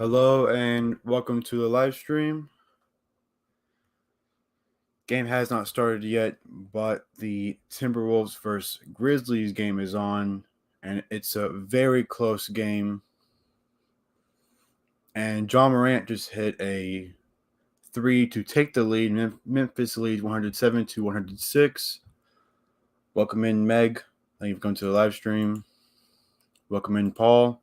Hello and welcome to the live stream. Game has not started yet, but the Timberwolves versus Grizzlies game is on, and it's a very close game. And John Morant just hit a three to take the lead. Memphis leads 107-106. Welcome in, Meg. Thank you for coming to the live stream. Welcome in, Paul.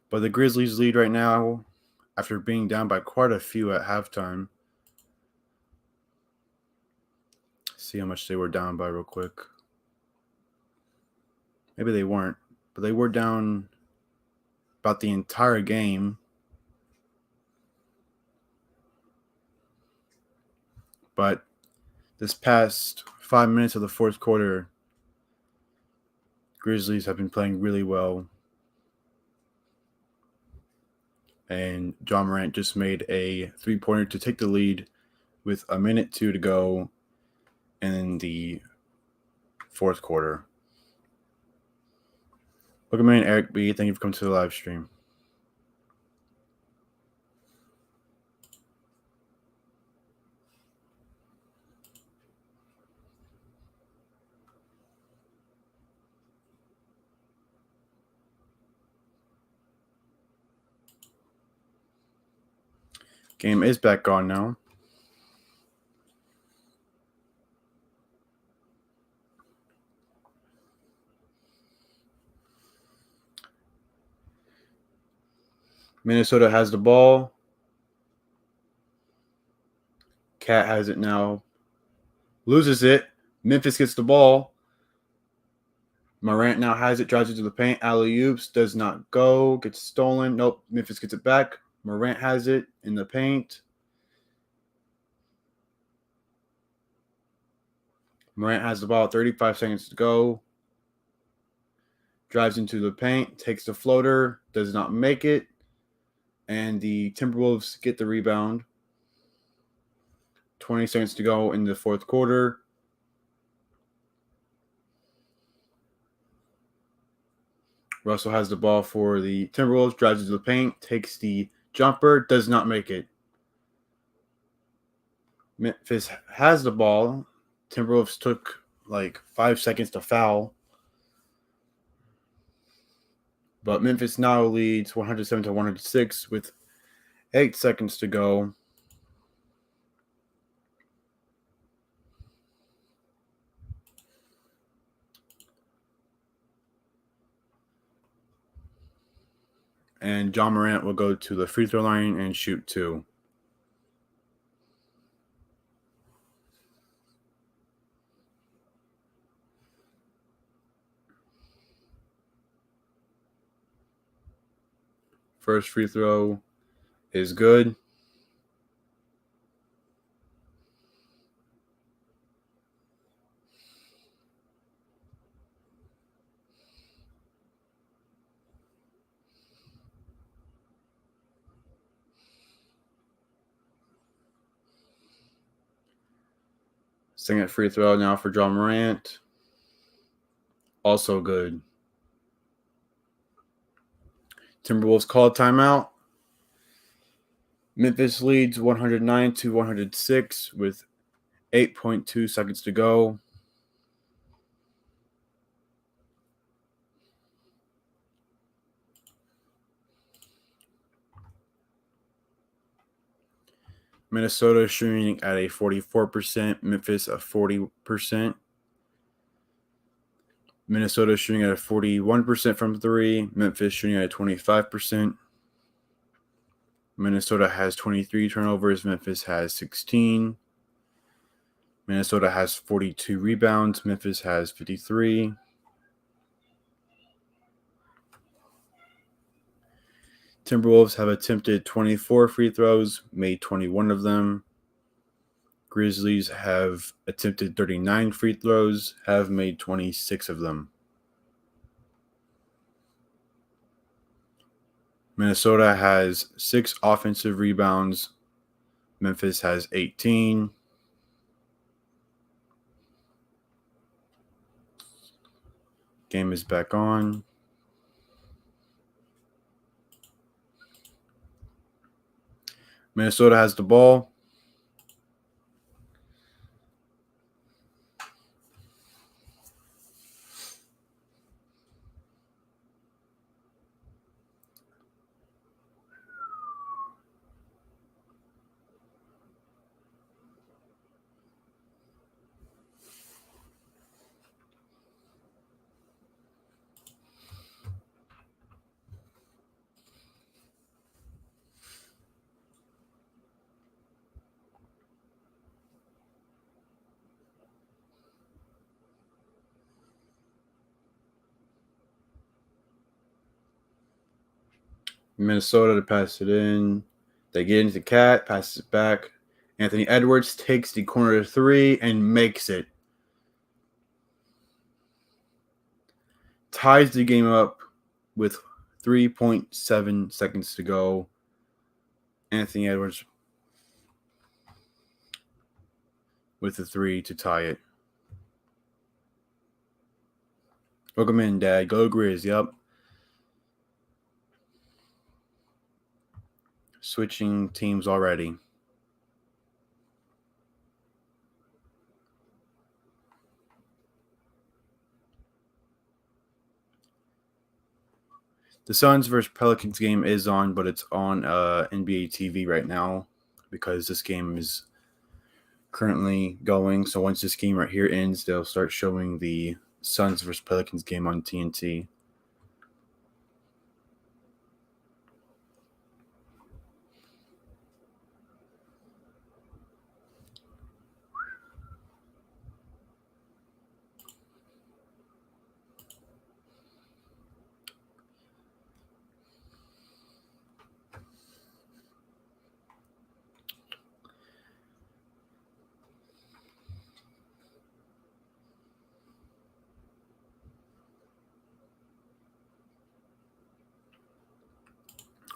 But the Grizzlies lead right now after being down by quite a few at halftime. See how much they were down by real quick. Maybe they weren't, but they were down about the entire game. But this past 5 minutes of the fourth quarter, Grizzlies have been playing really well. And John Morant just made a three-pointer to take the lead with 1:02 to go in the fourth quarter. Welcome in, Eric B. Thank you for coming to the live stream. Game is back on now. Minnesota has the ball. Cat has it now. Loses it. Memphis gets the ball. Morant now has it, drives it to the paint. Alley-oops, does not go. Gets stolen. Nope. Memphis gets it back. Morant has it in the paint. Morant has the ball, 35 seconds to go. Drives into the paint, takes the floater, does not make it. And the Timberwolves get the rebound. 20 seconds to go in the fourth quarter. Russell has the ball for the Timberwolves, drives into the paint, takes the jumper, does not make it. Memphis has the ball. Timberwolves took like 5 seconds to foul. But Memphis now leads 107-106 with 8 seconds to go. And John Morant will go to the free throw line and shoot 2. First free throw is good. Second free throw now for John Morant. Also good. Timberwolves call timeout. Memphis leads 109-106 with 8.2 seconds to go. Minnesota shooting at a 44%, Memphis a 40%. Minnesota shooting at a 41% from 3, Memphis shooting at a 25%. Minnesota has 23 turnovers, Memphis has 16. Minnesota has 42 rebounds, Memphis has 53. Timberwolves have attempted 24 free throws, made 21 of them. Grizzlies have attempted 39 free throws, have made 26 of them. Minnesota has 6 offensive rebounds. Memphis has 18. Game is back on. Minnesota has the ball. Minnesota to pass it in. They get into Cat, passes it back. Anthony Edwards takes the corner 3 and makes it. Ties the game up with 3.7 seconds to go. Anthony Edwards with the 3 to tie it. Welcome in, Dad. Go Grizz. Yep. Switching teams already. The Suns versus Pelicans game is on, but it's on NBA TV right now because this game is currently going. So once this game right here ends, they'll start showing the Suns versus Pelicans game on TNT.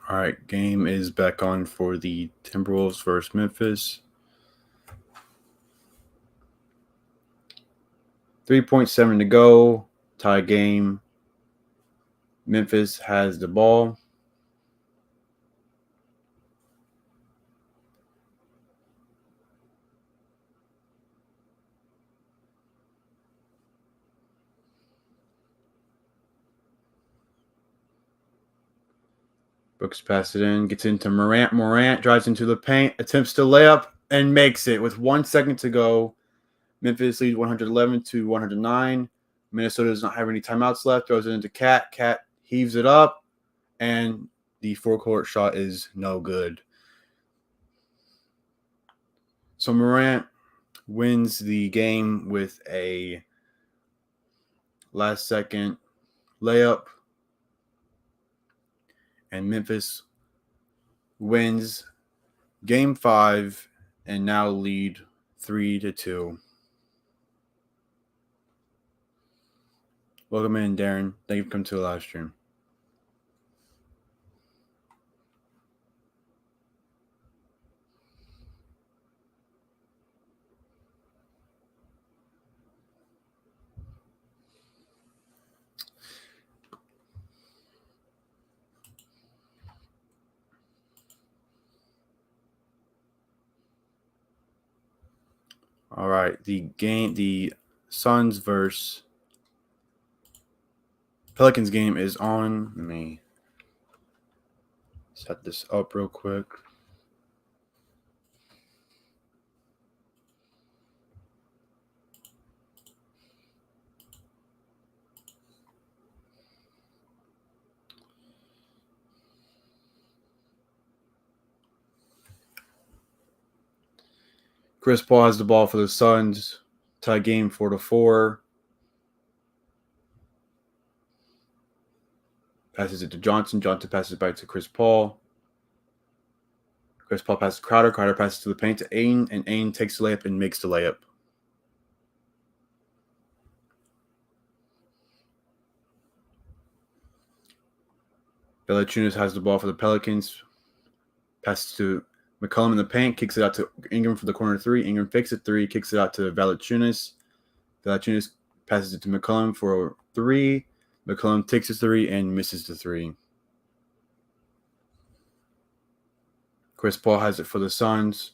All right, game is back on for the Timberwolves versus Memphis. 3.7 to go. Tie game. Memphis has the ball. Brooks passes it in, gets into Morant. Morant drives into the paint, attempts to layup, and makes it with 1 second to go. Memphis leads 111 to 109. Minnesota does not have any timeouts left. Throws it into Cat. Cat heaves it up, and the forecourt shot is no good. So Morant wins the game with a last-second layup, and Memphis wins Game 5 and now lead 3-2. Welcome in, Darren. Thank you for coming to the live stream. All right, the Suns versus Pelicans game is on. Let me set this up real quick. Chris Paul has the ball for the Suns. Tie game 4-4. Passes it to Johnson. Johnson passes it back to Chris Paul. Chris Paul passes to Crowder. Crowder passes to the paint to Aiden, and Aiden takes the layup and makes the layup. Valanciunas has the ball for the Pelicans. Passes to McCollum in the paint, kicks it out to Ingram for the corner three. Ingram fakes a three, kicks it out to Valanciunas. Valanciunas passes it to McCollum for three. McCollum takes his three and misses the three. Chris Paul has it for the Suns.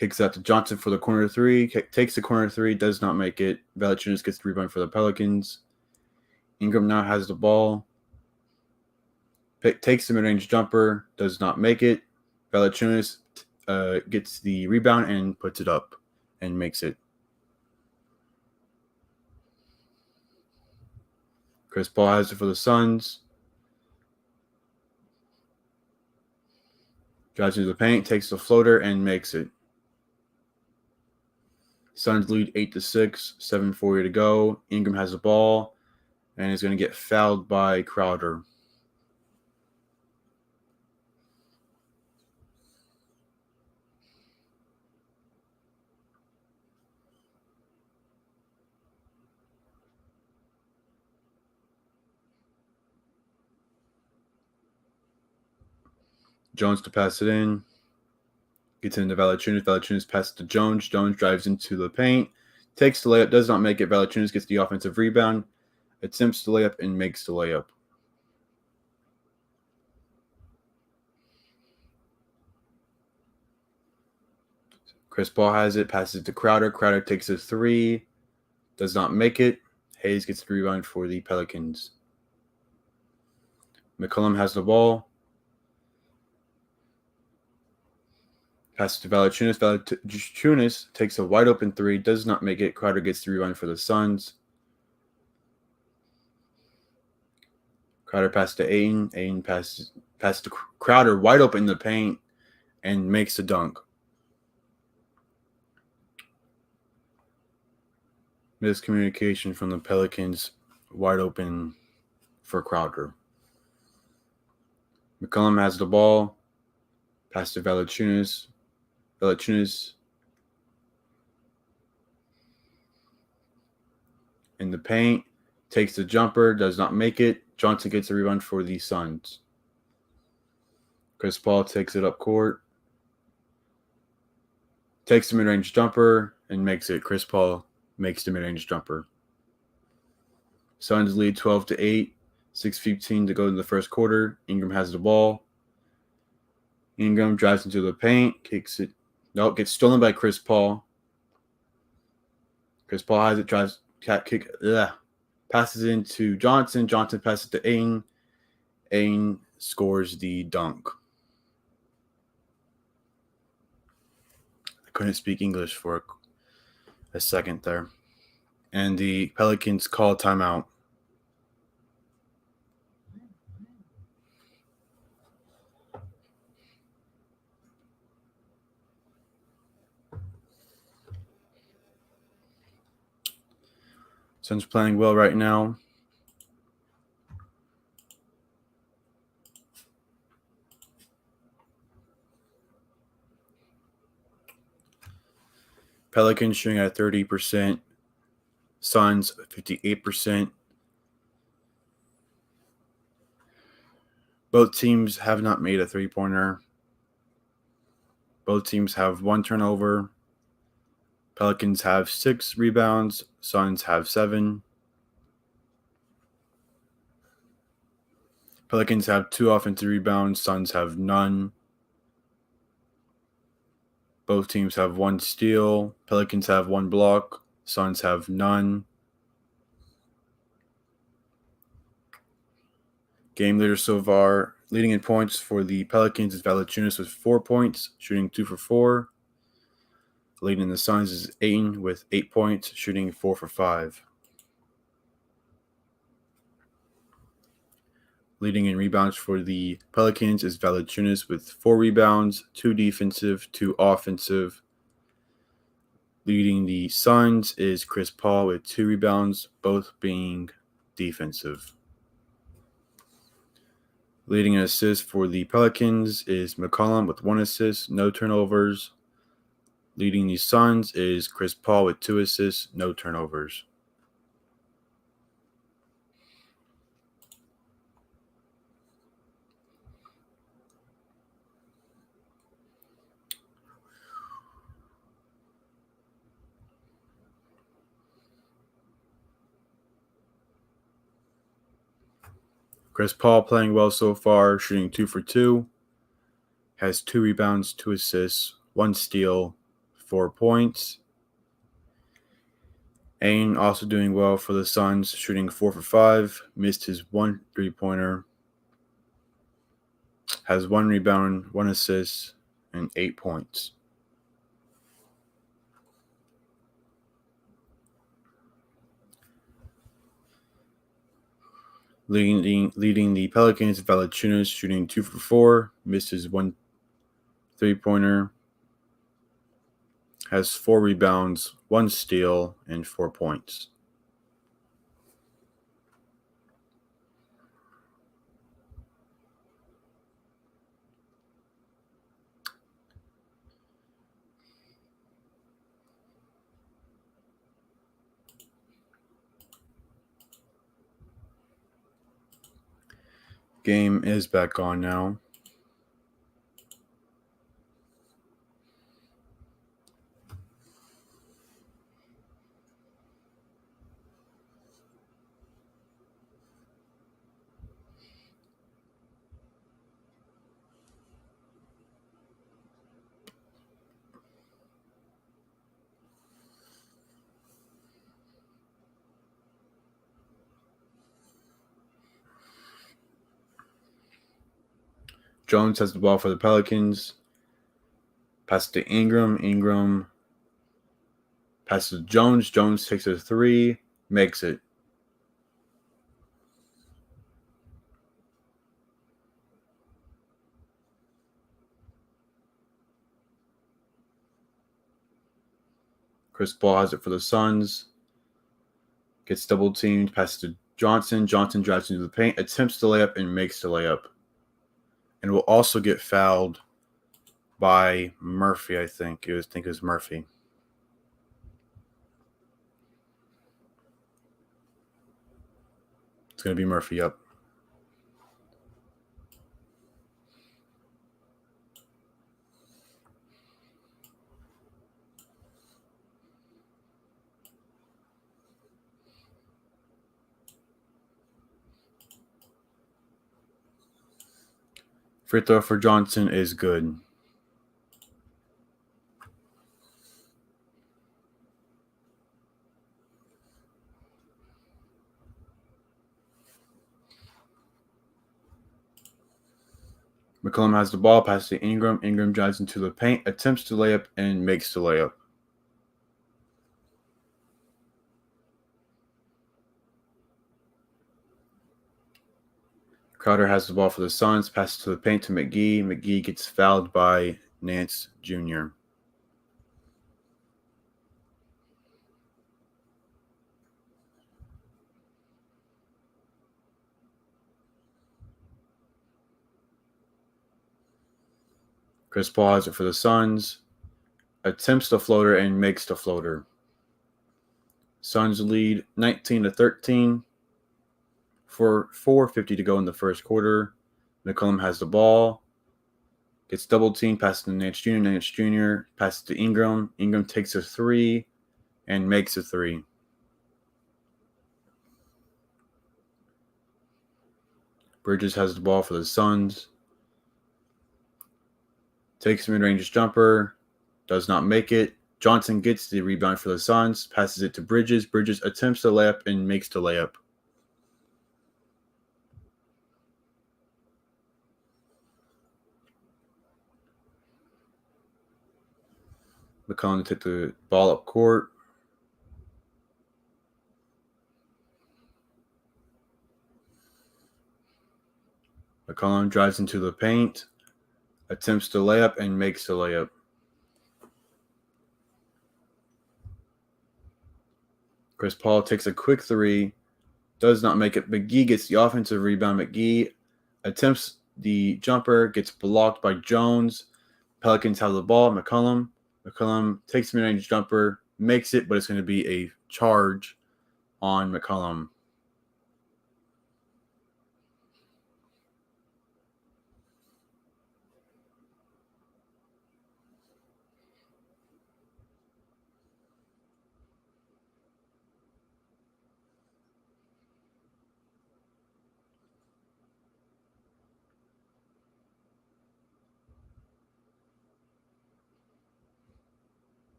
Kicks it out to Johnson for the corner three. Takes the corner three, does not make it. Valanciunas gets the rebound for the Pelicans. Ingram now has the ball. Takes the mid-range jumper, does not make it. Valanciunas gets the rebound and puts it up and makes it. Chris Paul has it for the Suns. Drives into the paint, takes the floater, and makes it. Suns lead 8-6, 7:40 to go. Ingram has the ball and is going to get fouled by Crowder. Jones to pass it in. Gets into Valanciunas. Valanciunas passes to Jones. Jones drives into the paint. Takes the layup. Does not make it. Valanciunas gets the offensive rebound. Attempts the layup and makes the layup. Chris Paul has it. Passes it to Crowder. Crowder takes a three. Does not make it. Hayes gets the rebound for the Pelicans. McCollum has the ball. Passes to Valanciunas. Valanciunas takes a wide open three. Does not make it. Crowder gets the rebound for the Suns. Crowder passes to Ayton. Ayton passes to Crowder wide open in the paint and makes a dunk. Miscommunication from the Pelicans, wide open for Crowder. McCollum has the ball. Pass to Valanciunas. Valanciunas in the paint. Takes the jumper. Does not make it. Johnson gets the rebound for the Suns. Chris Paul takes it up court. Takes the mid-range jumper and makes it. Chris Paul makes the mid-range jumper. Suns lead 12-8. 6:15 to go in the first quarter. Ingram has the ball. Ingram drives into the paint, kicks it. No, gets stolen by Chris Paul. Chris Paul has it, passes into Johnson. Johnson passes to Ayton. Ayton scores the dunk. I couldn't speak English for a second there. And the Pelicans call timeout. Suns playing well right now. Pelicans shooting at 30%. Suns 58%. Both teams have not made a three-pointer. Both teams have one turnover. Pelicans have 6 rebounds. Suns have 7. Pelicans have 2 offensive rebounds. Suns have none. Both teams have 1 steal. Pelicans have 1 block. Suns have none. Game leader so far, leading in points for the Pelicans is Valanciunas with 4 points, shooting 2 for 4. Leading the Suns is Ayton with 8 points, shooting 4 for 5. Leading in rebounds for the Pelicans is Valanciunas with 4 rebounds, 2 defensive, 2 offensive. Leading the Suns is Chris Paul with 2 rebounds, both being defensive. Leading in assists for the Pelicans is McCollum with 1 assist, no turnovers. Leading the Suns is Chris Paul with 2 assists, no turnovers. Chris Paul playing well so far, shooting 2 for 2. Has 2 rebounds, 2 assists, 1 steal, 4 points. Ain also doing well for the Suns, shooting 4 for 5. Missed his 1 3-pointer. Has 1 rebound, 1 assist, and 8 points. Leading the Pelicans, Valanciunas shooting 2 for 4. Missed his 1 3-pointer. Has 4 rebounds, 1 steal, and 4 points. Game is back on now. Jones has the ball for the Pelicans. Pass to Ingram. Ingram passes to Jones. Jones takes a 3, makes it. Chris Paul has it for the Suns. Gets double teamed. Passes to Johnson. Johnson drives into the paint, attempts the layup, and makes the layup. And will also get fouled by Murphy, I think. I think it was Murphy. It's going to be Murphy, yep. Free throw for Johnson is good. McCollum has the ball, passes to Ingram. Ingram drives into the paint, attempts to layup, and makes the layup. Crowder has the ball for the Suns, passes to the paint to McGee. McGee gets fouled by Nance Jr. Chris Paul has it for the Suns, attempts the floater and makes the floater. Suns lead 19-13 for 4:50 to go in the first quarter. McCollum has the ball, gets double teamed, passes to Nance Jr. Nance Jr. passes to Ingram. Ingram takes a 3 and makes a 3. Bridges has the ball for the Suns. Takes a mid-range jumper, does not make it. Johnson gets the rebound for the Suns, passes it to Bridges. Bridges attempts the layup and makes the layup. McCollum took the ball up court. McCollum drives into the paint, attempts to layup, and makes the layup. Chris Paul takes a quick 3, does not make it. McGee gets the offensive rebound. McGee attempts the jumper, gets blocked by Jones. Pelicans have the ball. McCollum takes the mid-range jumper, makes it, but it's going to be a charge on McCollum.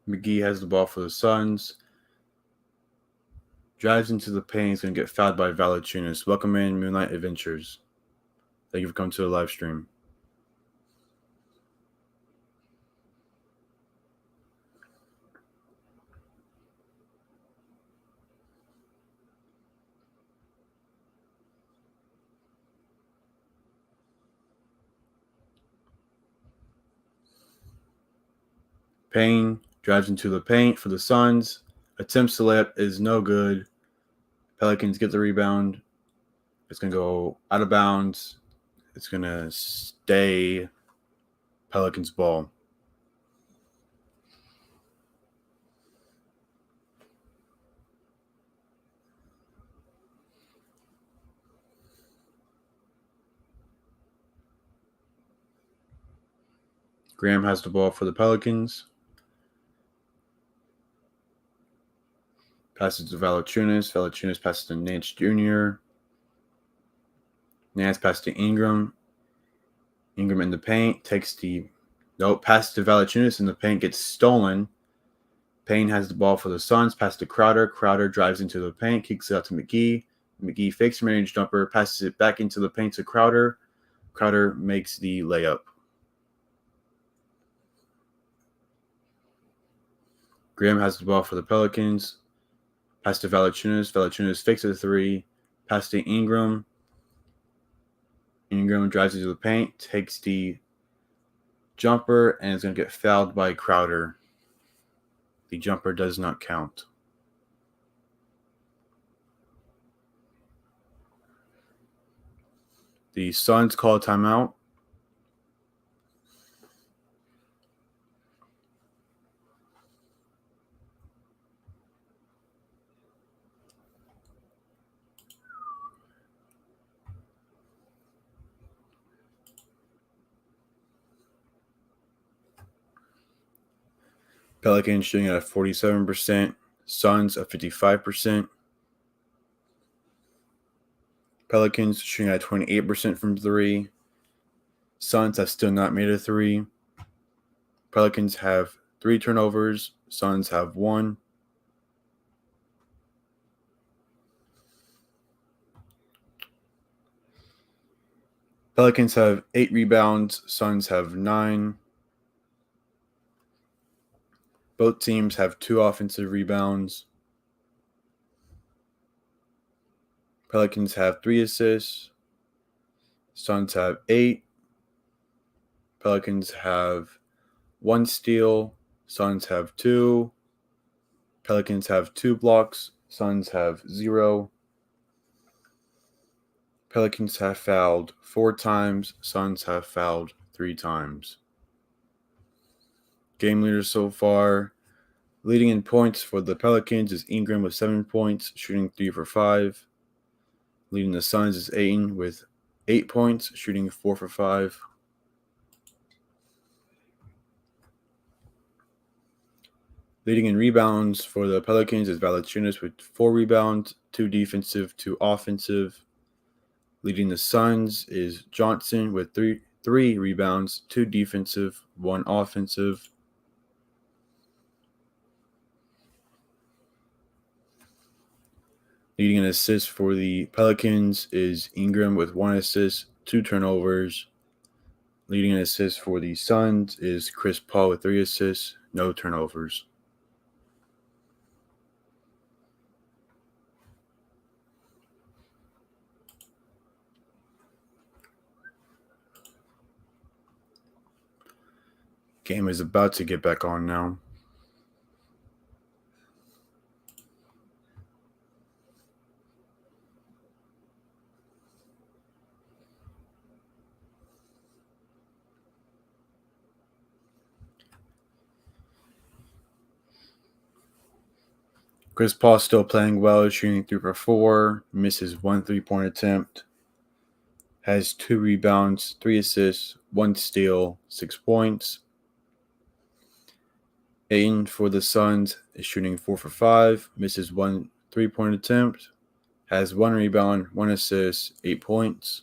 McGee has the ball for the Suns. Drives into the paint. He's going to get fouled by Valanciunas. Welcome in, Moonlight Adventures. Thank you for coming to the live stream. Payne drives into the paint for the Suns. Attempts to layup is no good. Pelicans get the rebound. It's going to go out of bounds. It's going to stay Pelicans ball. Graham has the ball for the Pelicans. Passes to Valanciunas. Valanciunas passes to Nance Jr. Nance passes to Ingram. Ingram in the paint. Passes to Valanciunas in the paint. Gets stolen. Payne has the ball for the Suns. Pass to Crowder. Crowder drives into the paint. Kicks it out to McGee. McGee fakes a mid-range jumper. Passes it back into the paint to Crowder. Crowder makes the layup. Graham has the ball for the Pelicans. Pass to Valanciunas. Valanciunas fakes a three. Pass to Ingram. Ingram drives into the paint. Takes the jumper and is going to get fouled by Crowder. The jumper does not count. The Suns call a timeout. Pelicans shooting at 47%. Suns at 55%. Pelicans shooting at 28% from three. Suns have still not made a three. Pelicans have 3 turnovers. Suns have 1. Pelicans have 8 rebounds. Suns have 9. Both teams have 2 offensive rebounds. Pelicans have 3 assists. Suns have 8. Pelicans have 1 steal. Suns have 2. Pelicans have 2 blocks. Suns have 0. Pelicans have fouled 4 times. Suns have fouled 3 times. Game leaders so far. Leading in points for the Pelicans is Ingram with 7 points, shooting 3 for 5. Leading the Suns is Ayton with 8 points, shooting 4 for 5. Leading in rebounds for the Pelicans is Valanciunas with 4 rebounds, 2 defensive, 2 offensive. Leading the Suns is Johnson with 3 rebounds, 2 defensive, 1 offensive. Leading in assists for the Pelicans is Ingram with 1 assist, 2 turnovers. Leading in assists for the Suns is Chris Paul with 3 assists, no turnovers. Game is about to get back on now. Chris Paul still playing well, shooting 3 for 4, misses 1 3-point attempt, has 2 rebounds, 3 assists, 1 steal, 6 points. Ayton for the Suns is shooting 4 for 5, misses 1 3-point attempt, has 1 rebound, 1 assist, 8 points.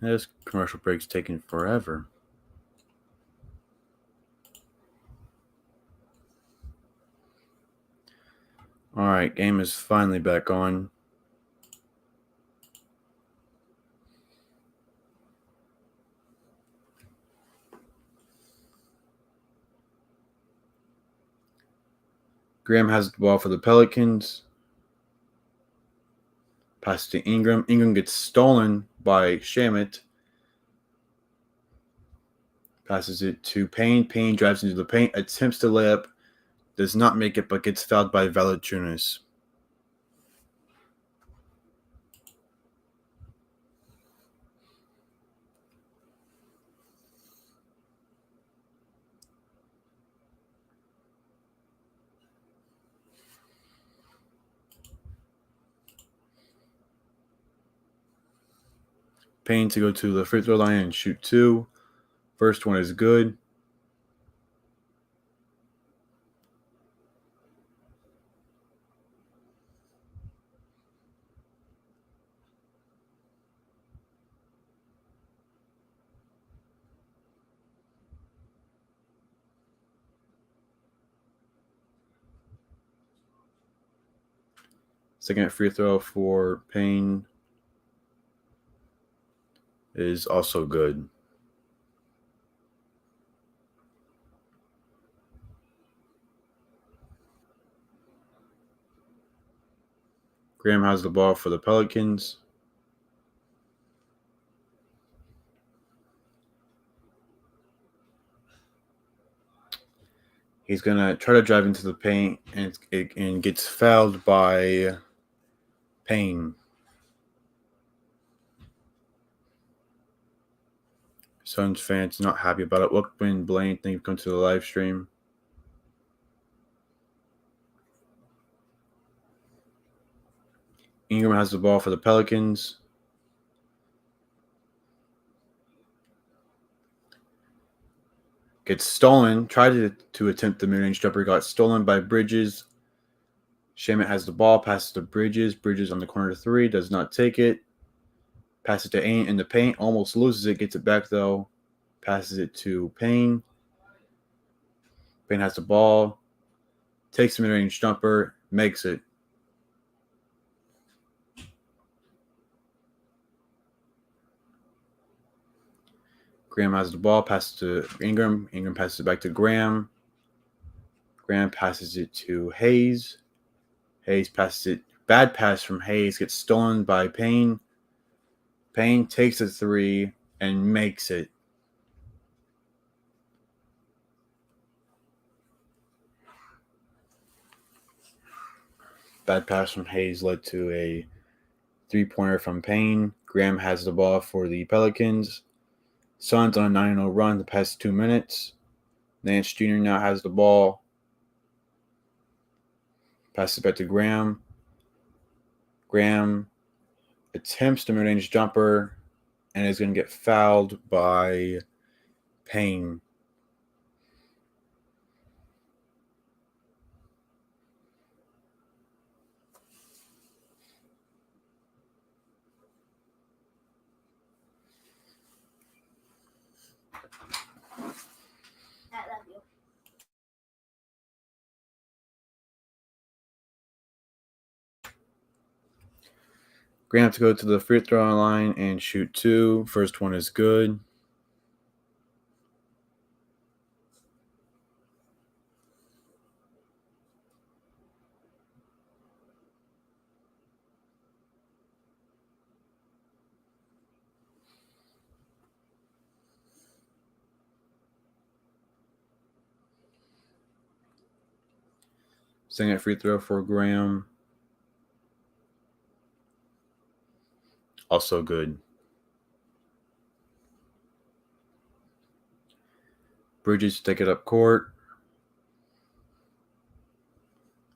This commercial break's taking forever. All right, game is finally back on. Graham has the ball for the Pelicans. Pass to Ingram. Ingram gets stolen by Shamet. Passes it to Payne. Payne drives into the paint, attempts to layup, does not make it, but gets fouled by Valanciunas. Payne to go to the free throw line and shoot 2. First one is good. Second free throw for Payne is also good. Graham has the ball for the Pelicans. He's going to try to drive into the paint and gets fouled by Payne. Suns fans not happy about it. Welcome, Blaine. Thank you for coming to the live stream. Ingram has the ball for the Pelicans. Gets stolen. Tried to attempt the mid-range jumper. Got stolen by Bridges. Shamet has the ball. Passes to Bridges. Bridges on the corner to 3. Does not take it. Passes to Ain in the paint. Almost loses it. Gets it back, though. Passes it to Payne. Payne has the ball. Takes the mid-range jumper. Makes it. Graham has the ball. Passes to Ingram. Ingram passes it back to Graham. Graham passes it to Hayes. Hayes passes it. Bad pass from Hayes. Gets stolen by Payne. Payne takes a 3 and makes it. Bad pass from Hayes led to a 3-pointer from Payne. Graham has the ball for the Pelicans. Suns on a 9-0 run the past 2 minutes. Nance Jr. now has the ball. Passes it back to Graham. Graham attempts the mid-range jumper and is going to get fouled by Payne. I love you. Graham to go to the free throw line and shoot 2. First one is good. Second free throw for Graham. Also good. Bridges take it up court.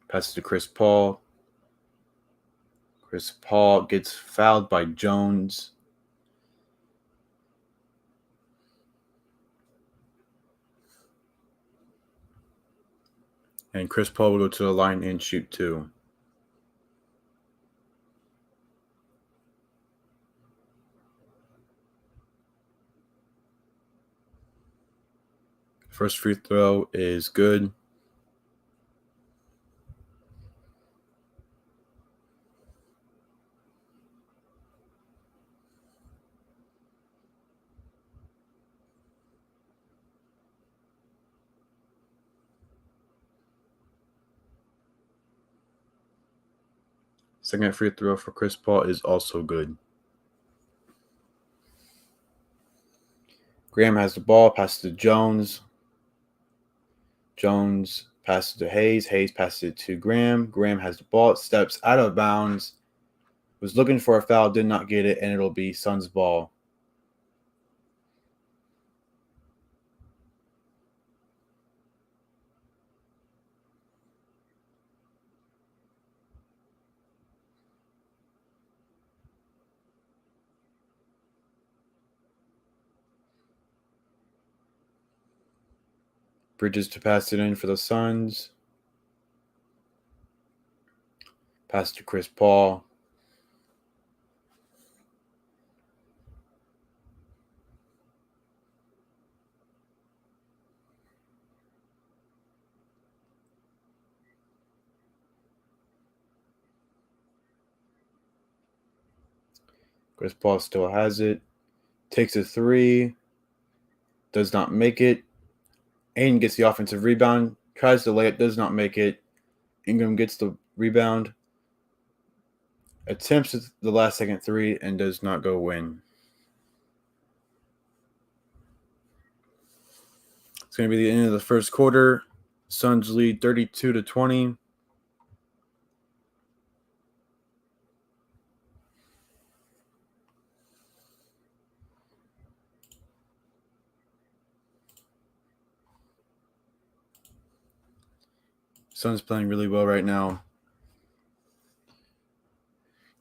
Passes to Chris Paul. Chris Paul gets fouled by Jones. And Chris Paul will go to the line and shoot 2. First free throw is good. Second free throw for Chris Paul is also good. Graham has the ball, passes to Jones. Jones passes to Hayes. Hayes passes it to Graham. Graham has the ball, steps out of bounds. Was looking for a foul, did not get it, and it'll be Suns ball. Bridges to pass it in for the Suns. Pass to Chris Paul. Chris Paul still has it. Takes a three. Does not make it. Aiden gets the offensive rebound. Tries to lay it. Does not make it. Ingram gets the rebound. Attempts the last second three and does not go in. It's going to be the end of the first quarter. Suns lead 32-20. Suns playing really well right now.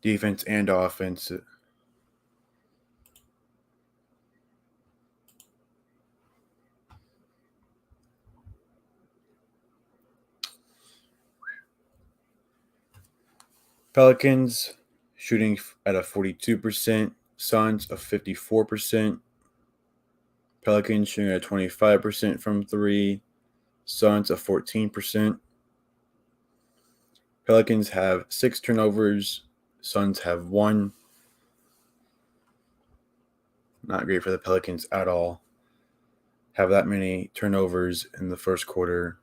Defense and offense. Pelicans shooting at a 42%. Suns a 54%. Pelicans shooting at 25% from three. Suns a 14%. Pelicans have 6 turnovers. Suns have 1. Not great for the Pelicans at all. Have that many turnovers in the first quarter.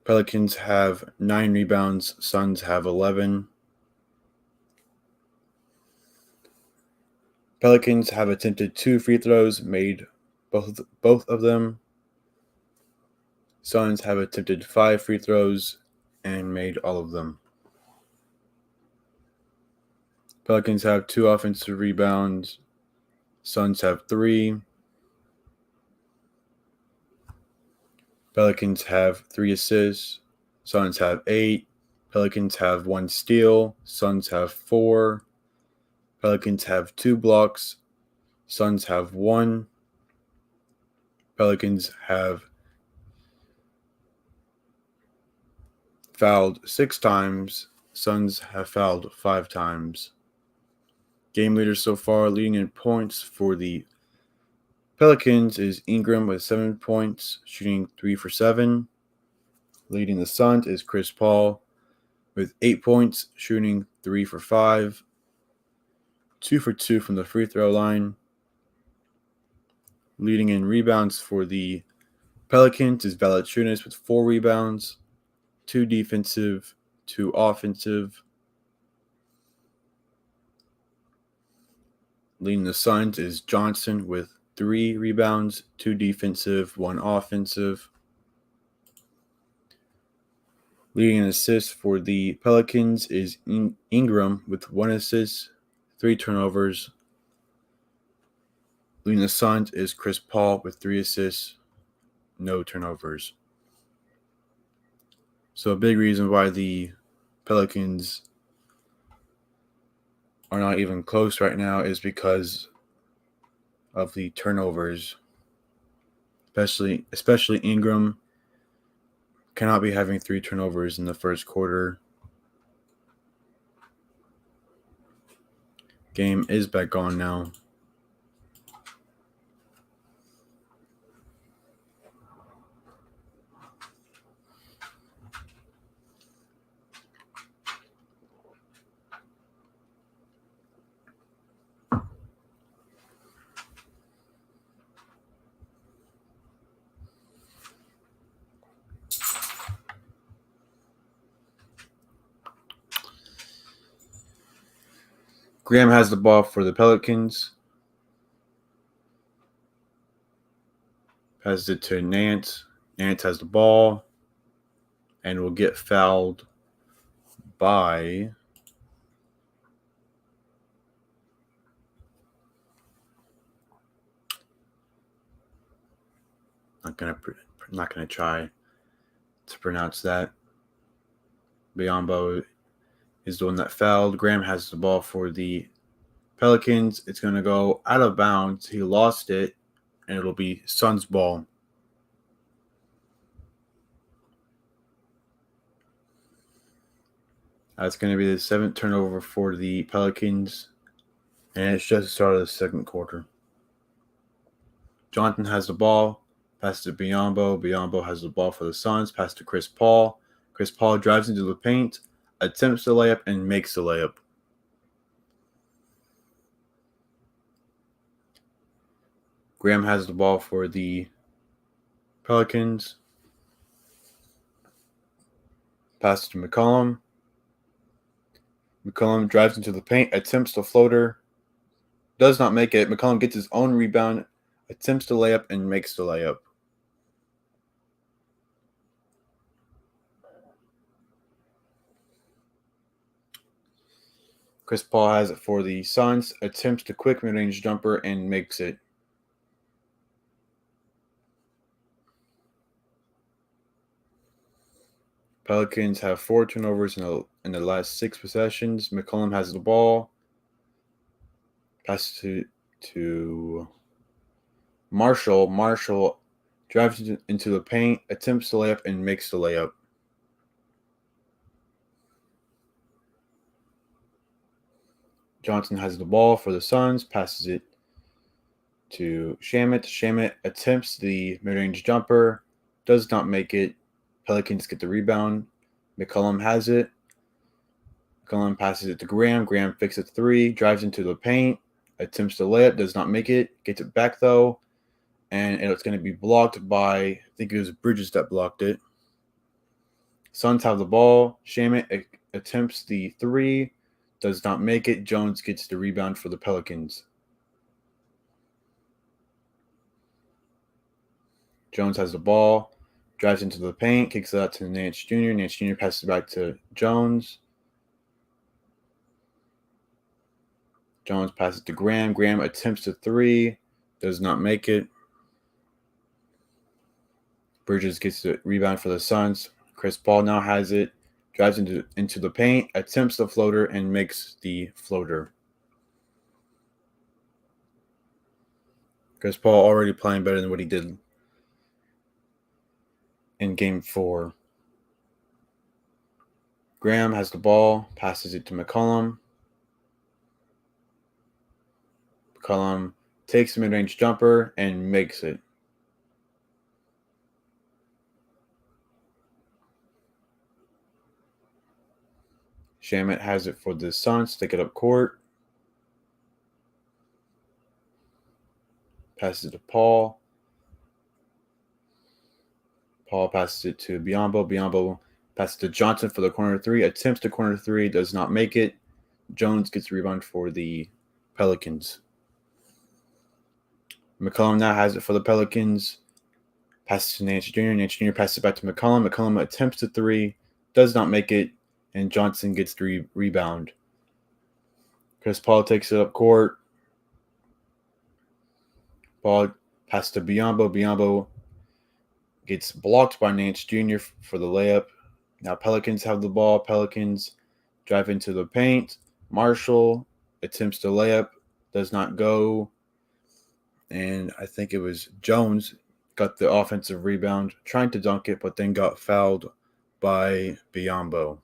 Pelicans have 9 rebounds. Suns have 11. Pelicans have attempted 2 free throws, made both of them. Suns have attempted 5 free throws and made all of them. Pelicans have 2 offensive rebounds. Suns have 3. Pelicans have 3 assists. Suns have 8. Pelicans have 1 steal. Suns have 4. Pelicans have 2 blocks. Suns have 1. Pelicans have fouled 6 times. Suns have fouled 5 times. Game leaders so far, leading in points for the Pelicans is Ingram with 7 points, shooting 3 for 7. Leading the Suns is Chris Paul with 8 points, shooting 3 for 5. 2 for 2 from the free throw line. Leading in rebounds for the Pelicans is Valanciunas with 4 rebounds, 2 defensive, 2 offensive. Leading the Suns is Johnson with 3 rebounds, 2 defensive, 1 offensive. Leading in assists for the Pelicans is Ingram with 1 assist, 3 turnovers. Leading the Suns is Chris Paul with 3 assists, no turnovers. So a big reason why the Pelicans are not even close right now is because of the turnovers. Especially Ingram cannot be having 3 turnovers in the first quarter. Game is back on now. Graham has the ball for the Pelicans. Passes it to Nance. Nance has the ball and will get fouled by not gonna try to pronounce that. Biyombo is the one that fouled. Graham has the ball for the Pelicans. It's gonna go out of bounds. He lost it, and it'll be Suns ball. That's going to be the 7th turnover for the Pelicans, and it's just the start of the second quarter. Jonathan has the ball, passes to Biyombo. Biyombo has the ball for the Suns, pass to Chris Paul. Chris Paul drives into the paint, attempts the layup, and makes the layup. Graham has the ball for the Pelicans. Pass to McCollum. McCollum drives into the paint, attempts the floater, does not make it. McCollum gets his own rebound, attempts the layup, and makes the layup. Chris Paul has it for the Suns, attempts the quick mid-range jumper, and makes it. Pelicans have 4 turnovers in the last 6 possessions. McCollum has the ball. Pass to Marshall. Marshall drives into the paint, attempts the layup, and makes the layup. Johnson has the ball for the Suns, passes it to Shamet. Shamet attempts the mid-range jumper, does not make it. Pelicans get the rebound. McCollum has it. McCollum passes it to Graham. Graham fixes 3, drives into the paint, attempts the layup, does not make it. Gets it back though, and it's going to be blocked by, I think it was Bridges that blocked it. Suns have the ball. Shamet attempts the 3, does not make it. Jones gets the rebound for the Pelicans. Jones has the ball, drives into the paint, kicks it out to Nance Jr. Nance Jr. passes it back to Jones. Jones passes to Graham. Graham attempts the 3, does not make it. Bridges gets the rebound for the Suns. Chris Paul now has it, drives into the paint, attempts the floater, and makes the floater. Chris Paul already playing better than what he did in Game 4. Graham has the ball, passes it to McCollum. McCollum takes the mid-range jumper and makes it. Shamet has it for the Suns, take it up court. Passes it to Paul. Paul passes it to Biyombo. Biyombo passes to Johnson for the corner 3. Attempts the corner 3, does not make it. Jones gets the rebound for the Pelicans. McCollum now has it for the Pelicans. Passes to Nance Jr. Nance Jr. passes it back to McCollum. McCollum attempts the 3, does not make it, and Johnson gets the rebound. Chris Paul takes it up court. Paul passes to Biyombo. Biyombo gets blocked by Nance Jr. for the layup. Now Pelicans have the ball. Pelicans drive into the paint. Marshall attempts the layup, does not go. And I think it was Jones got the offensive rebound, trying to dunk it, but then got fouled by Biyombo.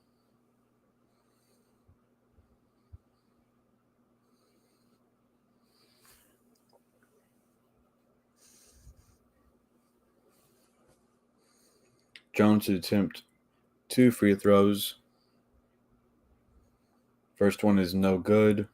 Jones would attempt 2 free throws. First one is no good.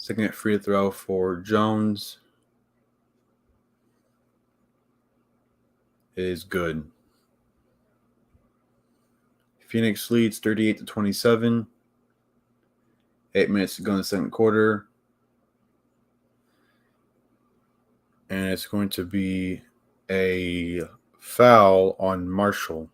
Second free throw for Jones is good. Phoenix leads 38-27. 8 minutes to go in the second quarter. And it's going to be a foul on Marshall.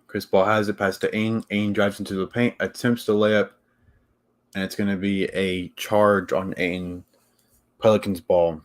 Chris Paul has it past to Ain. Ain drives into the paint, attempts the layup, and it's going to be a charge on Ain. Pelicans ball.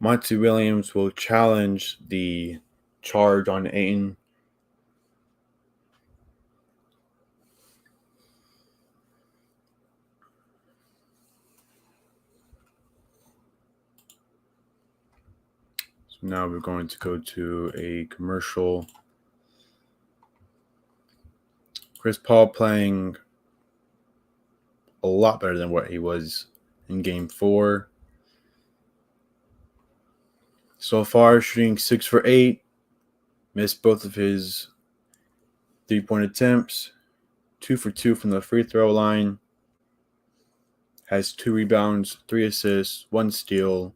Monty Williams will challenge the charge on Ain. So now we're going to go to a commercial. Chris Paul playing a lot better than what he was in Game 4. So far, shooting 6 for 8. Missed both of his 3-point attempts. 2 for 2 from the free throw line. Has 2 rebounds, 3 assists, 1 steal,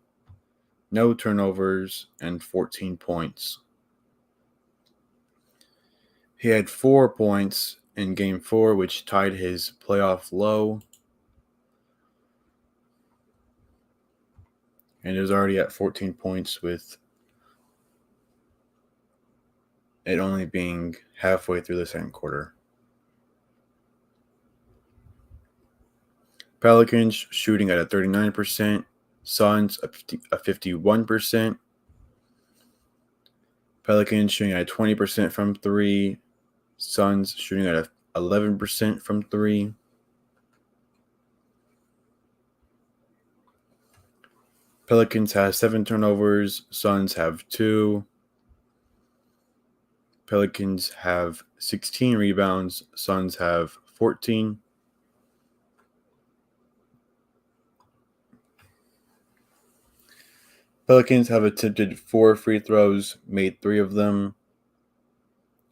no turnovers, and 14 points. He had 4 points in Game 4, which tied his playoff low. And it was already at 14 points with it only being halfway through the second quarter. Pelicans shooting at a 39%. Suns a 51%. Pelicans shooting at 20% from 3. Suns shooting at 11% from 3. Pelicans have 7 turnovers. Suns have 2. Pelicans have 16 rebounds. Suns have 14. Pelicans have attempted 4 free throws, made 3 of them.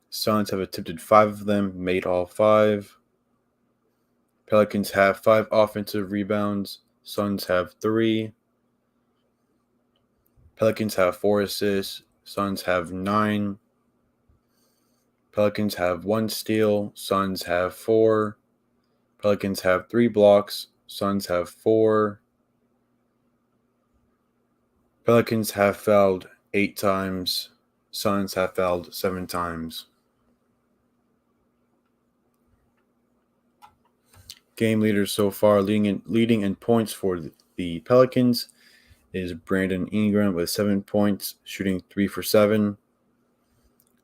Suns have attempted 5 of them, made all 5. Pelicans have 5 offensive rebounds. Suns have 3. Pelicans have 4 assists. Suns have 9. Pelicans have 1 steal. Suns have 4. Pelicans have 3 blocks. Suns have 4. Pelicans have fouled 8 times. Suns have fouled 7 times. Game leaders so far leading in points for the Pelicans is Brandon Ingram with 7 points, shooting 3 for 7.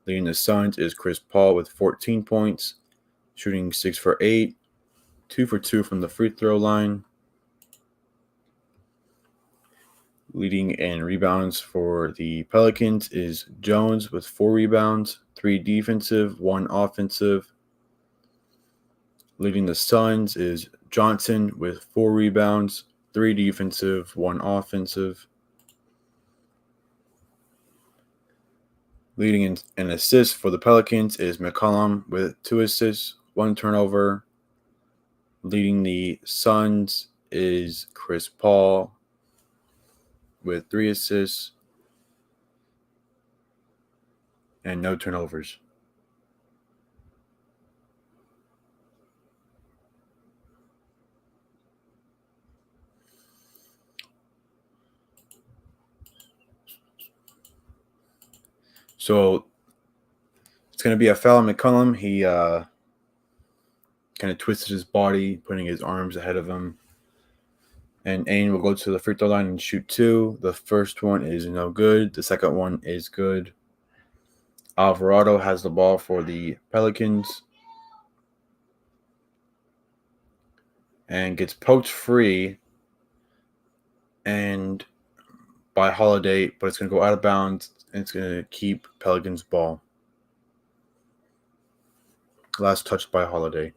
Leading the Suns is Chris Paul with 14 points, shooting 6 for 8, 2 for 2 from the free throw line. Leading in rebounds for the Pelicans is Jones with 4 rebounds, 3 defensive, 1 offensive. Leading the Suns is Johnson with 4 rebounds, 3 defensive, 1 offensive. Leading in assists for the Pelicans is McCollum with 2 assists, 1 turnover. Leading the Suns is Chris Paul with 3 assists and no turnovers. So it's going to be a foul on McCollum. He kind of twisted his body, putting his arms ahead of him. And Ain will go to the free throw line and shoot 2. The first one is no good. The second one is good. Alvarado has the ball for the Pelicans and gets poked free and by Holiday, but it's going to go out of bounds and it's going to keep Pelicans ball. Last touch by Holiday.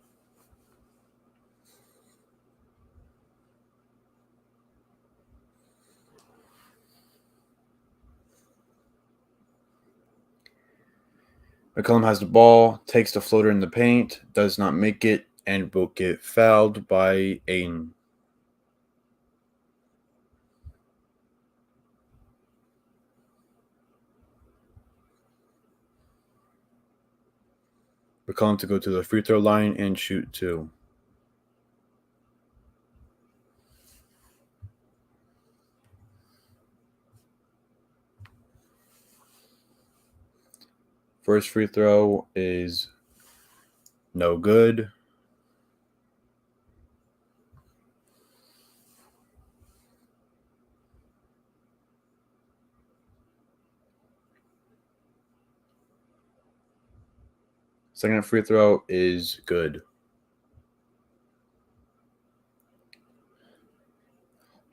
McCollum has the ball, takes the floater in the paint, does not make it, and will get fouled by Aiden. McCollum to go to the free throw line and shoot 2. First free throw is no good. Second free throw is good.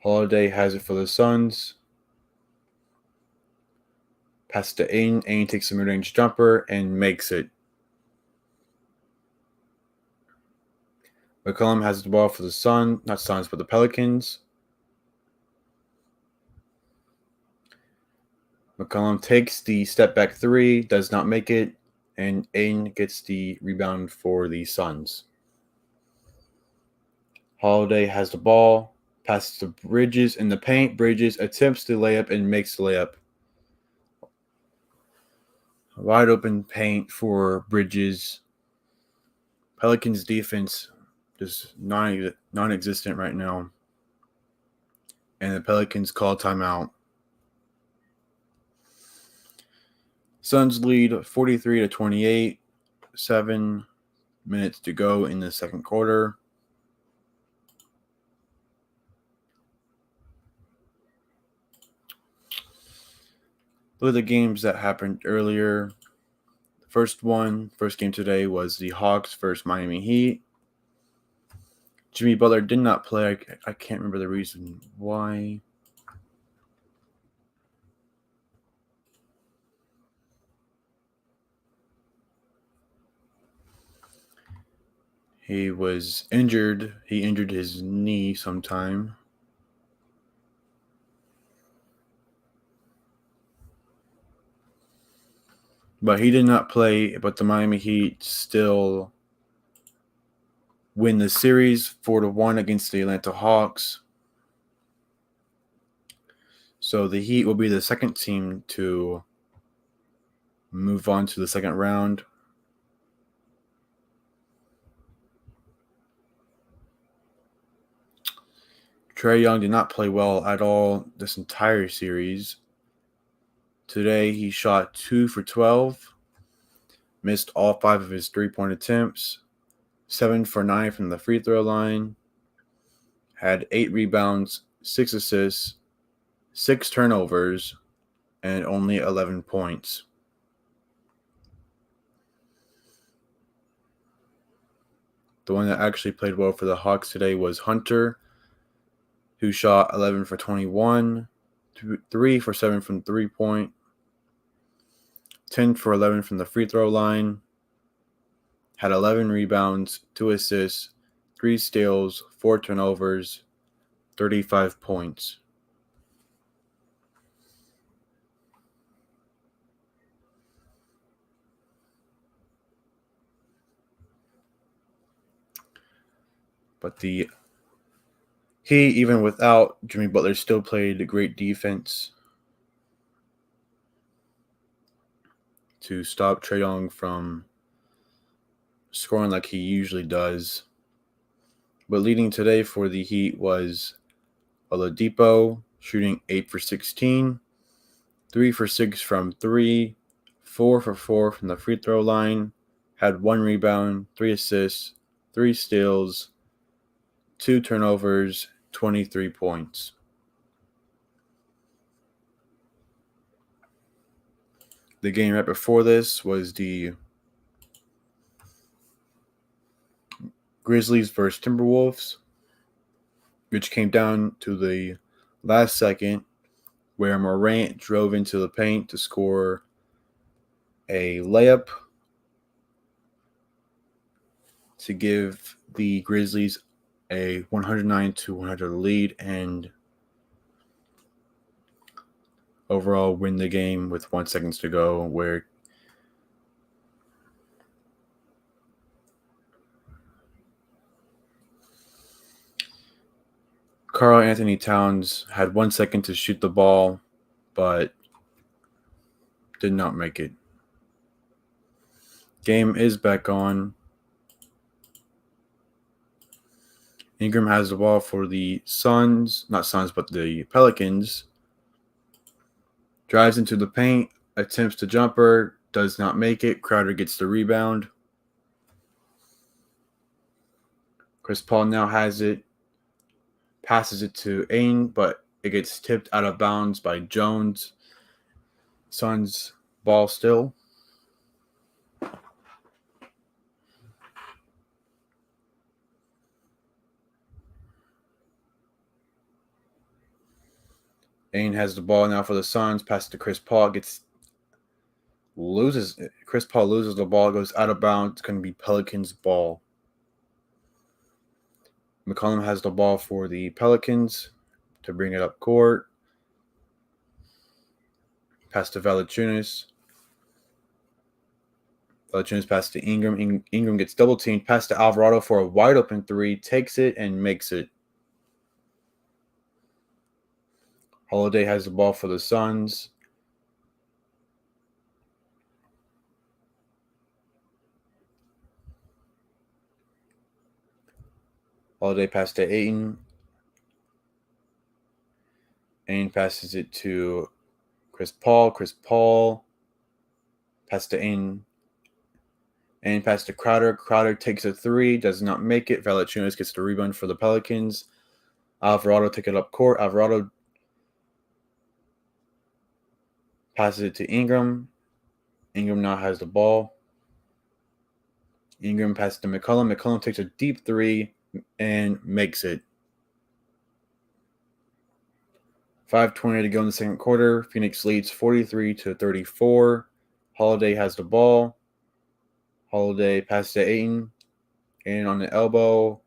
Holiday has it for the Suns. Pass to Ain. Ain takes a mid-range jumper and makes it. McCollum has the ball for the the Pelicans. McCollum takes the step back 3, does not make it, and Ain gets the rebound for the Suns. Holiday has the ball, passes to Bridges in the paint. Bridges attempts the layup and makes the layup. Wide open paint for Bridges. Pelicans defense just non-existent right now. And the Pelicans call timeout. Suns lead 43-28. 7 minutes to go in the second quarter. Look at the games that happened earlier. First game today was the Hawks versus Miami Heat. Jimmy Butler did not play. I can't remember the reason why. He was injured. He injured his knee sometime. But he did not play, but the Miami Heat still win the series 4-1 against the Atlanta Hawks. So the Heat will be the second team to move on to the second round. Trae Young did not play well at all this entire series. Today he shot 2 for 12, missed all 5 of his three-point attempts, 7 for 9 from the free throw line, had 8 rebounds, 6 assists, 6 turnovers, and only 11 points. The one that actually played well for the Hawks today was Hunter, who shot 11 for 21, 3 for 7 from three-point, 10 for 11 from the free throw line, had 11 rebounds, 2 assists, 3 steals, 4 turnovers, 35 points. But the Heat, even without Jimmy Butler, still played great defense to stop Trae Young from scoring like he usually does. But leading today for the Heat was Oladipo, shooting 8 for 16, 3 for 6 from 3, 4 for 4 from the free throw line, had 1 rebound, 3 assists, 3 steals, 2 turnovers, 23 points. The game right before this was the Grizzlies versus Timberwolves, which came down to the last second where Morant drove into the paint to score a layup to give the Grizzlies a 109-100 lead and overall win the game with 1 second to go, where Karl Anthony Towns had 1 second to shoot the ball, but did not make it. Game is back on. Ingram has the ball for the the Pelicans. Drives into the paint, attempts to jumper, does not make it. Crowder gets the rebound. Chris Paul now has it, passes it to Ain, but it gets tipped out of bounds by Jones. Suns ball still. Ain has the ball now for the Suns. Pass to Chris Paul. Chris Paul loses the ball. Goes out of bounds. It's going to be Pelicans ball. McCollum has the ball for the Pelicans to bring it up court. Pass to Valanciunas. Valanciunas pass to Ingram. Ingram gets double teamed. Pass to Alvarado for a wide open three. Takes it and makes it. Holiday has the ball for the Suns. Holiday pass to Ayton. Ayton passes it to Chris Paul. Chris Paul pass to Ayton. Ayton pass to Crowder. Crowder takes a three. Does not make it. Valanciunas gets the rebound for the Pelicans. Alvarado take it up court. Alvarado passes it to Ingram. Ingram now has the ball. Ingram passes to McCollum. McCollum takes a deep three and makes it. 5:20 to go in the second quarter. Phoenix leads 43-34. Holiday has the ball. Holiday passes to Ayton. Ayton on the elbow.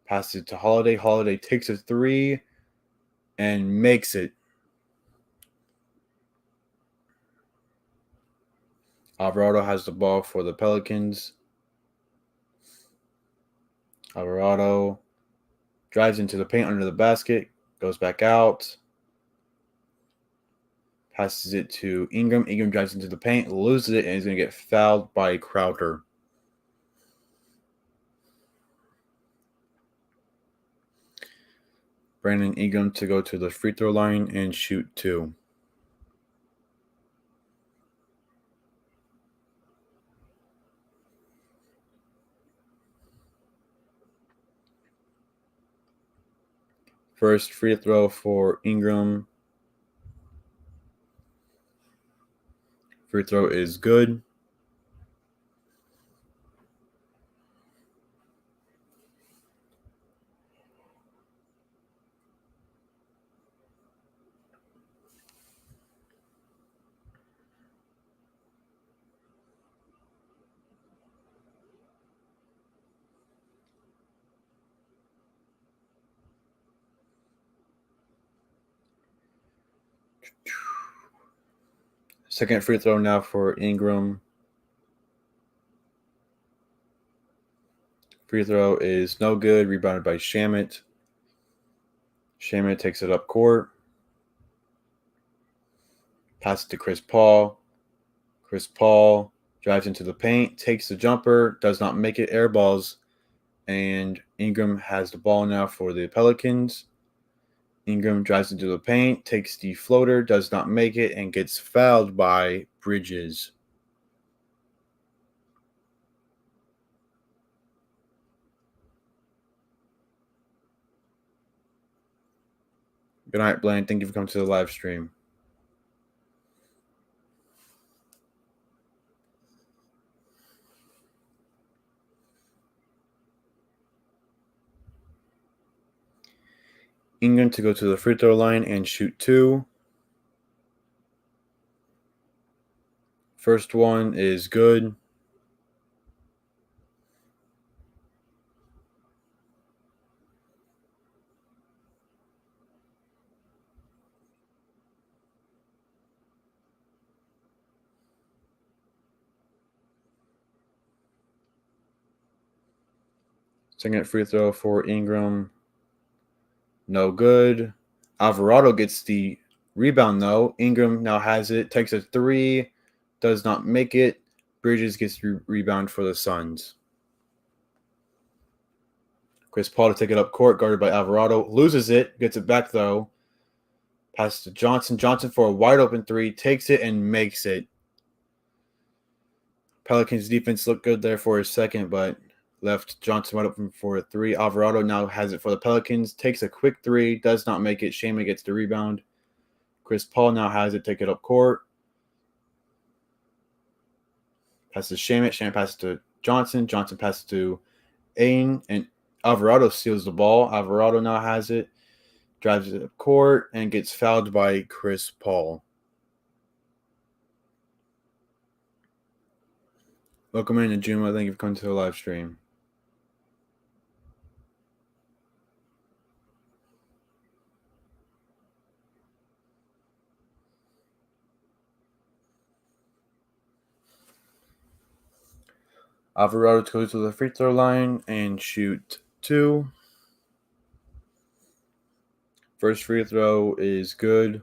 Passes it to Holiday. Holiday takes a three and makes it. Alvarado has the ball for the Pelicans. Alvarado drives into the paint under the basket. Goes back out. Passes it to Ingram. Ingram drives into the paint, loses it, and is going to get fouled by Crowder. Brandon Ingram to go to the free throw line and shoot two. First free throw for Ingram. Free throw is good. Second free throw now for Ingram. Free throw is no good. Rebounded by Shamet. Shamet takes it up court. Pass it to Chris Paul. Chris Paul drives into the paint, takes the jumper, does not make it, air balls, and Ingram has the ball now for the Pelicans. Ingram drives into the paint, takes the floater, does not make it, and gets fouled by Bridges. Good night, Blaine. Thank you for coming to the live stream. Ingram to go to the free throw line and shoot 2. First one is good. Second free throw for Ingram. No good. Alvarado gets the rebound, though. Ingram now has it. Takes a 3. Does not make it. Bridges gets the rebound for the Suns. Chris Paul to take it up court, guarded by Alvarado. Loses it. Gets it back, though. Passes to Johnson. Johnson for a wide open 3. Takes it and makes it. Pelicans defense looked good there for a second, but left Johnson wide open for a 3. Alvarado now has it for the Pelicans. Takes a quick 3. Does not make it. Shaman gets the rebound. Chris Paul now has it. Take it up court. Passes to Shaman. Shaman passes to Johnson. Johnson passes to Ain. And Alvarado steals the ball. Alvarado now has it. Drives it up court and gets fouled by Chris Paul. Welcome in, Juma. Thank you for coming to the live stream. Alvarado goes to the free throw line and shoot 2. First free throw is good.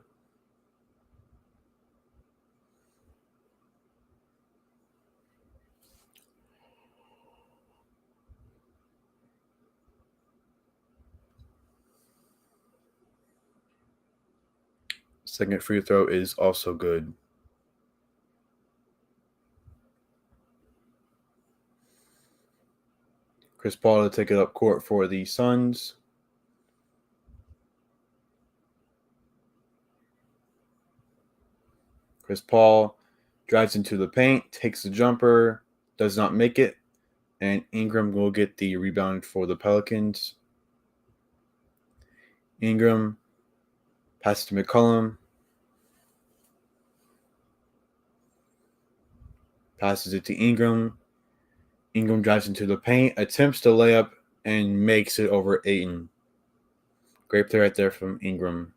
Second free throw is also good. Chris Paul to take it up court for the Suns. Chris Paul drives into the paint, takes the jumper, does not make it, and Ingram will get the rebound for the Pelicans. Ingram passes to McCollum. Passes it to Ingram. Ingram drives into the paint, attempts to layup, and makes it over Ayton. Great play right there from Ingram.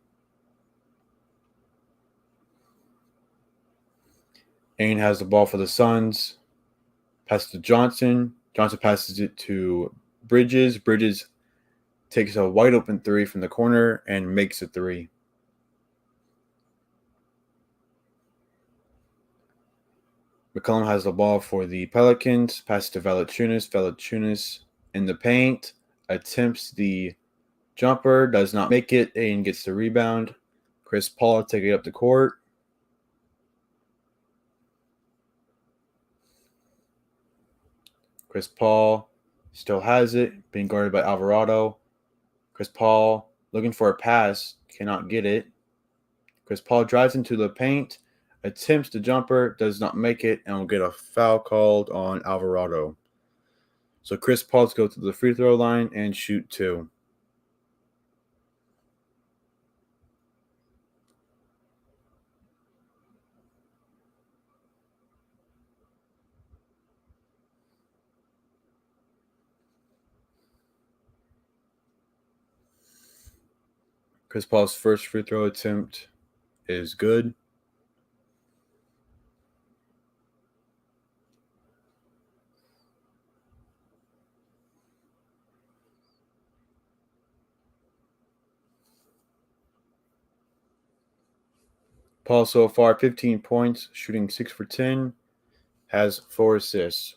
Ayton has the ball for the Suns. Passes to Johnson. Johnson passes it to Bridges. Bridges takes a wide open 3 from the corner and makes a 3. McCollum has the ball for the Pelicans. Passes to Valanciunas. Valanciunas in the paint. Attempts the jumper. Does not make it. And gets the rebound. Chris Paul taking it up the court. Chris Paul still has it. Being guarded by Alvarado. Chris Paul looking for a pass. Cannot get it. Chris Paul drives into the paint. Attempts the jumper, does not make it, and will get a foul called on Alvarado. So Chris Paul's go to the free throw line and shoot 2. Chris Paul's first free throw attempt is good. Paul so far 15 points, shooting 6 for 10, has 4 assists.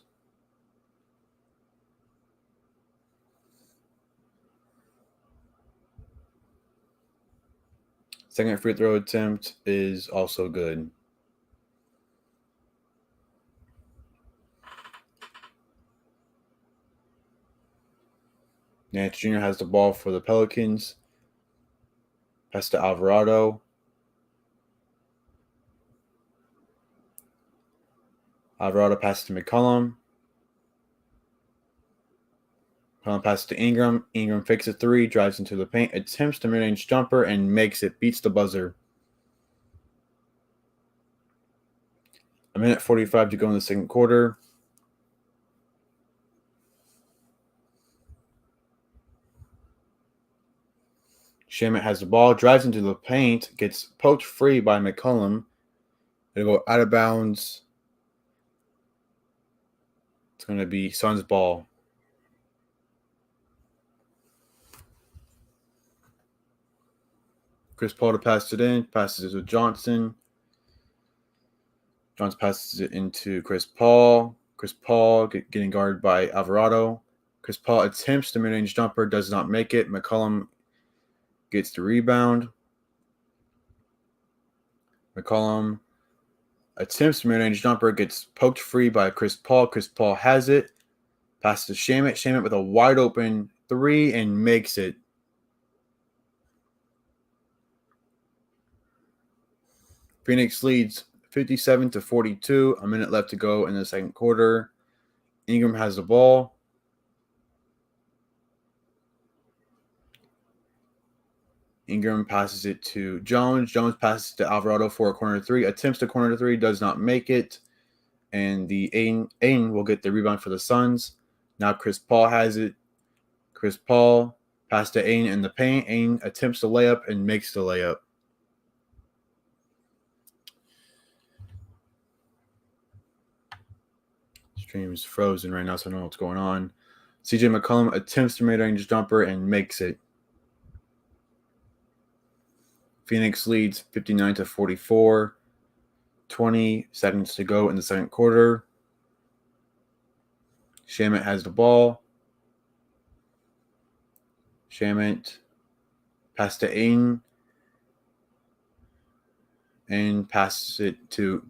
Second free throw attempt is also good. Nance Jr. has the ball for the Pelicans. Pass to Alvarado. Alvarado passes to McCollum. McCollum passes to Ingram. Ingram fakes a three, drives into the paint, attempts the mid-range jumper, and makes it. Beats the buzzer. A minute 45 to go in the second quarter. Shamet has the ball, drives into the paint, gets poked free by McCollum. It'll go out of bounds. It's going to be Suns ball. Chris Paul to pass it in, passes it to Johnson. Johnson passes it into Chris Paul. Chris Paul getting guarded by Alvarado. Chris Paul attempts the mid-range jumper, does not make it. McCollum gets the rebound. McCollum attempts the mid-range jumper, gets poked free by Chris Paul. Chris Paul has it. Passes to Shamet. Shamet with a wide open three and makes it. Phoenix leads 57-42. A minute left to go in the second quarter. Ingram has the ball. Ingram passes it to Jones. Jones passes to Alvarado for a corner three. Attempts to corner three, does not make it. And the Aiden will get the rebound for the Suns. Now Chris Paul has it. Chris Paul passes to Aiden in the paint. Aiden attempts the layup and makes the layup. Stream is frozen right now, so I don't know what's going on. CJ McCollum attempts the mid-range jumper and makes it. Phoenix leads 59-44. 20 seconds to go in the second quarter. Shamet has the ball. Shamet passes to Aiden. And passes it to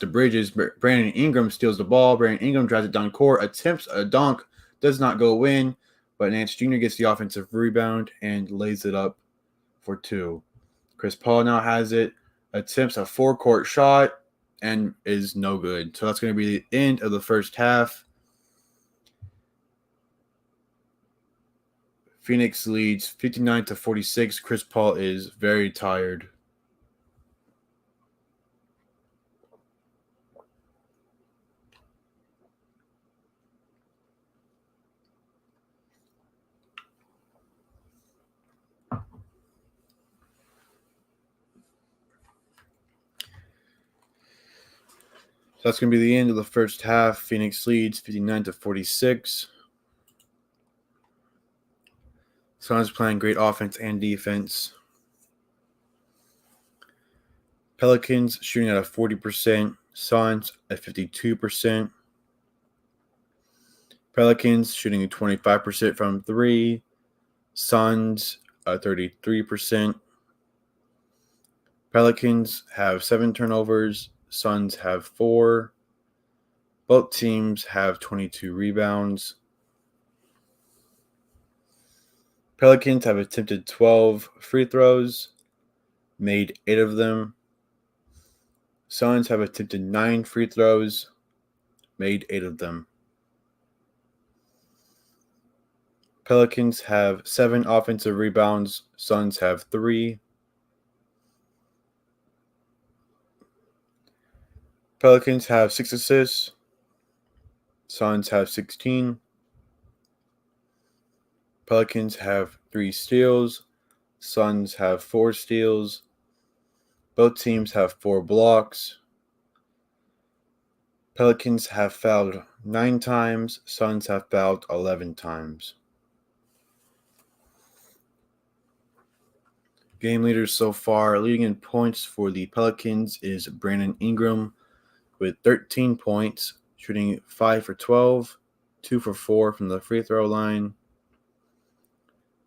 Bridges. Brandon Ingram steals the ball. Brandon Ingram drives it down court, attempts a dunk, does not go in, but Nance Jr. gets the offensive rebound and lays it up for two. Chris Paul now has it, attempts a four-court shot, and is no good. So that's going to be the end of the first half. Phoenix leads 59-46. Chris Paul is very tired. So that's going to be the end of the first half. Phoenix leads 59-46. Suns playing great offense and defense. Pelicans shooting at a 40%. Suns at 52%. Pelicans shooting at 25% from three. Suns at 33%. Pelicans have 7 turnovers. Suns have 4. Both teams have 22 rebounds. Pelicans have attempted 12 free throws, made 8 of them. Suns have attempted 9 free throws, made 8 of them. Pelicans have 7 offensive rebounds. Suns have 3. Pelicans have 6 assists. Suns have 16. Pelicans have 3 steals. Suns have 4 steals. Both teams have 4 blocks. Pelicans have fouled 9 times. Suns have fouled 11 times. Game leaders so far, leading in points for the Pelicans is Brandon Ingram with 13 points, shooting 5 for 12, 2 for 4 from the free throw line.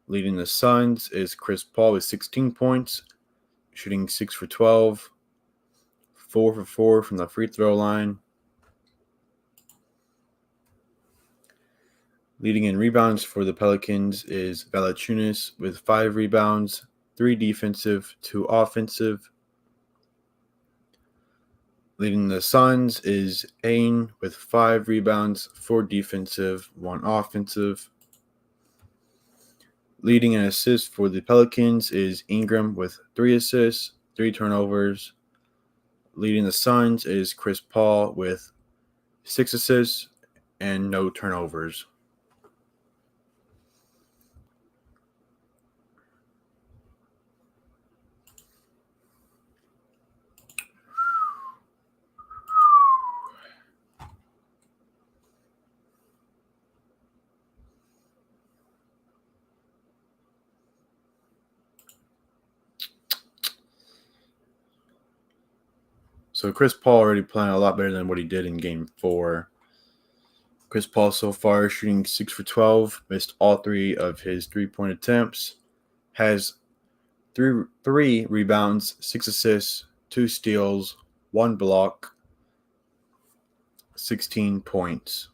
Leading the Suns is Chris Paul with 16 points, shooting 6 for 12, 4 for 4 from the free throw line. Leading in rebounds for the Pelicans is Valanciunas with 5 rebounds, 3 defensive, 2 offensive. Leading the Suns is Ain with 5 rebounds, 4 defensive, 1 offensive. Leading in assists for the Pelicans is Ingram with 3 assists, 3 turnovers. Leading the Suns is Chris Paul with 6 assists and no turnovers. So Chris Paul already playing a lot better than what he did in Game 4. Chris Paul so far shooting 6 for 12, missed all 3 of his 3-point attempts, has 3 rebounds, 6 assists, 2 steals, 1 block, 16 points.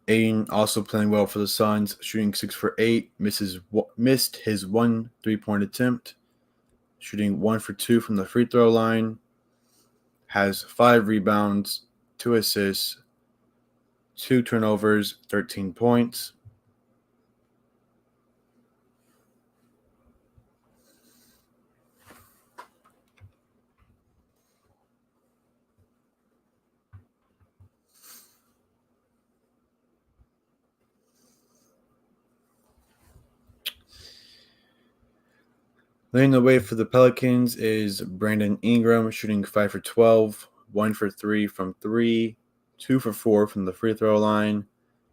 Aiden also playing well for the Suns, shooting 6 for 8, missed his 1 3-point attempt, shooting 1 for 2 from the free throw line, has 5 rebounds, 2 assists, 2 turnovers, 13 points. Leading the way for the Pelicans is Brandon Ingram, shooting 5 for 12, 1 for 3 from 3, 2 for 4 from the free throw line,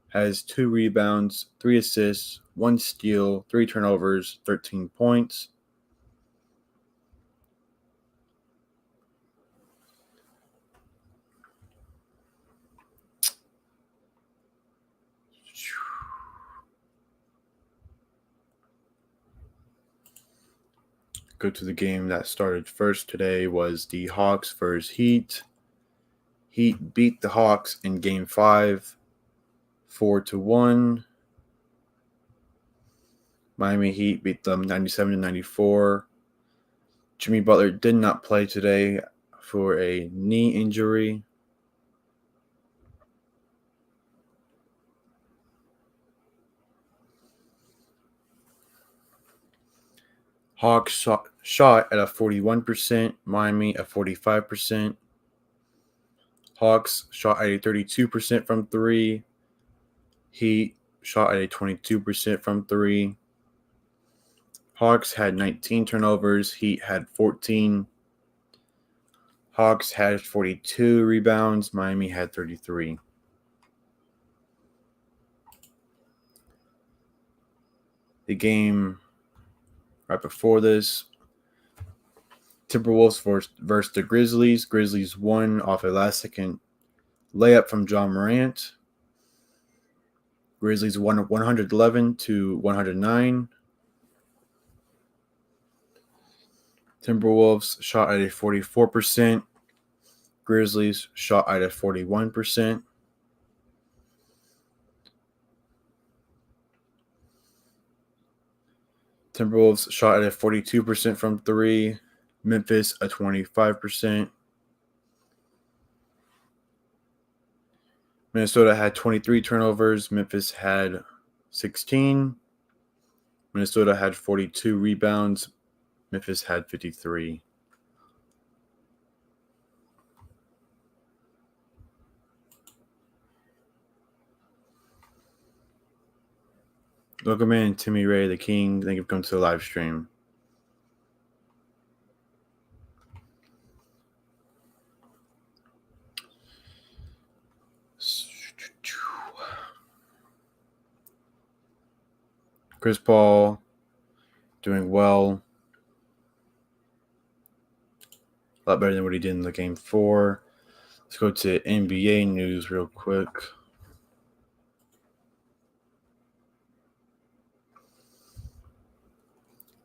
has 2 rebounds, 3 assists, 1 steal, 3 turnovers, 13 points. Go to the game that started first today was the Hawks versus Heat. Heat beat the Hawks in Game 5, 4-1. Miami Heat beat them 97-94. Jimmy Butler did not play today for a knee injury. Hawks shot at a 41%, Miami at 45%. Hawks shot at a 32% from 3. Heat shot at a 22% from 3. Hawks had 19 turnovers. Heat had 14. Hawks had 42 rebounds. Miami had 33. The game right before this, Timberwolves versus the Grizzlies. Grizzlies won off a last-second layup from John Morant. Grizzlies won 111-109. Timberwolves shot at a 44%. Grizzlies shot at a 41%. Timberwolves shot at a 42% from 3. Memphis a 25%. Minnesota had 23 turnovers. Memphis had 16. Minnesota had 42 rebounds. Memphis had 53. Welcome in, Timmy Ray, the King. Thank you for coming to the live stream. Chris Paul doing well. A lot better than what he did in the Game 4. Let's go to NBA news real quick.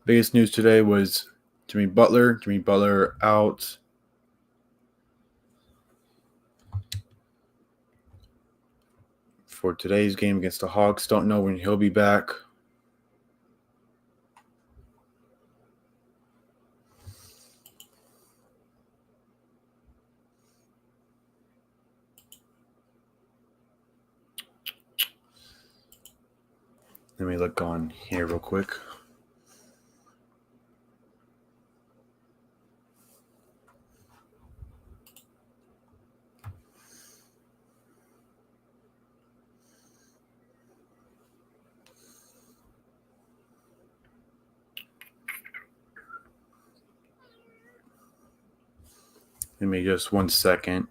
Biggest news today was Jimmy Butler. Jimmy Butler out. for today's game against the Hawks. Don't know when he'll be back. Let me look on here real quick. Give me just 1 second.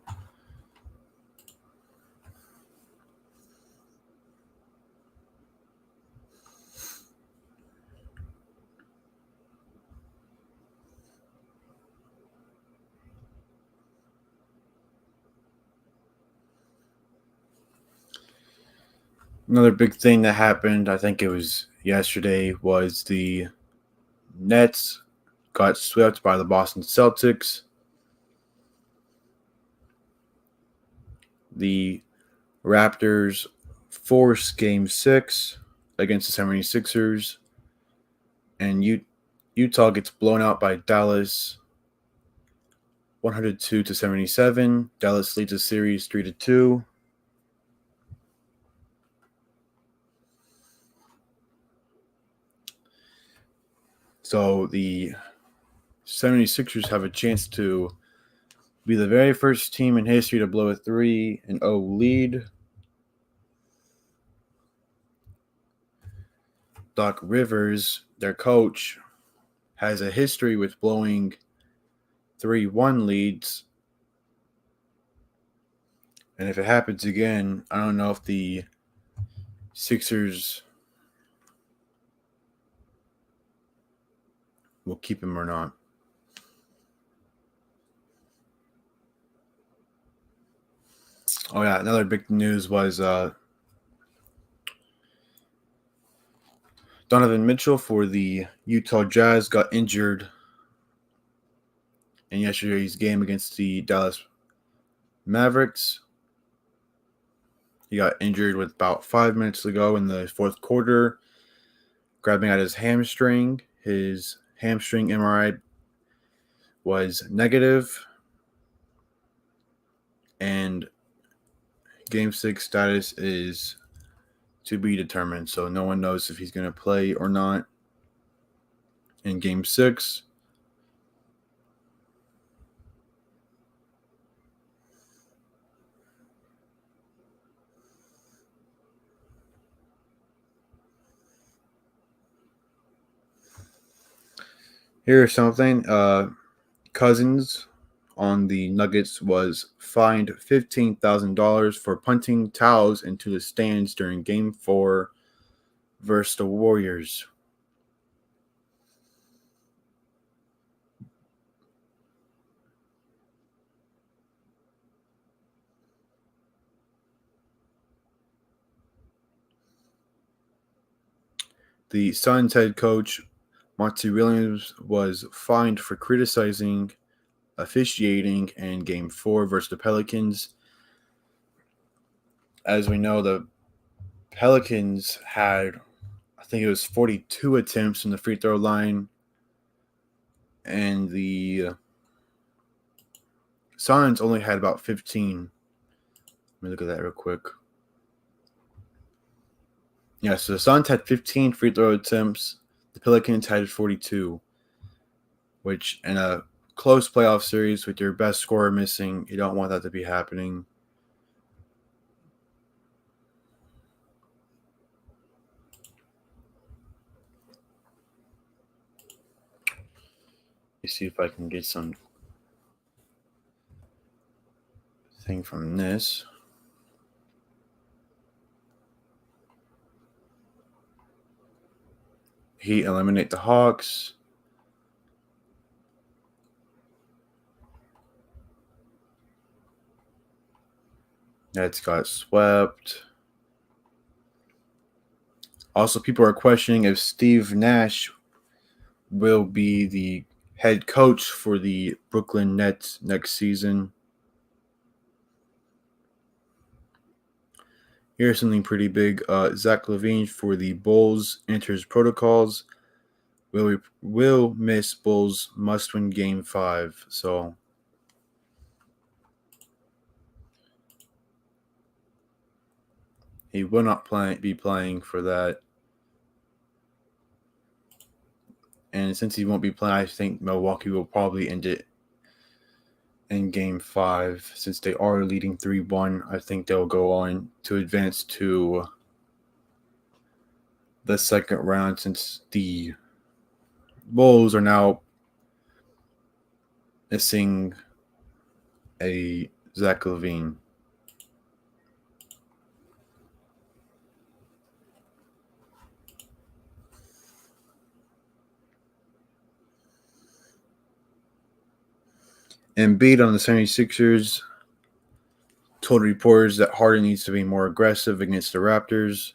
Another big thing that happened, I think it was yesterday, was the Nets got swept by the Boston Celtics. The Raptors forced Game 6 against the 76ers. And Utah gets blown out by Dallas 102-77. Dallas leads the series 3-2. So the 76ers have a chance to be the very first team in history to blow a 3-0 lead. Doc Rivers, their coach, has a history with blowing 3-1 leads. And if it happens again, I don't know if the Sixers will keep him or not. Oh, yeah, another big news was Donovan Mitchell for the Utah Jazz got injured in yesterday's game against the Dallas Mavericks. He got injured with about 5 minutes to go in the fourth quarter, grabbing at his hamstring. His hamstring MRI was negative, and Game 6 status is to be determined. So no one knows if he's going to play or not in Game 6. Here's something. Cousins on the Nuggets was fined $15,000 for punting towels into the stands during Game 4 versus the Warriors. The Suns head coach Monty Williams was fined for criticizing officiating in Game 4 versus the Pelicans. As we know, the Pelicans had, I think it was 42 attempts from the free throw line, and the Suns only had about 15. Let me look at that real quick. Yeah, so the Suns had 15 free throw attempts. The Pelicans had 42, which in a close playoff series with your best scorer missing, you don't want that to be happening. Let me see if I can get some thing from this. Heat eliminate the Hawks. Nets got swept. Also, people are questioning if Steve Nash will be the head coach for the Brooklyn Nets next season. Here's something pretty big. Zach LaVine for the Bulls enters protocols. Will miss Bulls must-win Game 5. So he will not be playing for that. And since he won't be playing, I think Milwaukee will probably end it in Game 5. Since they are leading 3-1, I think they'll go on to advance to the second round, since the Bulls are now missing a Zach LaVine. Embiid on the 76ers told reporters that Harden needs to be more aggressive against the Raptors.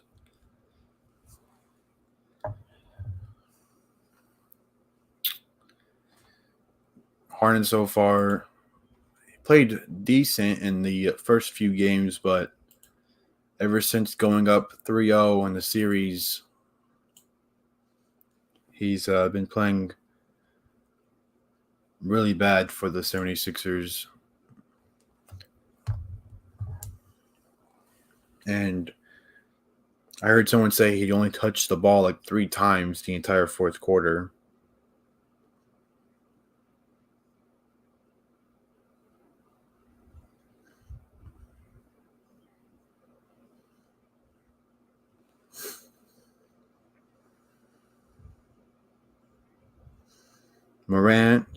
Harden so far played decent in the first few games, but ever since going up 3-0 in the series, he's been playing really bad for the 76ers. And I heard someone say he only touched the ball like 3 times the entire fourth quarter.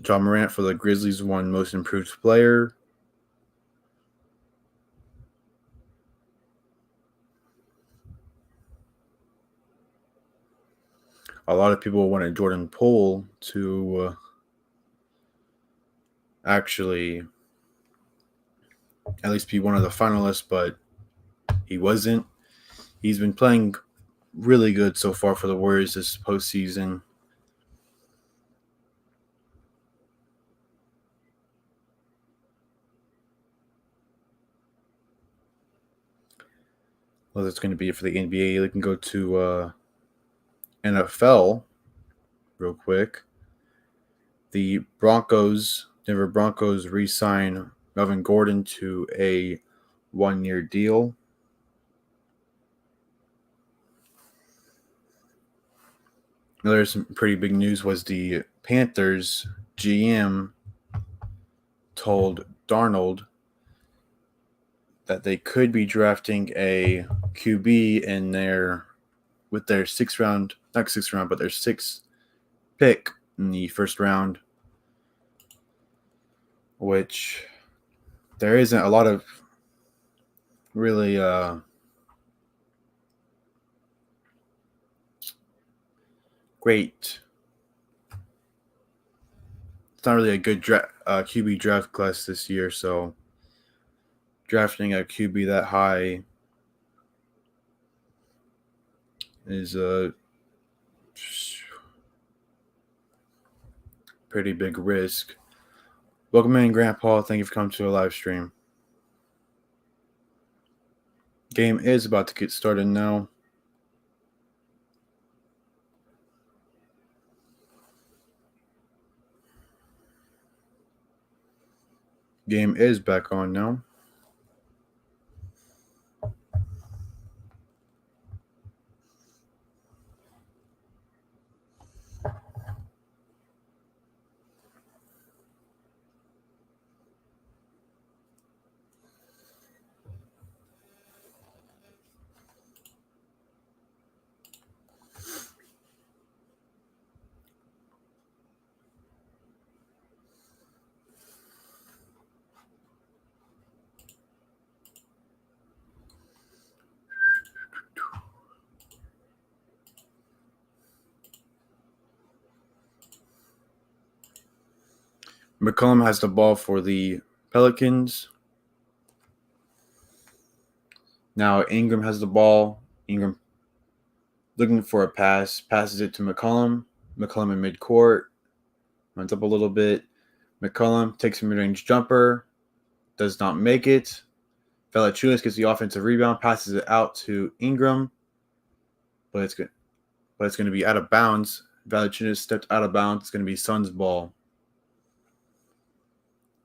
John Morant for the Grizzlies won Most Improved Player. A lot of people wanted Jordan Poole to actually at least be one of the finalists, but he wasn't. He's been playing really good so far for the Warriors this postseason. Well, that's going to be it for the NBA. We can go to NFL real quick. The Denver Broncos re-sign Melvin Gordon to a 1-year deal. Another some pretty big news was the Panthers GM told Darnold that they could be drafting a QB with their their sixth pick in the first round, which there isn't a lot of really great. It's not really a good QB draft class this year, so drafting a QB that high is a pretty big risk. Welcome in, Grandpa. Thank you for coming to a live stream. Game is about to get started now. Game is back on now. McCollum has the ball for the Pelicans. Now Ingram has the ball. Ingram looking for a pass, passes it to McCollum. McCollum in midcourt, runs up a little bit. McCollum takes a mid-range jumper, does not make it. Valanciunas gets the offensive rebound, passes it out to Ingram, but it's good. But it's going to be out of bounds. Valanciunas stepped out of bounds. It's going to be Suns ball.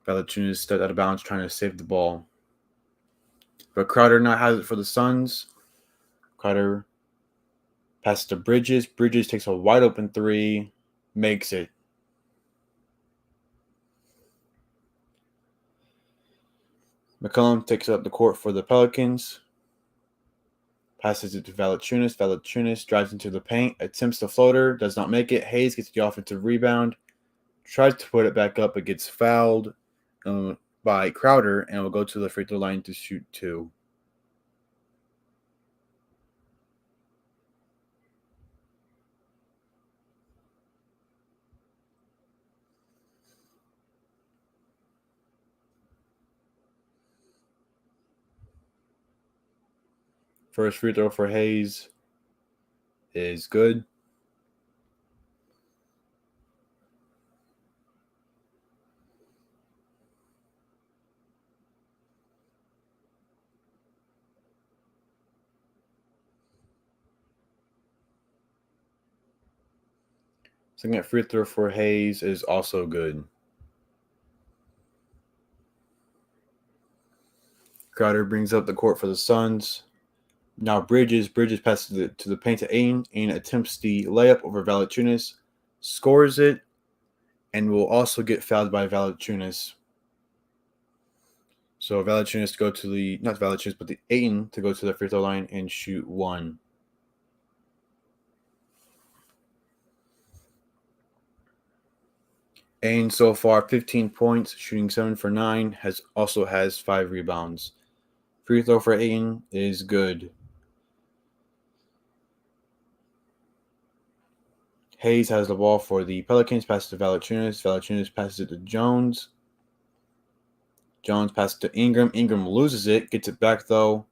Valanciunas stepped out of bounds trying to save the ball. But Crowder now has it for the Suns. Crowder passes to Bridges. Bridges takes a wide open three, makes it. McCollum takes up the court for the Pelicans. Passes it to Valanciunas. Valanciunas drives into the paint, attempts the floater, does not make it. Hayes gets the offensive rebound, tries to put it back up, but gets fouled by Crowder, and will go to the free throw line to shoot two. First free throw for Hayes is good. Second free throw for Hayes is also good. Crowder brings up the court for the Suns. Now Bridges passes to the paint to Aiden. Aiden attempts the layup over Valanciunas, scores it, and will also get fouled by Valanciunas. So Valanciunas to go to the, not Valanciunas, but the Aiden to go to the free throw line and shoot one. Aiden so far 15 points, shooting 7 for 9, also has 5 rebounds. Free throw for Aiden is good. Hayes has the ball for the Pelicans, passes to Valanciunas. Valanciunas passes it to Jones. Jones passes to Ingram. Ingram loses it, gets it back though.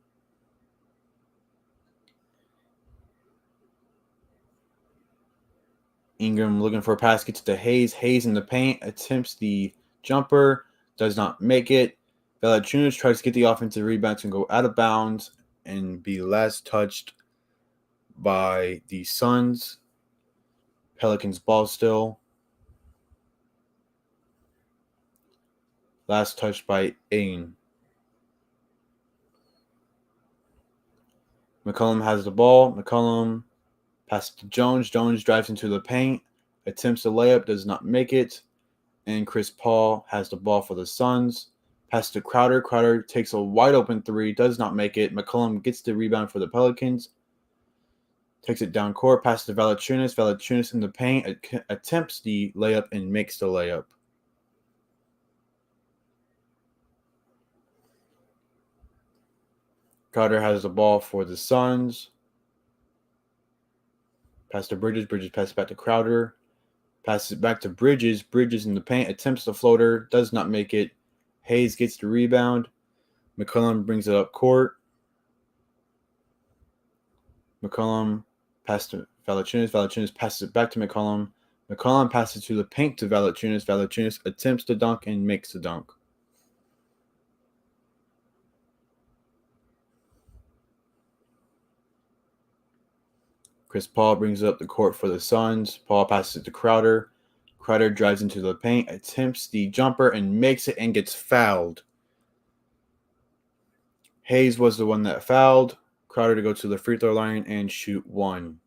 Ingram looking for a pass, gets to Hayes. Hayes in the paint, attempts the jumper, does not make it. Valanciunas tries to get the offensive rebound and go out of bounds and be last touched by the Suns. Pelicans ball still. Last touched by Aiden. McCollum has the ball. McCollum passes to Jones. Jones drives into the paint, attempts the layup, does not make it. And Chris Paul has the ball for the Suns. Pass to Crowder. Crowder takes a wide open three, does not make it. McCollum gets the rebound for the Pelicans. Takes it down court, passes to Valanciunas. Valanciunas in the paint, attempts the layup and makes the layup. Crowder has the ball for the Suns. Pass to Bridges. Bridges passes back to Crowder. Passes it back to Bridges. Bridges in the paint, attempts the floater, does not make it. Hayes gets the rebound. McCollum brings it up court. McCollum passes to Valanciunas. Valanciunas passes it back to McCollum. McCollum passes to the paint to Valanciunas. Valanciunas attempts to dunk and makes the dunk. Chris Paul brings up the court for the Suns. Paul passes it to Crowder. Crowder drives into the paint, attempts the jumper, and makes it and gets fouled. Hayes was the one that fouled. Crowder to go to the free throw line and shoot one.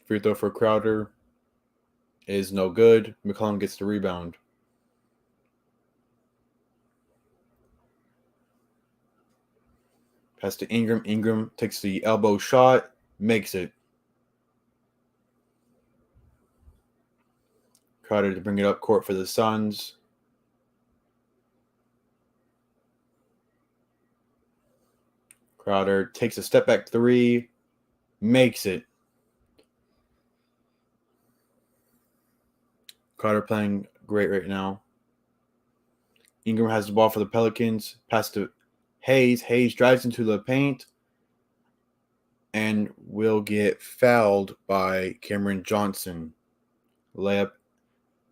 Free throw for Crowder is no good. McCollum gets the rebound. Pass to Ingram. Ingram takes the elbow shot, makes it. Crowder to bring it up court for the Suns. Crowder takes a step back three, makes it. Crowder playing great right now. Ingram has the ball for the Pelicans. Pass to Hayes. Hayes drives into the paint and will get fouled by Cameron Johnson. Layup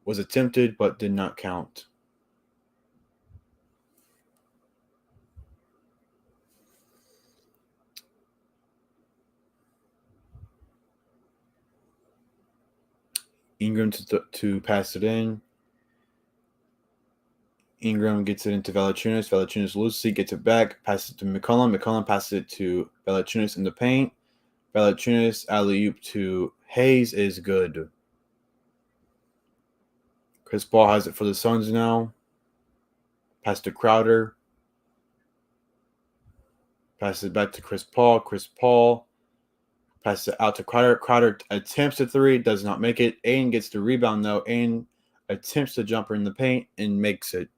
was attempted but did not count. Ingram to pass it in. Ingram gets it into Valanciunas. Valanciunas loosely gets it back, passes it to McCollum. McCollum passes it to Valanciunas in the paint. Valanciunas alley-oop to Hayes is good. Chris Paul has it for the Suns now. Pass to Crowder. Passes it back to Chris Paul. Chris Paul passes it out to Crowder. Crowder attempts a three, does not make it. Aiden gets the rebound though. Aiden attempts the jumper in the paint and makes it.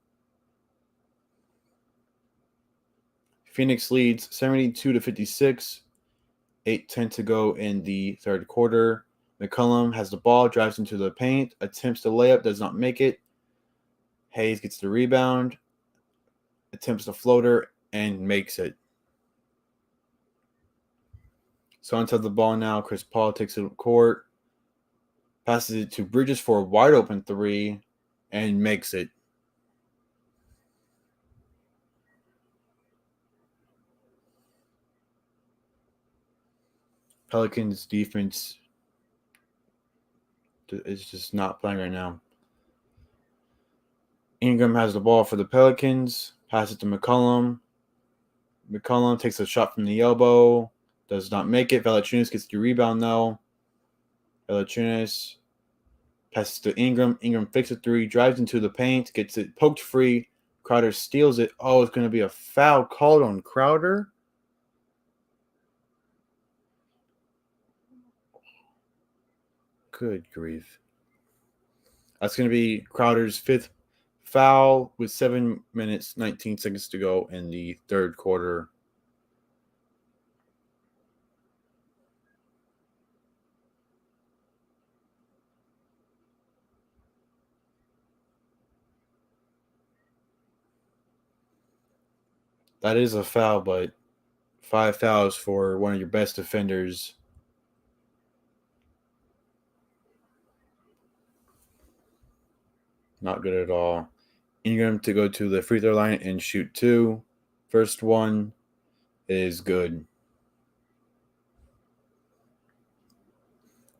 Phoenix leads 72-56. 8:10 to go in the third quarter. McCollum has the ball, drives into the paint, attempts the layup, does not make it. Hayes gets the rebound, attempts the floater, and makes it. Suns have the ball now. Chris Paul takes it to court, passes it to Bridges for a wide open three, and makes it. Pelicans defense is just not playing right now. Ingram has the ball for the Pelicans, passes it to McCollum. McCollum takes a shot from the elbow, does not make it. Valanciunas gets the rebound though. Valanciunas passes to Ingram. Ingram fakes a three, drives into the paint, gets it poked free. Crowder steals it. Oh, it's going to be a foul called on Crowder. Good grief. That's going to be Crowder's fifth foul with 7 minutes, 19 seconds to go in the third quarter. That is a foul, but 5 fouls for one of your best defenders. Not good at all. Ingram to go to the free throw line and shoot 2. First one is good.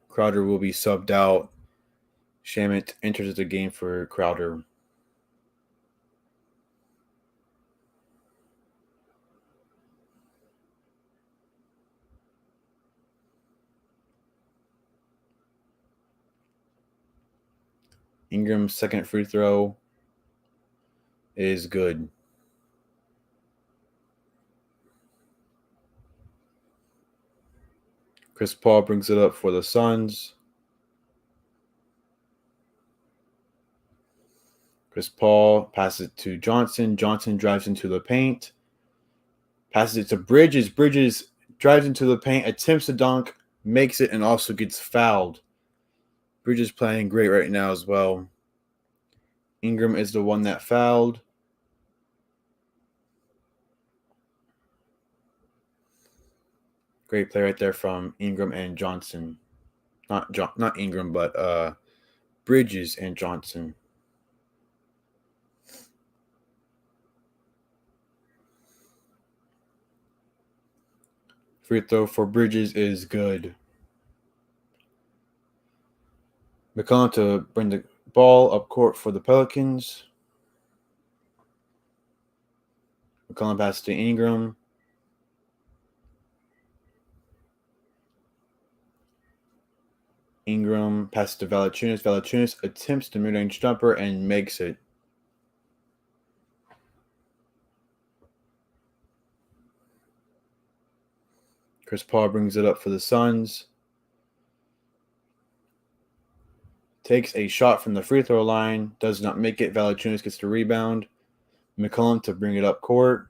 Crowder will be subbed out. Shamet enters the game for Crowder. Ingram's second free throw is good. Chris Paul brings it up for the Suns. Chris Paul passes it to Johnson. Johnson drives into the paint. Passes it to Bridges. Bridges drives into the paint, attempts to dunk, makes it, and also gets fouled. Bridges playing great right now as well. Ingram is the one that fouled. Great play right there from Ingram and Johnson. Not Ingram, but Bridges and Johnson. Free throw for Bridges is good. McCollum to bring the ball up court for the Pelicans. McCollum passes to Ingram. Ingram passes to Valanciunas. Valanciunas attempts the mid-range jumper and makes it. Chris Paul brings it up for the Suns. Takes a shot from the free throw line. Does not make it. Valanciunas gets the rebound. McCollum to bring it up court.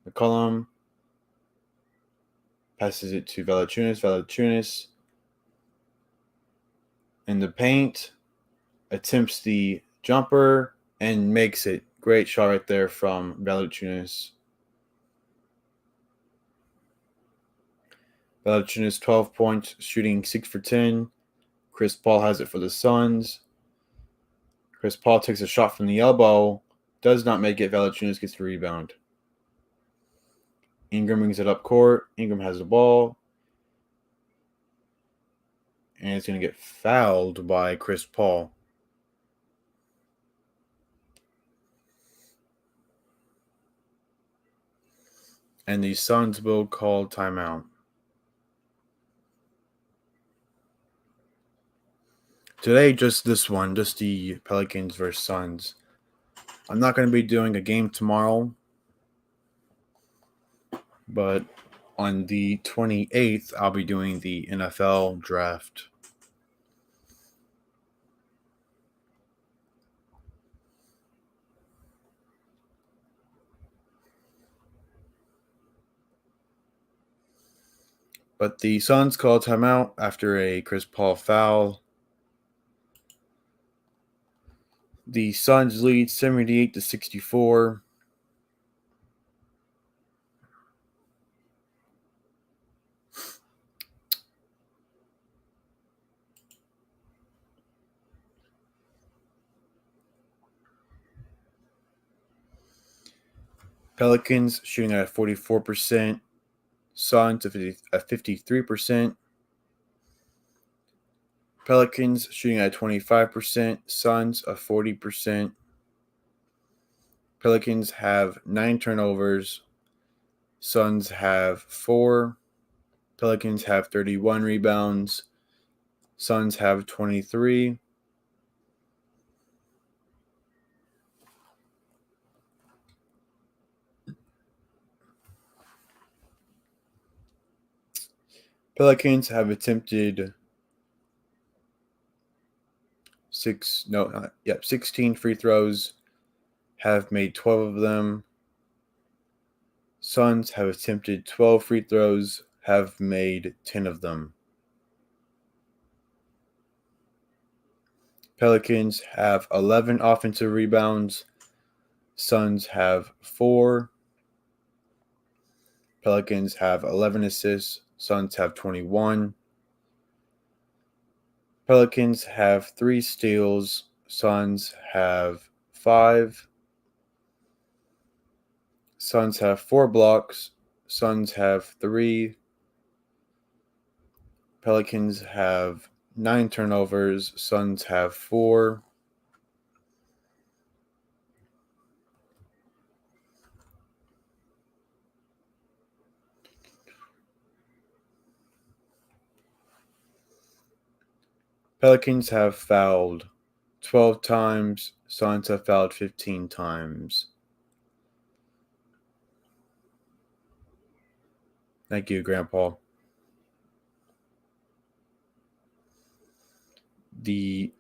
McCollum passes it to Valanciunas. Valanciunas in the paint. attempts the jumper and makes it. Great shot right there from Valanciunas. Valanciunas 12 points, shooting 6 for 10. Chris Paul has it for the Suns. Chris Paul takes a shot from the elbow, does not make it. Valanciunas gets the rebound. Ingram brings it up court. Ingram has the ball. And it's going to get fouled by Chris Paul. And the Suns will call timeout. Today, just this one, just the Pelicans versus Suns. I'm not going to be doing a game tomorrow, but on the 28th, I'll be doing the NFL draft. But the Suns call timeout after a Chris Paul foul. The Suns lead 78-64. Pelicans shooting at 44%. Suns at 53%. Pelicans shooting at 25%. Suns at 40%. Pelicans have 9 turnovers. Suns have 4. Pelicans have 31 rebounds. Suns have 23. Pelicans have attempted 16 free throws, have made 12 of them. Suns have attempted 12 free throws, have made 10 of them. Pelicans have 11 offensive rebounds. Suns have 4. Pelicans have 11 assists. Suns have 21. Pelicans have 3 steals. Suns have 5. Suns have 4 blocks. Suns have 3. Pelicans have 9 turnovers. Suns have 4. Pelicans have fouled 12 times. Suns have fouled 15 times. Thank you, Grandpa. The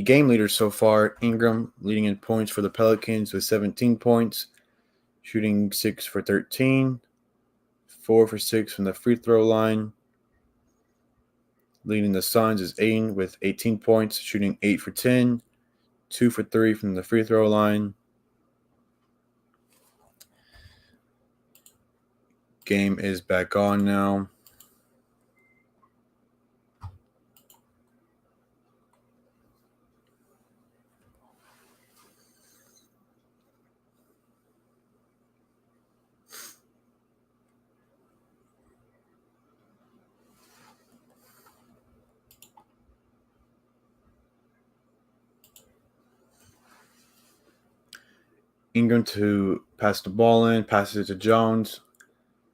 game leaders so far, Ingram leading in points for the Pelicans with 17 points, shooting 6 for 13, 4 for 6 from the free throw line. Leading the Suns is Aiden with 18 points, shooting 8 for 10, 2 for 3 from the free throw line. Game is back on now. Ingram to pass the ball in, passes it to Jones.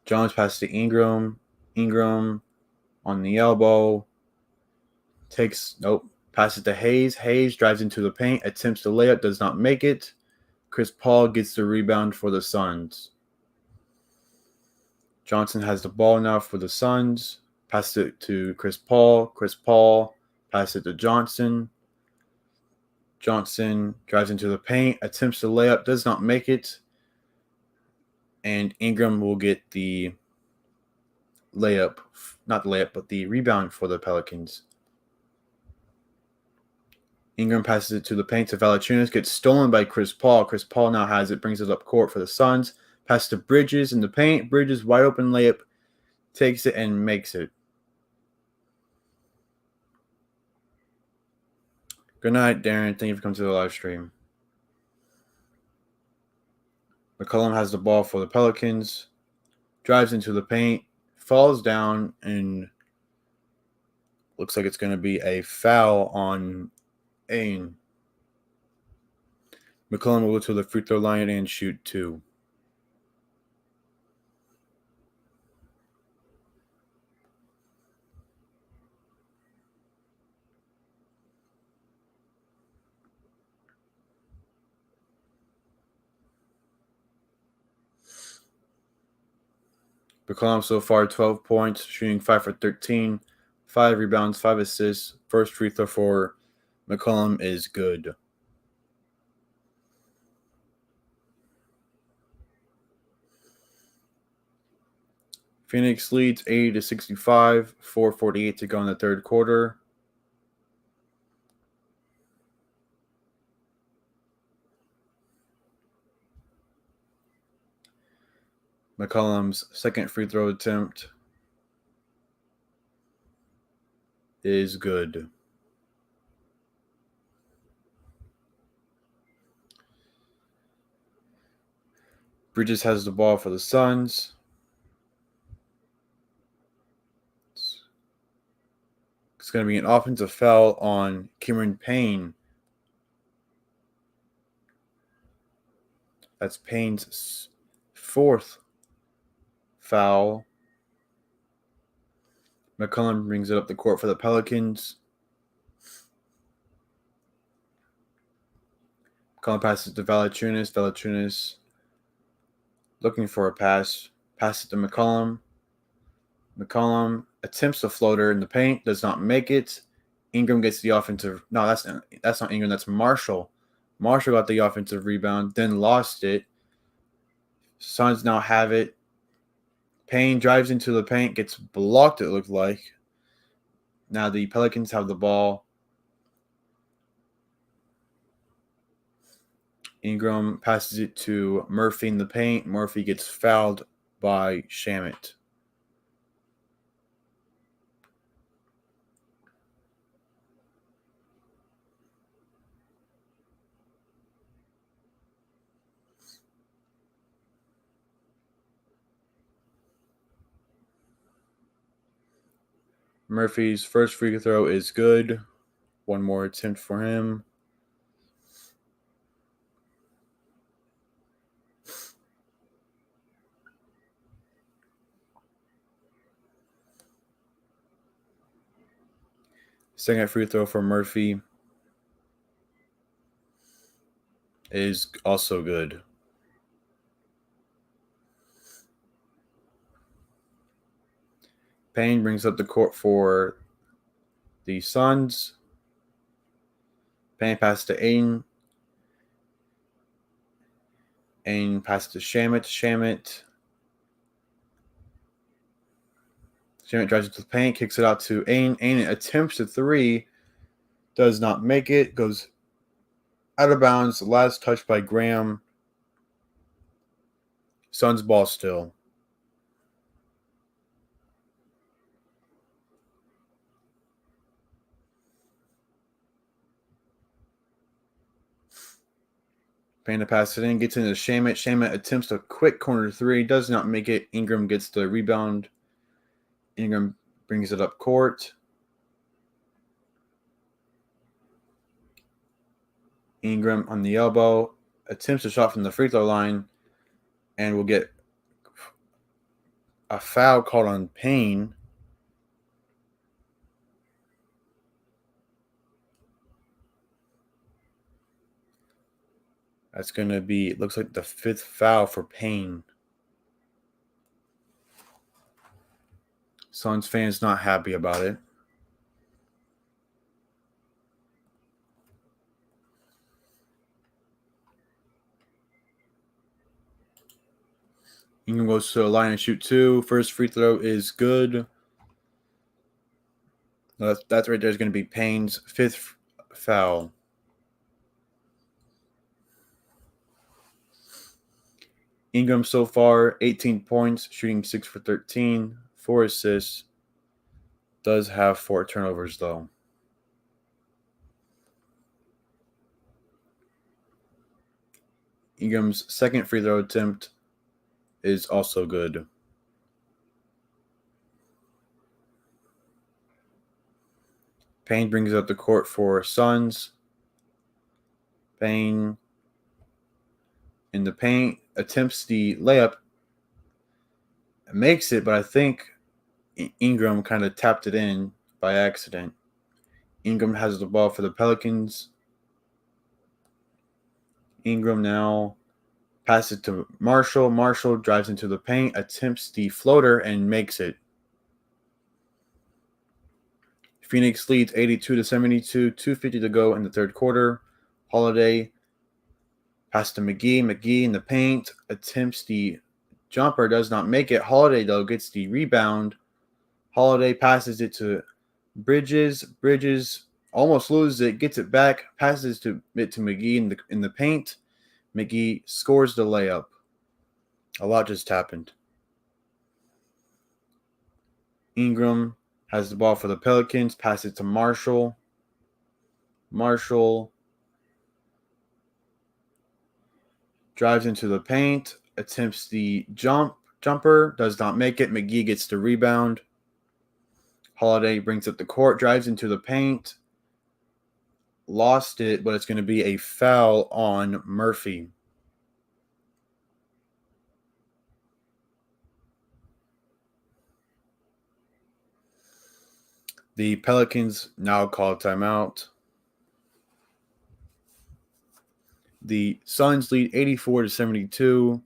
Jones passes to Ingram. Ingram on the elbow. Passes to Hayes. Hayes drives into the paint, attempts the layup, does not make it. Chris Paul gets the rebound for the Suns. Johnson has the ball now for the Suns. Passes it to Chris Paul. Chris Paul passes it to Johnson. Johnson drives into the paint, attempts the layup, does not make it. And Ingram will get the the rebound for the Pelicans. Ingram passes it to the paint to Valanciunas. Gets stolen by Chris Paul. Chris Paul now has it. Brings it up court for the Suns. Pass to Bridges in the paint. Bridges wide open layup. Takes it and makes it. Good night, Darren. Thank you for coming to the live stream. McCollum has the ball for the Pelicans. Drives into the paint. Falls down and looks like it's going to be a foul on Ain. McCollum will go to the free throw line and shoot 2. McCollum so far 12 points, shooting 5 for 13, 5 rebounds, 5 assists. First free throw for McCollum is good. Phoenix leads 80-65, 4:48 to go in the third quarter. McCollum's second free throw attempt is good. Bridges has the ball for the Suns. It's going to be an offensive foul on Cameron Payne. That's Payne's 4th foul. McCollum brings it up the court for the Pelicans. McCollum passes to Valanciunas. Valanciunas looking for a pass. Passes to McCollum. McCollum attempts a floater in the paint. Does not make it. Ingram gets the offensive. No, that's not Ingram. That's Marshall. Marshall got the offensive rebound, then lost it. Suns now have it. Payne drives into the paint, gets blocked, it looked like. Now the Pelicans have the ball. Ingram passes it to Murphy in the paint. Murphy gets fouled by Shamet. Murphy's first free throw is good. One more attempt for him. Second free throw for Murphy is also good. Payne brings up the court for the Suns. Payne passes to Aiden. Aiden passes to Shamet. Shamet drives it to the paint, kicks it out to Aiden. Aiden attempts a 3, does not make it, goes out of bounds. Last touch by Graham. Suns ball still. Payne to pass it in, gets into Shamet. Shamet attempts a quick corner 3, does not make it. Ingram gets the rebound. Ingram brings it up court. Ingram on the elbow, attempts a shot from the free throw line, and will get a foul called on Payne. That's going to be, it looks like the 5th foul for Payne. Suns fans not happy about it. Ingram goes to the line and shoot 2. First free throw is good. That's right there is going to be Payne's 5th foul. Ingram so far, 18 points, shooting 6 for 13, 4 assists. Does have 4 turnovers, though. Ingram's second free throw attempt is also good. Payne brings up the court for Suns. Payne in the paint attempts the layup, makes it, but I think Ingram kind of tapped it in by accident. Ingram has the ball for the Pelicans. Ingram now passes to Marshall. Marshall drives into the paint, attempts the floater, and makes it. Phoenix leads 82-72, 2:50 to go in the third quarter. Holiday pass to McGee. McGee in the paint attempts the jumper, does not make it. Holiday, though, gets the rebound. Holiday passes it to Bridges. Bridges almost loses it, gets it back, passes it to McGee in the paint. McGee scores the layup. A lot just happened. Ingram has the ball for the Pelicans, passes it to Marshall. Marshall drives into the paint, attempts the jumper, does not make it. McGee gets the rebound. Holiday brings up the court, drives into the paint, lost it, but it's going to be a foul on Murphy. The Pelicans now call timeout. The Suns lead 84-72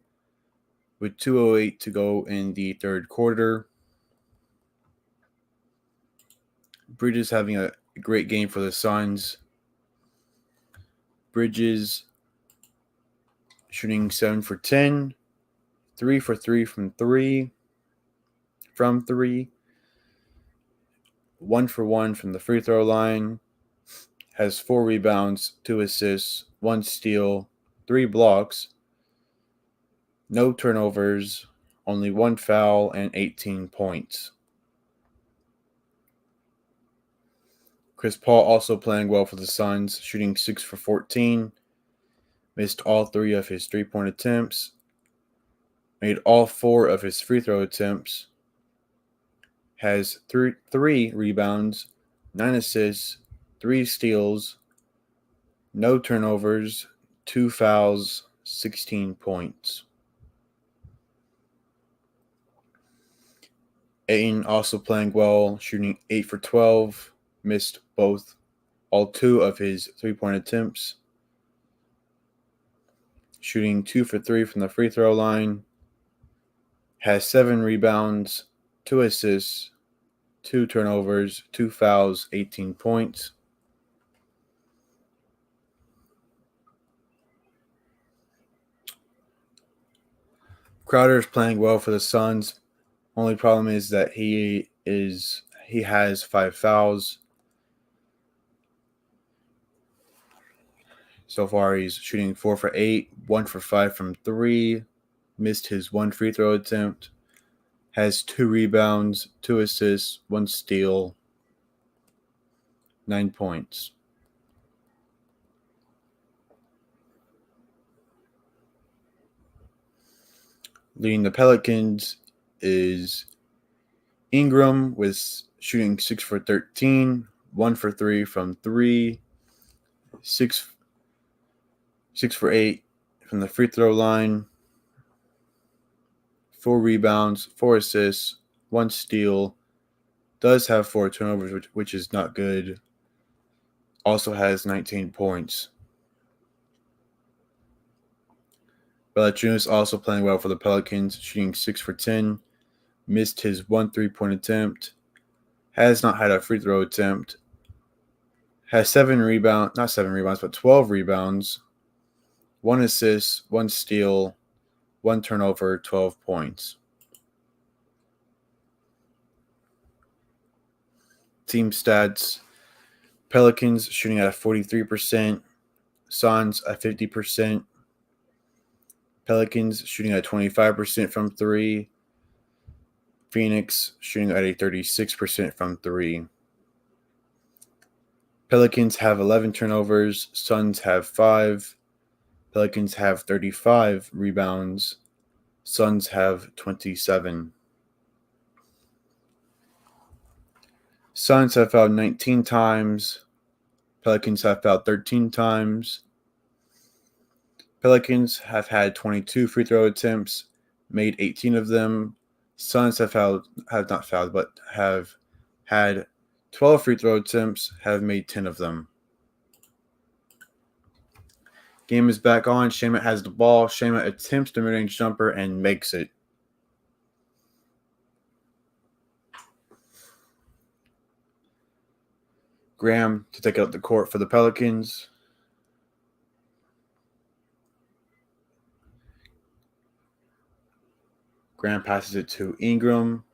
with 2:08 to go in the third quarter. Bridges having a great game for the Suns. Bridges shooting 7 for 10, 3 for 3 from 3, 1 for 1 from the free throw line, has 4 rebounds, 2 assists, 1 steal, 3 blocks, no turnovers, only 1 foul, and 18 points. Chris Paul also playing well for the Suns, shooting 6 for 14, missed all 3 of his three-point attempts, made all 4 of his free throw attempts, has 3 rebounds, 9 assists, 3 steals, no turnovers, 2 fouls, 16 points. Ayton also playing well, shooting 8 for 12, missed all 2 of his three-point attempts, shooting 2 for 3 from the free throw line, has 7 rebounds, 2 assists, 2 turnovers, 2 fouls, 18 points. Crowder is playing well for the Suns. Only problem is that he has 5 fouls. So far, he's shooting 4 for 8, 1 for 5 from 3, missed his 1 free throw attempt, has 2 rebounds, 2 assists, 1 steal, 9 points. Leading the Pelicans is Ingram with shooting 6 for 13, 1 for 3 from 3, 6 for 8 from the free throw line, 4 rebounds, 4 assists, 1 steal, does have 4 turnovers, which is not good. Also has 19 points. Valanciunas also playing well for the Pelicans, shooting 6 for 10, missed his 1 3-point attempt, has not had a free throw attempt, has 12 rebounds, 1 assist, 1 steal, 1 turnover, 12 points. Team stats: Pelicans shooting at a 43%, Suns at 50%. Pelicans shooting at 25% from 3. Phoenix shooting at a 36% from 3. Pelicans have 11 turnovers. Suns have 5. Pelicans have 35 rebounds. Suns have 27. Suns have fouled 19 times. Pelicans have fouled 13 times. Pelicans have had 22 free throw attempts, made 18 of them. Suns have had 12 free throw attempts, have made 10 of them. Game is back on. Shamet has the ball. Shamet attempts the mid-range jumper and makes it. Graham to take out the court for the Pelicans. Graham passes it to Ingram.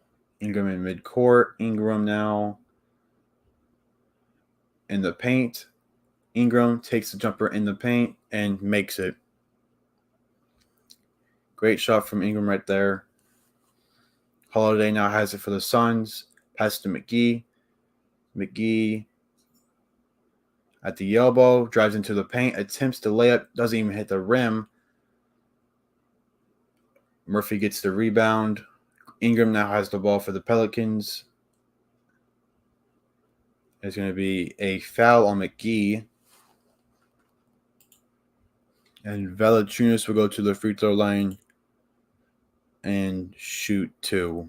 Ingram in midcourt. Ingram now in the paint. Ingram takes the jumper in the paint and makes it. Great shot from Ingram right there. Holiday now has it for the Suns. Pass to McGee. McGee at the elbow, drives into the paint, attempts to layup, doesn't even hit the rim. Murphy gets the rebound. Ingram now has the ball for the Pelicans. There's going to be a foul on McGee. And Valanciunas will go to the free throw line and shoot 2.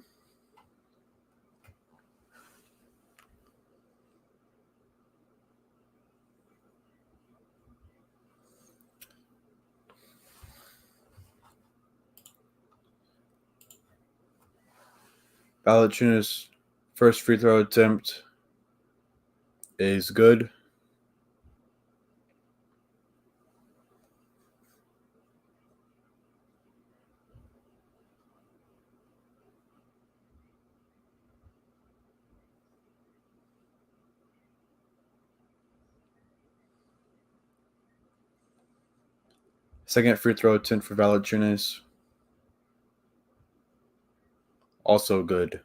Valanciunas' first free throw attempt is good. Second free throw attempt for Valanciunas. Also good.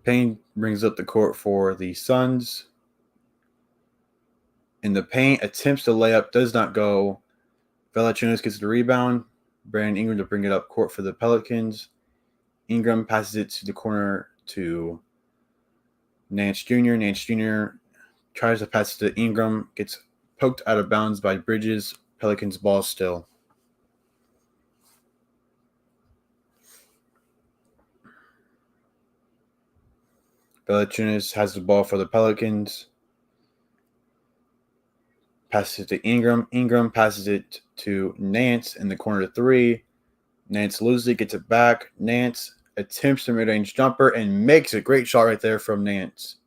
Payne brings up the court for the Suns. In the paint, attempts to layup, does not go. Valanciunas gets the rebound. Brandon Ingram to bring it up court for the Pelicans. Ingram passes it to the corner to Nance Jr. Nance Jr. tries to pass it to Ingram, gets poked out of bounds by Bridges. Pelicans ball still. Valanciunas has the ball for the Pelicans. Passes it to Ingram. Ingram passes it to Nance in the corner to 3. Nance loses it, gets it back. Nance attempts the mid-range jumper and makes a great shot right there from Nance.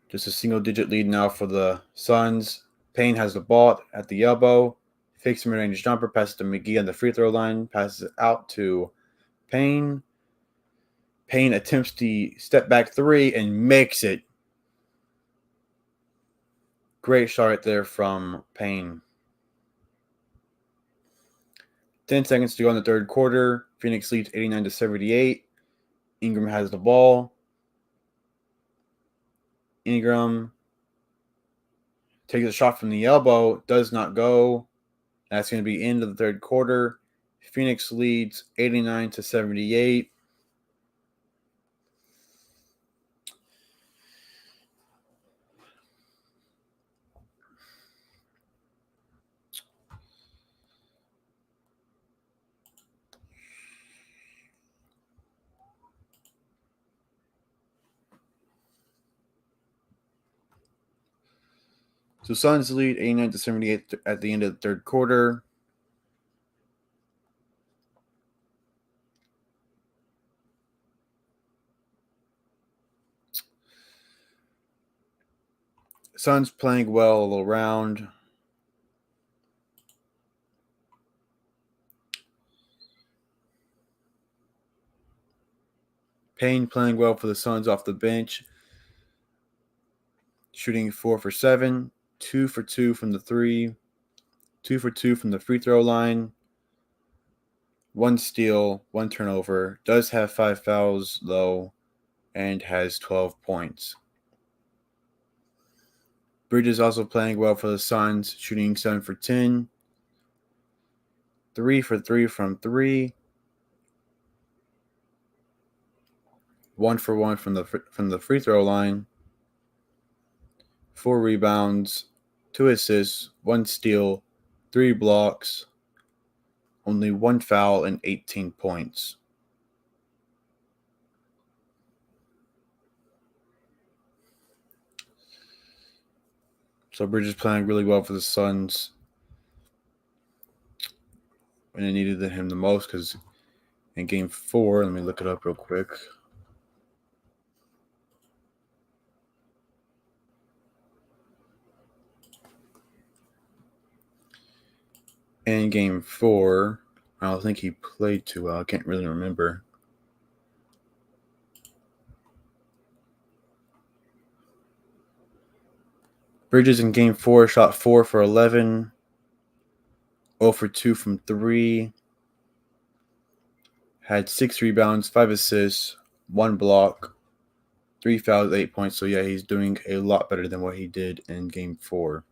Just a single-digit lead now for the Suns. Payne has the ball at the elbow. Fakes the mid-range jumper, passes to McGee on the free throw line, passes it out to Payne. Payne attempts the step-back 3 and makes it. Great shot right there from Payne. 10 seconds to go in the third quarter. Phoenix leads 89-78. Ingram has the ball. Ingram takes a shot from the elbow. Does not go. That's going to be end of the third quarter. Phoenix leads 89-78. So Suns lead 89-78 at the end of the third quarter. Suns playing well all around. Payne playing well for the Suns off the bench, shooting 4 for 7, 2 for 2 from the 3, 2 for 2 from the free throw line, 1 steal, 1 turnover, does have 5 fouls though, and has 12 points. Bridges also playing well for the Suns, shooting 7 for 10, 3 for 3 from 3, 1 for 1 from the free throw line, 4 rebounds, 2 assists, 1 steal, 3 blocks, only 1 foul, and 18 points. So Bridges playing really well for the Suns when they needed him the most, because in Game 4, let me look it up real quick. In Game 4, I don't think he played too well. I can't really remember. Bridges in Game 4 shot 4 for 11, 0 for 2 from 3, had 6 rebounds, 5 assists, 1 block, 3 fouls, 8 points. So, yeah, he's doing a lot better than what he did in Game 4.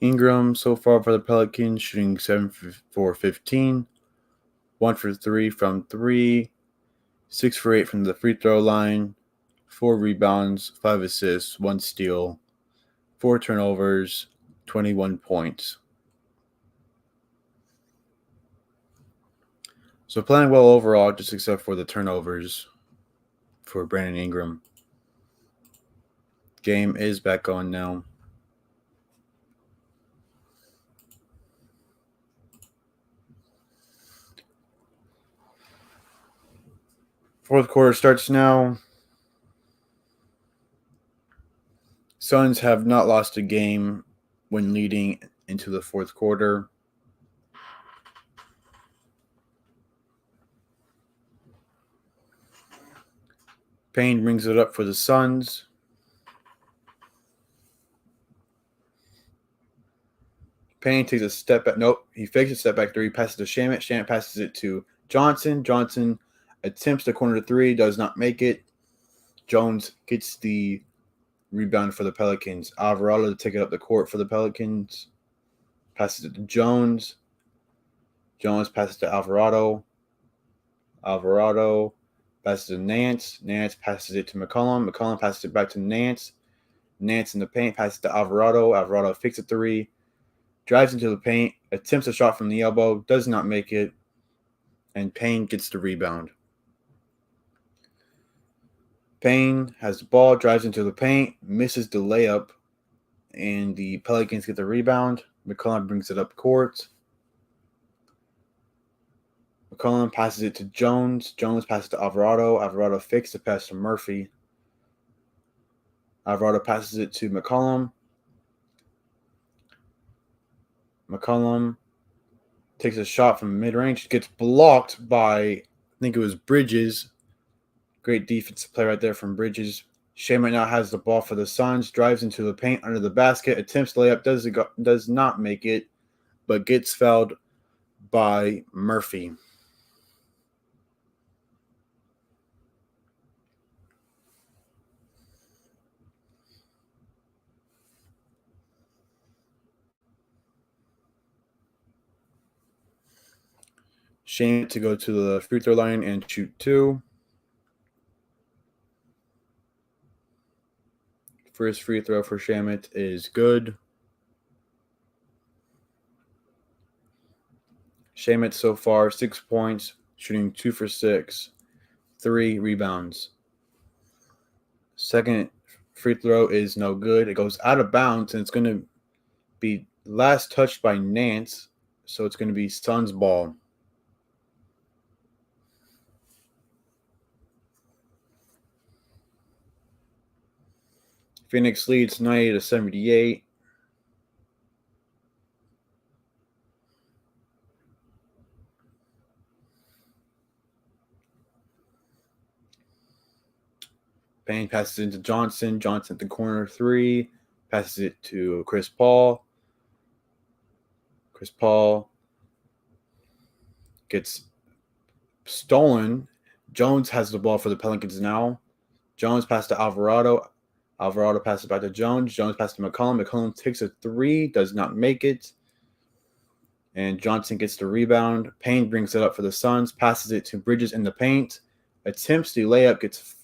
Ingram so far for the Pelicans, shooting 7 for 15, 1 for 3 from 3, 6 for 8 from the free throw line, 4 rebounds, 5 assists, 1 steal, 4 turnovers, 21 points. So playing well overall, just except for the turnovers for Brandon Ingram. Game is back on now. Fourth quarter starts now. Suns have not lost a game when leading into the fourth quarter. Payne brings it up for the Suns. Payne takes a step back. Nope, he fakes a step back 3, passes to Shamet. Shamet passes it to Johnson. Johnson attempts the corner 3, does not make it. Jones gets the rebound for the Pelicans. Alvarado to take it up the court for the Pelicans. Passes it to Jones. Jones passes to Alvarado. Alvarado passes to Nance. Nance passes it to McCollum. McCollum passes it back to Nance. Nance in the paint passes to Alvarado. Alvarado fakes a 3. Drives into the paint. Attempts a shot from the elbow. Does not make it. And Payne gets the rebound. Payne has the ball, drives into the paint, misses the layup, and the Pelicans get the rebound. McCollum brings it up court. McCollum passes it to Jones. Jones passes to Alvarado. Alvarado fakes the pass to Murphy. Alvarado passes it to McCollum. McCollum takes a shot from mid-range. Gets blocked by, I think it was Bridges. Great defensive play right there from Bridges. Shamet now has the ball for the Suns. Drives into the paint under the basket. Attempts layup. Does not make it, but gets fouled by Murphy. Shamet to go to the free throw line and shoot 2. First free throw for Shamet is good. Shamet so far 6 points, shooting 2 for 6, 3 rebounds. Second free throw is no good. It goes out of bounds, and it's going to be last touched by Nance, so it's going to be Suns ball. Phoenix leads 90-78. Payne passes into Johnson. Johnson at the corner 3. Passes it to Chris Paul. Chris Paul gets stolen. Jones has the ball for the Pelicans now. Jones passes to Alvarado. Alvarado passes back to Jones. Jones passes to McCollum. McCollum takes a 3. Does not make it. And Johnson gets the rebound. Payne brings it up for the Suns. Passes it to Bridges in the paint. Attempts the layup. Gets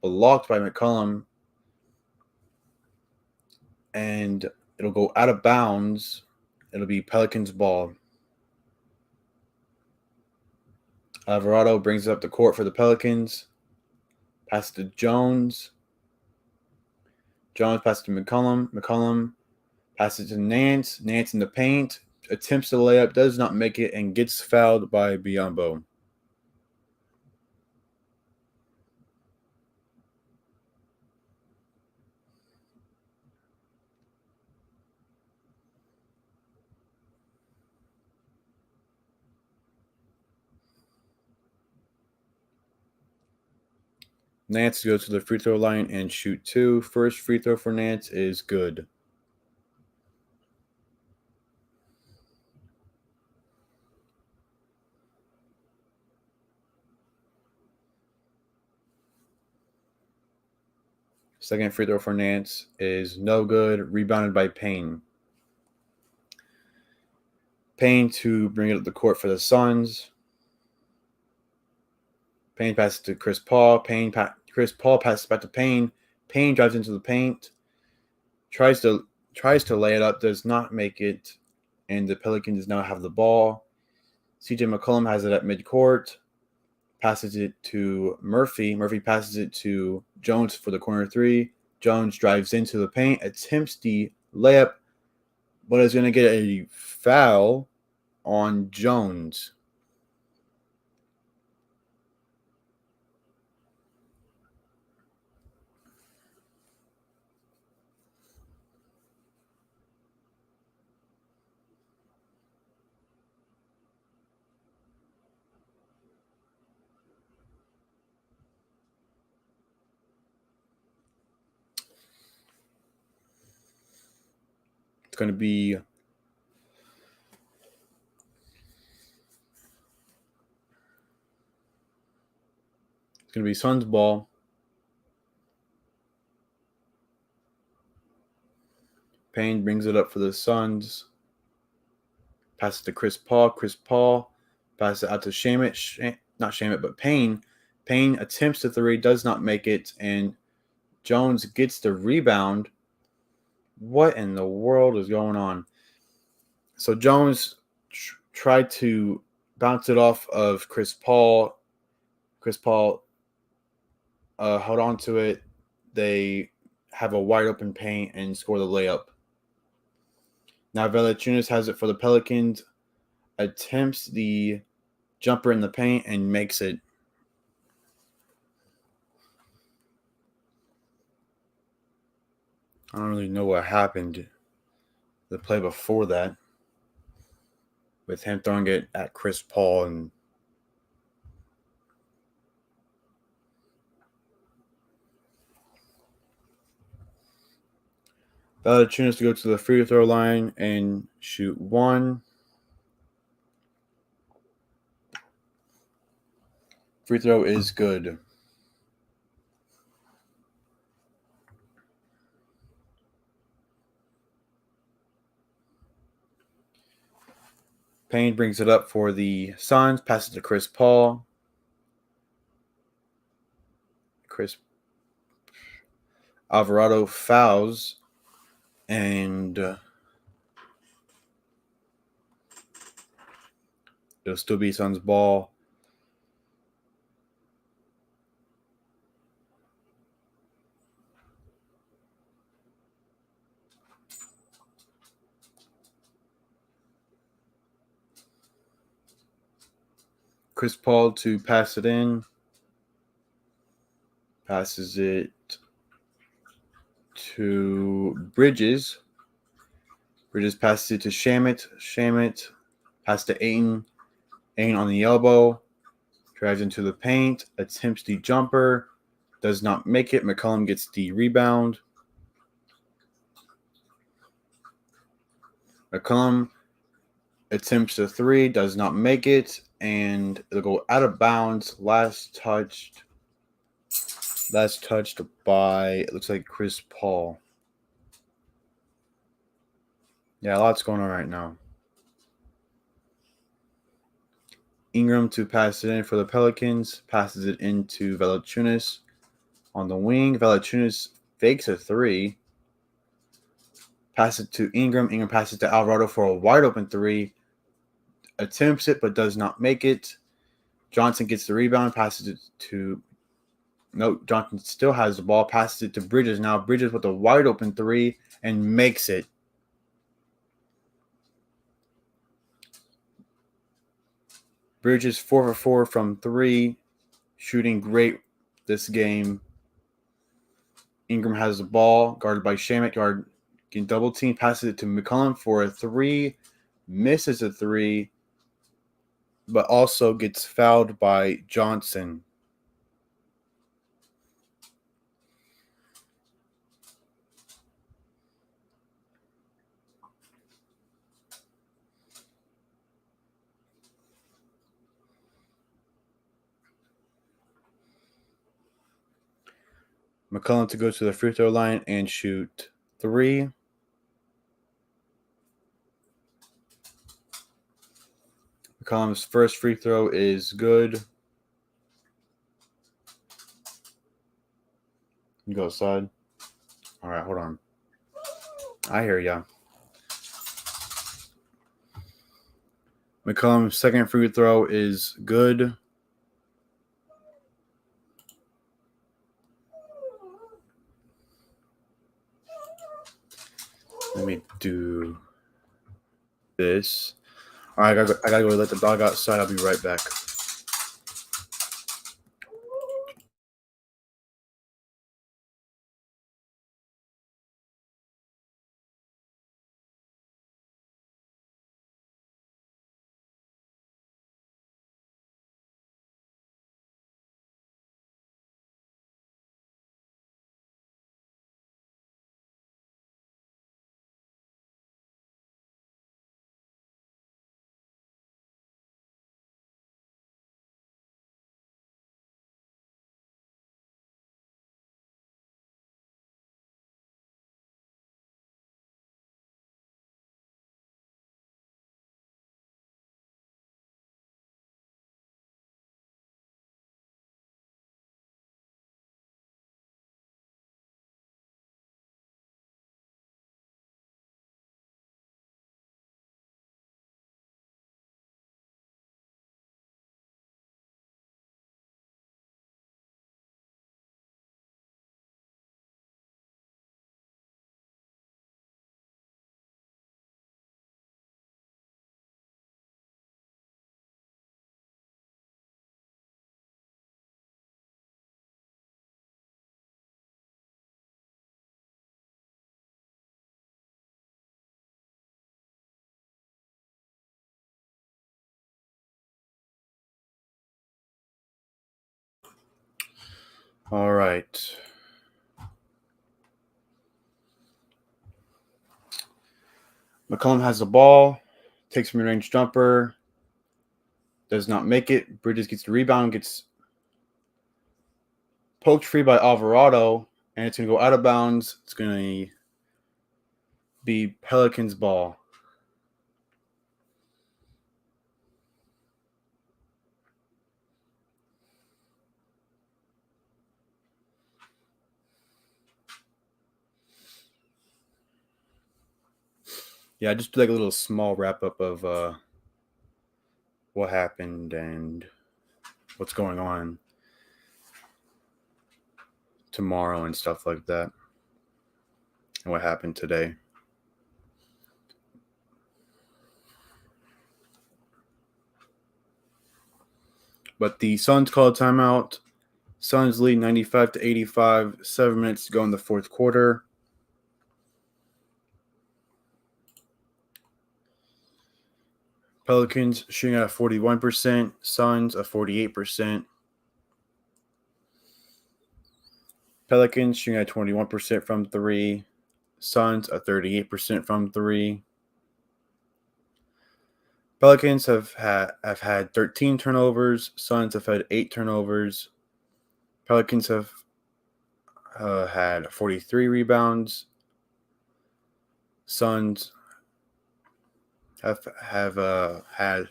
blocked by McCollum. And it'll go out of bounds. It'll be Pelicans ball. Alvarado brings it up the court for the Pelicans. Passes to Jones. Jones passes to McCollum. McCollum passes to Nance. Nance in the paint. Attempts the layup. Does not make it and gets fouled by Biyombo. Nance goes to the free throw line and shoot 2. First free throw for Nance is good. Second free throw for Nance is no good. Rebounded by Payne. Payne to bring it up the court for the Suns. Payne passes to Chris Paul. Chris Paul passes back to Payne. Payne drives into the paint. Tries to lay it up. Does not make it. And the Pelicans now have the ball. CJ McCollum has it at midcourt. Passes it to Murphy. Murphy passes it to Jones for the corner 3. Jones drives into the paint. Attempts the layup. But is going to get a foul on Jones. It's going to be Suns ball. Payne brings it up for the Suns. Passes to Chris Paul. Chris Paul passes it out to Payne. Payne attempts the 3, does not make it, and Jones gets the rebound. What in the world is going on? So Jones tried to bounce it off of Chris Paul. Chris Paul held on to it. They have a wide open paint and score the layup. Now Valanciunas has it for the Pelicans. Attempts the jumper in the paint and makes it. I don't really know what happened the play before that, with him throwing it at Chris Paul and Valanciunas to go to the free throw line and shoot 1. Free throw is good. Payne brings it up for the Suns, passes to Chris Paul. Alvarado fouls, and it'll still be Suns ball. Chris Paul to pass it in. Passes it to Bridges. Bridges passes it to Shamit. Shamit passes to Ayton. Ayton on the elbow. Drives into the paint. Attempts the jumper. Does not make it. McCollum gets the rebound. McCollum attempts a three. Does not make it. And it'll go out of bounds. Last touched by, it looks like, Chris Paul. Yeah, a lot's going on right now. Ingram to pass it in for the Pelicans. Passes it into Valanciunas on the wing. Valanciunas fakes a three. Passes it to Ingram. Ingram passes it to Alvarado for a wide open three. Attempts it, but does not make it. Johnson gets the rebound. Passes it to... No, Johnson still has the ball. Passes it to Bridges. Now Bridges with a wide open three and makes it. Bridges 4 for 4 from three. Shooting great this game. Ingram has the ball, guarded by Shamet. Guard getting double team. Passes it to McCollum for a three. Misses a three, but also gets fouled by Johnson. McCollum to go to the free throw line and shoot three. McCollum's first free throw is good. You go outside. All right, hold on. I hear ya. McCollum's second free throw is good. Let me do this. All right, I gotta go let the dog outside. I'll be right back. All right. McCollum has the ball, takes mid-range jumper, does not make it. Bridges gets the rebound, gets poked free by Alvarado, and it's going to go out of bounds. It's going to be Pelicans ball. Yeah, just like a little small wrap-up of what happened and what's going on tomorrow and stuff like that, and what happened today. But the Suns call a timeout. Suns lead 95-85. 7 minutes to go in the fourth quarter. Pelicans shooting at 41%. Suns at 48%. Pelicans shooting at 21% from 3. Suns at 38% from 3. Pelicans have had 13 turnovers. Suns have had 8 turnovers. Pelicans have had 43 rebounds. Suns have had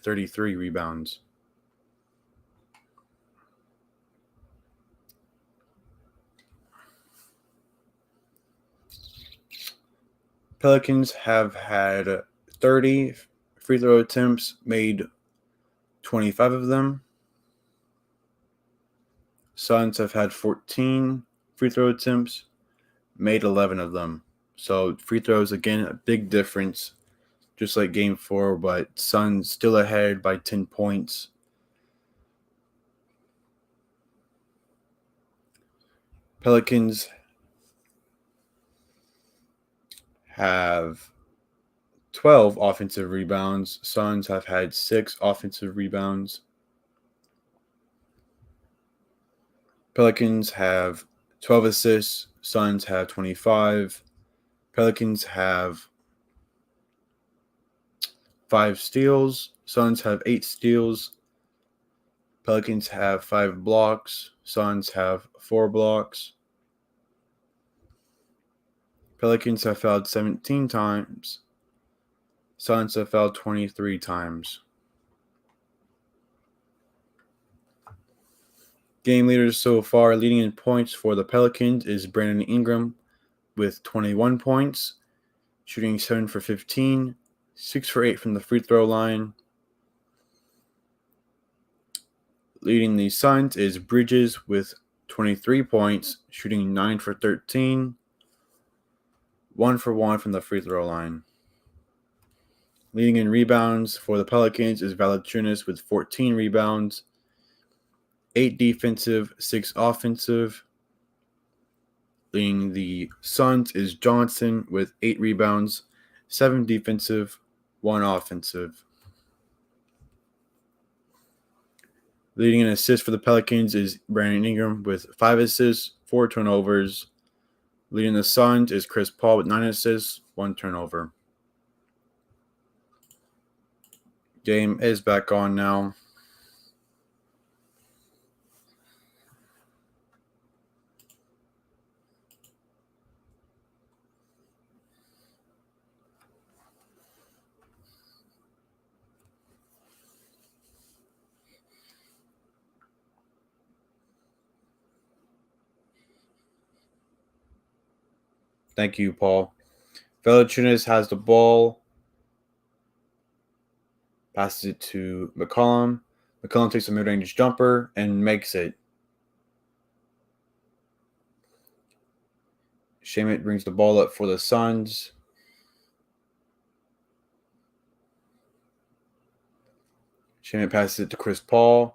33 rebounds. Pelicans have had 30 free throw attempts, made 25 of them. Suns have had 14 free throw attempts, made 11 of them. So free throws, again, a big difference, just like Game 4, but Suns still ahead by 10 points. Pelicans have 12 offensive rebounds. Suns have had 6 offensive rebounds. Pelicans have 12 assists. Suns have 25. Pelicans have 5 steals. Suns have 8 steals. Pelicans have 5 blocks. Suns have 4 blocks. Pelicans have fouled 17 times. Suns have fouled 23 times. Game leaders so far leading in points for the Pelicans is Brandon Ingram with 21 points, shooting 7 for 15, 6 for 8 from the free throw line. Leading the Suns is Bridges with 23 points, shooting 9 for 13, 1 for 1 from the free throw line. Leading in rebounds for the Pelicans is Valanciunas with 14 rebounds, 8 defensive, 6 offensive. Leading the Suns is Johnson with 8 rebounds, 7 defensive, 1 offensive. Leading in assists for the Pelicans is Brandon Ingram with 5 assists, 4 turnovers. Leading the Suns is Chris Paul with 9 assists, 1 turnover. Game is back on now. Thank you, Paul. Valanciunas has the ball. Passes it to McCollum. McCollum takes a mid-range jumper and makes it. Shamet brings the ball up for the Suns. Shamet passes it to Chris Paul.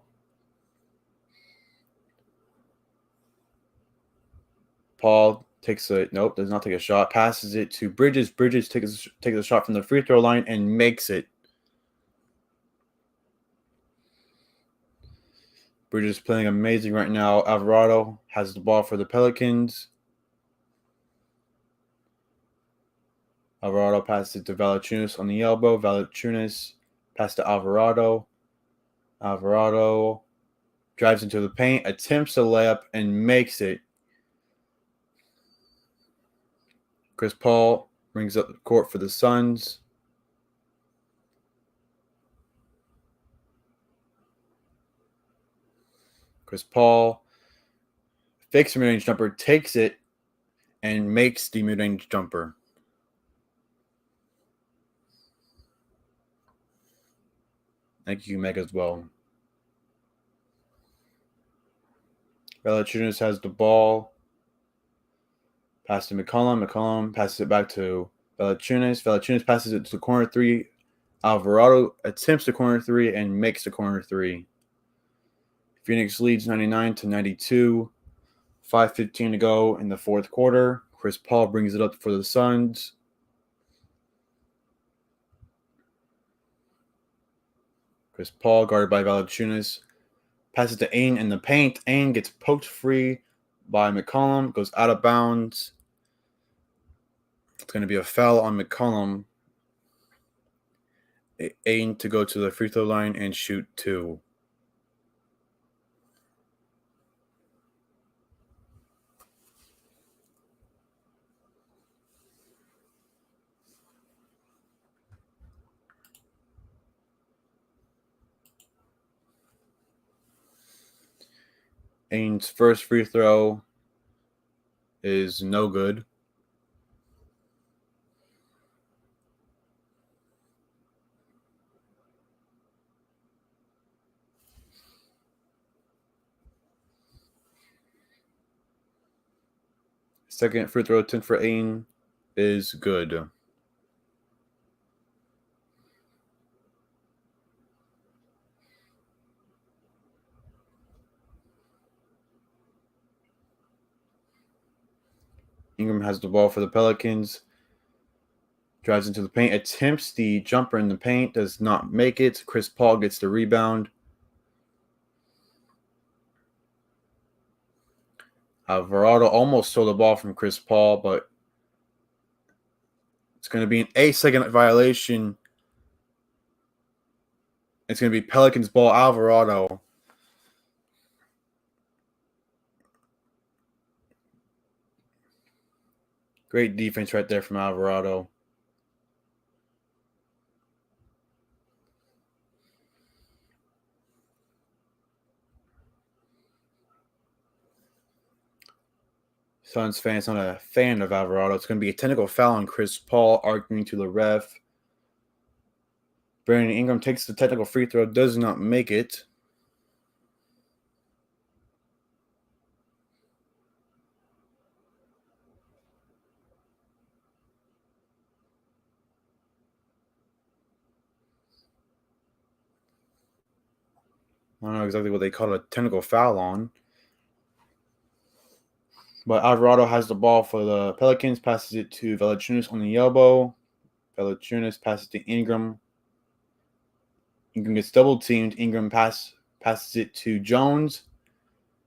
Paul takes a does not take a shot. Passes it to Bridges. Bridges takes a shot from the free throw line and makes it. Bridges playing amazing right now. Alvarado has the ball for the Pelicans. Alvarado passes it to Valanciunas on the elbow. Valanciunas passes to Alvarado. Alvarado drives into the paint, attempts a layup, and makes it. Chris Paul brings up the court for the Suns. Chris Paul fakes a mid-range jumper, takes it, and makes the mid-range jumper. Thank you, Meg, as well. Valanciunas has the ball. Pass to McCollum. McCollum passes it back to Valanciunas. Valanciunas passes it to the corner 3. Alvarado attempts the corner 3 and makes the corner 3. Phoenix leads 99-92. 5:15 to go in the fourth quarter. Chris Paul brings it up for the Suns. Chris Paul, guarded by Valanciunas, passes to Ain in the paint. Ain gets poked free by McCollum, goes out of bounds. It's going to be a foul on McCollum. Ain to go to the free throw line and shoot 2. Ain's first free throw is no good. Second free throw attempt for Ain is good. Ingram has the ball for the Pelicans. Drives into the paint, attempts the jumper in the paint, does not make it. Chris Paul gets the rebound. Alvarado almost stole the ball from Chris Paul, but it's going to be an 8-second violation. It's going to be Pelicans ball. Alvarado. Great defense right there from Alvarado. Suns fans not a fan of Alvarado. It's going to be a technical foul on Chris Paul, arguing to the ref. Brandon Ingram takes the technical free throw, does not make it. I don't know exactly what they call a technical foul on. But Alvarado has the ball for the Pelicans, passes it to Valanciunas on the elbow. Valanciunas passes to Ingram. Ingram gets double teamed. Ingram passes it to Jones.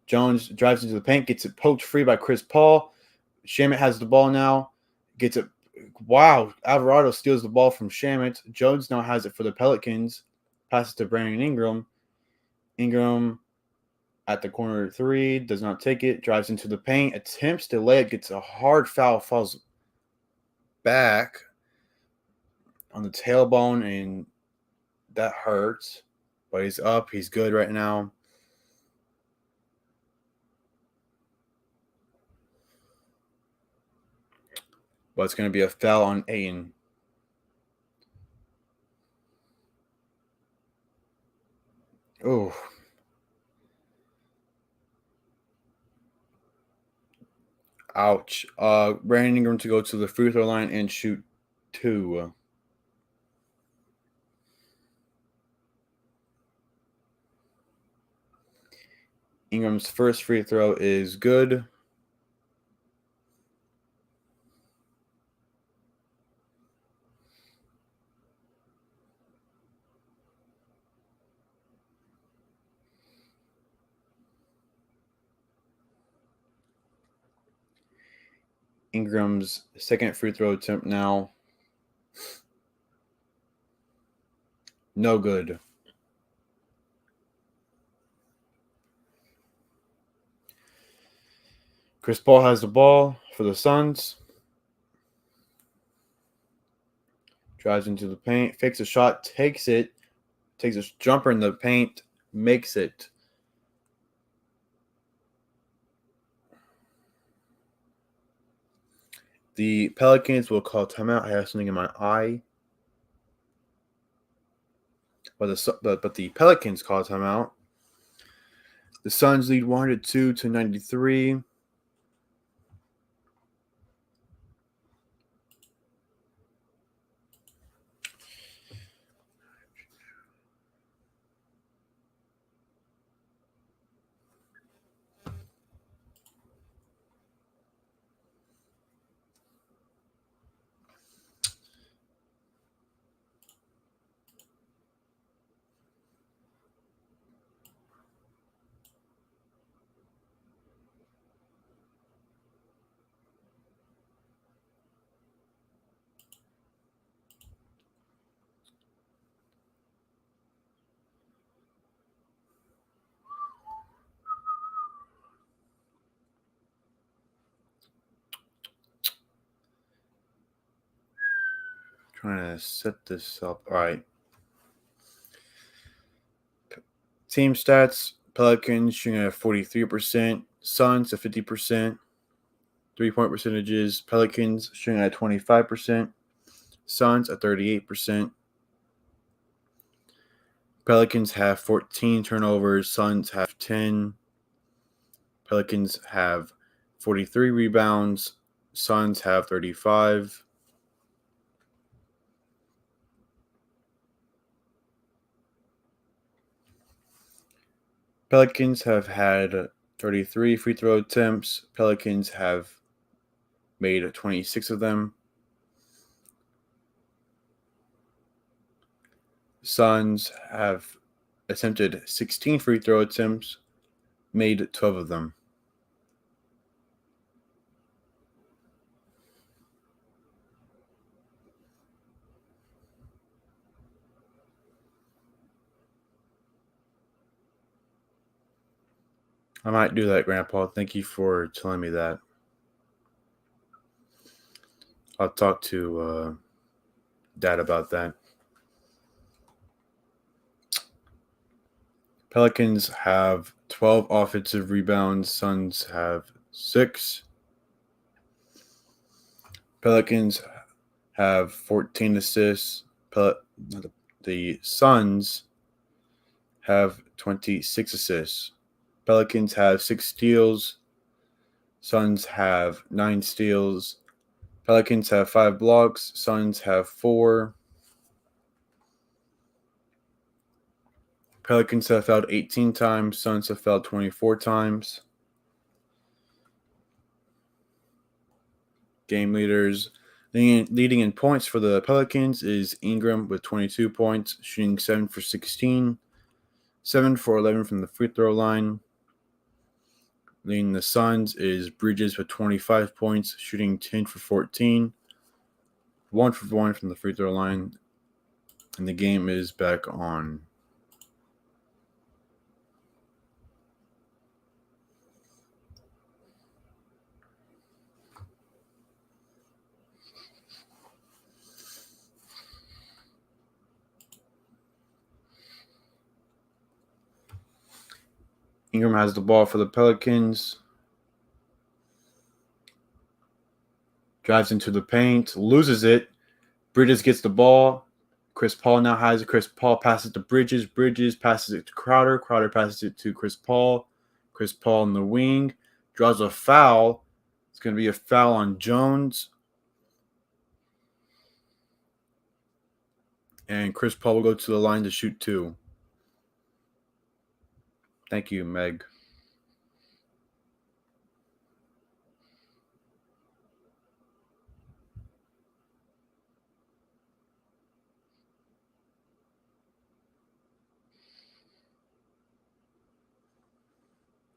Jones drives into the paint, gets it poked free by Chris Paul. Shamet has the ball now. Gets it. Wow. Alvarado steals the ball from Shamet. Jones now has it for the Pelicans. Passes to Brandon Ingram. Ingram at the corner 3. Does not take it. Drives into the paint. Attempts to lay it. Gets a hard foul. Falls back on the tailbone, and that hurts. But he's up. He's good right now. But it's going to be a foul on Aiden. Oh. Ouch. Brandon Ingram to go to the free throw line and shoot 2. Ingram's first free throw is good. Ingram's second free throw attempt now. No good. Chris Paul has the ball for the Suns. Drives into the paint, fakes a shot, takes it, takes a jumper in the paint, makes it. The Pelicans will call timeout. I have something in my eye. But the Pelicans call timeout. The Suns lead 102-93. Trying to set this up. All right. Team stats: Pelicans shooting at 43%, Suns at 50%. 3-point percentages: Pelicans shooting at 25%, Suns at 38%. Pelicans have 14 turnovers, Suns have 10. Pelicans have 43 rebounds, Suns have 35. Pelicans have had 33 free throw attempts. Pelicans have made 26 of them. Suns have attempted 16 free throw attempts, made 12 of them. I might do that, Grandpa. Thank you for telling me that. I'll talk to Dad about that. Pelicans have 12 offensive rebounds. Suns have 6. Pelicans have 14 assists. The Suns have 26 assists. Pelicans have 6 steals. Suns have 9 steals. Pelicans have 5 blocks. Suns have 4. Pelicans have fouled 18 times. Suns have fouled 24 times. Game leaders. Leading in points for the Pelicans is Ingram with 22 points, shooting 7 for 16. 7 for 11 from the free throw line. Leading the Suns is Bridges with 25 points, shooting 10 for 14. 1 for 1 from the free throw line. And the game is back on. Ingram has the ball for the Pelicans. Drives into the paint, loses it. Bridges gets the ball. Chris Paul now has it. Chris Paul passes to Bridges. Bridges passes it to Crowder. Crowder passes it to Chris Paul. Chris Paul in the wing. Draws a foul. It's going to be a foul on Jones. And Chris Paul will go to the line to shoot 2. Thank you, Meg.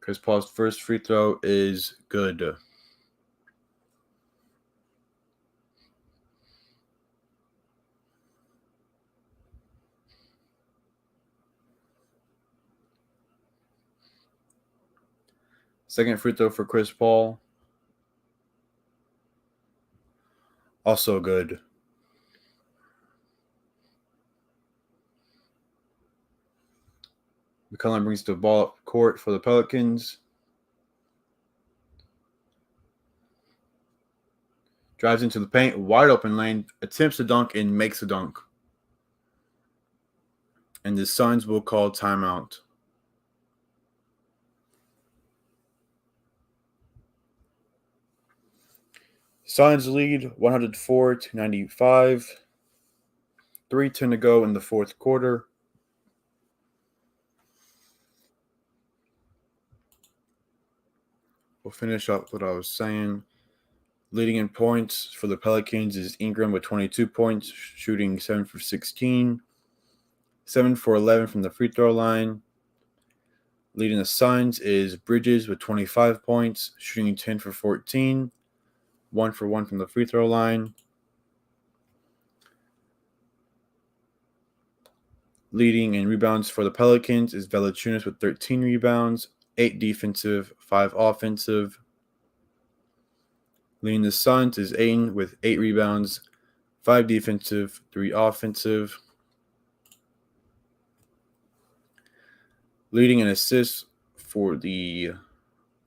Chris Paul's first free throw is good. Second free throw for Chris Paul. Also good. McCollum brings the ball up court for the Pelicans. Drives into the paint, wide open lane, attempts to dunk, and makes a dunk. And the Suns will call timeout. Suns lead 104-95. 3:10 to go in the fourth quarter. We'll finish up what I was saying. Leading in points for the Pelicans is Ingram with 22 points, shooting 7 for 16. 7 for 11 from the free throw line. Leading the Suns is Bridges with 25 points, shooting 10 for 14. 1 for 1 from the free throw line. Leading in rebounds for the Pelicans is Valanciunas with 13 rebounds, 8 defensive, 5 offensive. Leading the Suns is Ayton with 8 rebounds, 5 defensive, 3 offensive. Leading in assists for the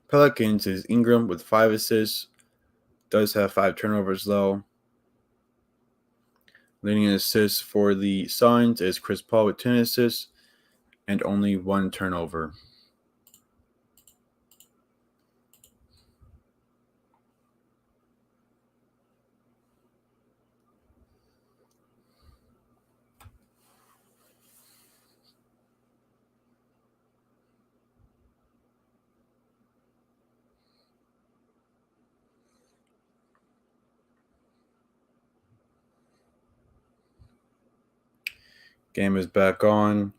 Pelicans is Ingram with 5 assists. Does have 5 turnovers, though. Leading in assists for the Suns is Chris Paul with 10 assists and only 1 turnover. Game is back on.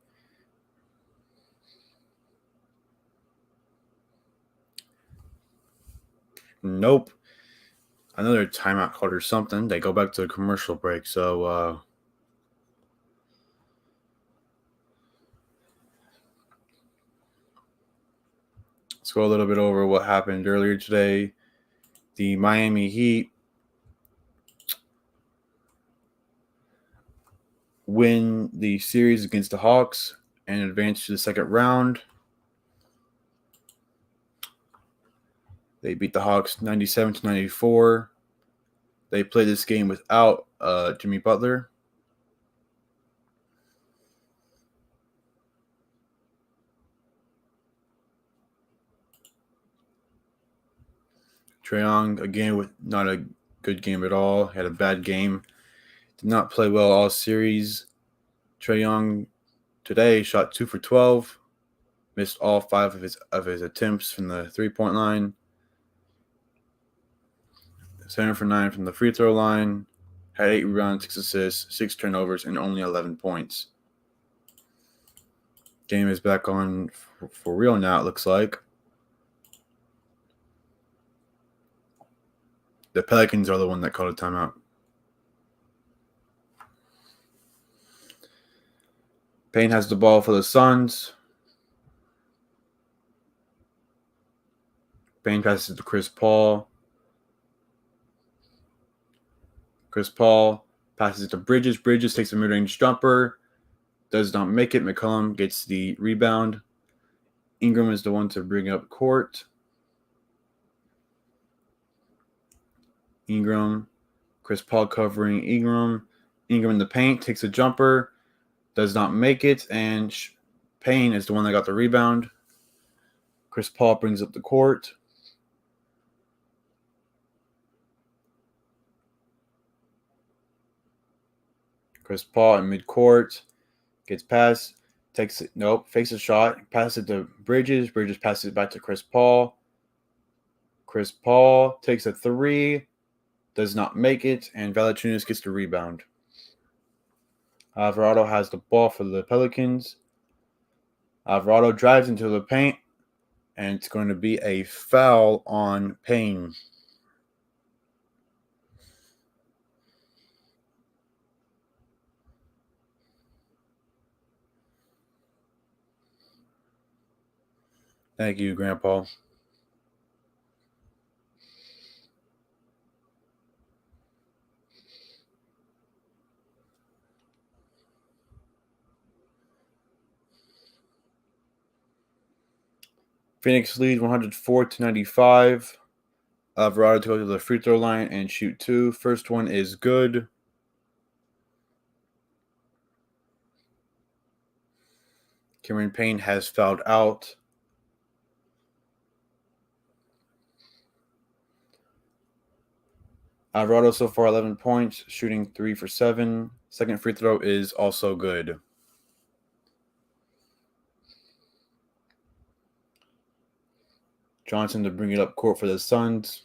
Nope. Another timeout called or something. They go back to a commercial break. So, let's go a little bit over what happened earlier today. The Miami Heat win the series against the Hawks and advance to the second round. They beat the Hawks 97-94. They played this game without Jimmy Butler. Trae Young, again, with not a good game at all. Had a bad game. Did not play well all series. Trae Young today shot 2 for 12. Missed all 5 of his attempts from the 3-point line. 7 for 9 from the free throw line. Had 8 rebounds, 6 assists, 6 turnovers, and only 11 points. Game is back on for real now, it looks like. The Pelicans are the one that called a timeout. Payne has the ball for the Suns. Payne passes to Chris Paul. Chris Paul passes it to Bridges. Bridges takes a mid-range jumper. Does not make it. McCollum gets the rebound. Ingram is the one to bring up court. Ingram. Chris Paul covering Ingram. Ingram in the paint. Takes a jumper. Does not make it. And Payne is the one that got the rebound. Chris Paul brings up the court. Chris Paul in midcourt. Gets past. Takes it. Nope. Fakes a shot. Passes it to Bridges. Bridges passes it back to Chris Paul. Chris Paul takes a 3. Does not make it. And Valanciunas gets the rebound. Alvarado has the ball for the Pelicans. Alvarado drives into the paint. And it's going to be a foul on Payne. Thank you, Grandpa. Phoenix leads 104-95. Alvarado to go to the free throw line and shoot 2. First one is good. Cameron Payne has fouled out. Alvarado so far 11 points, shooting 3 for 7. Second free throw is also good. Johnson to bring it up court for the Suns.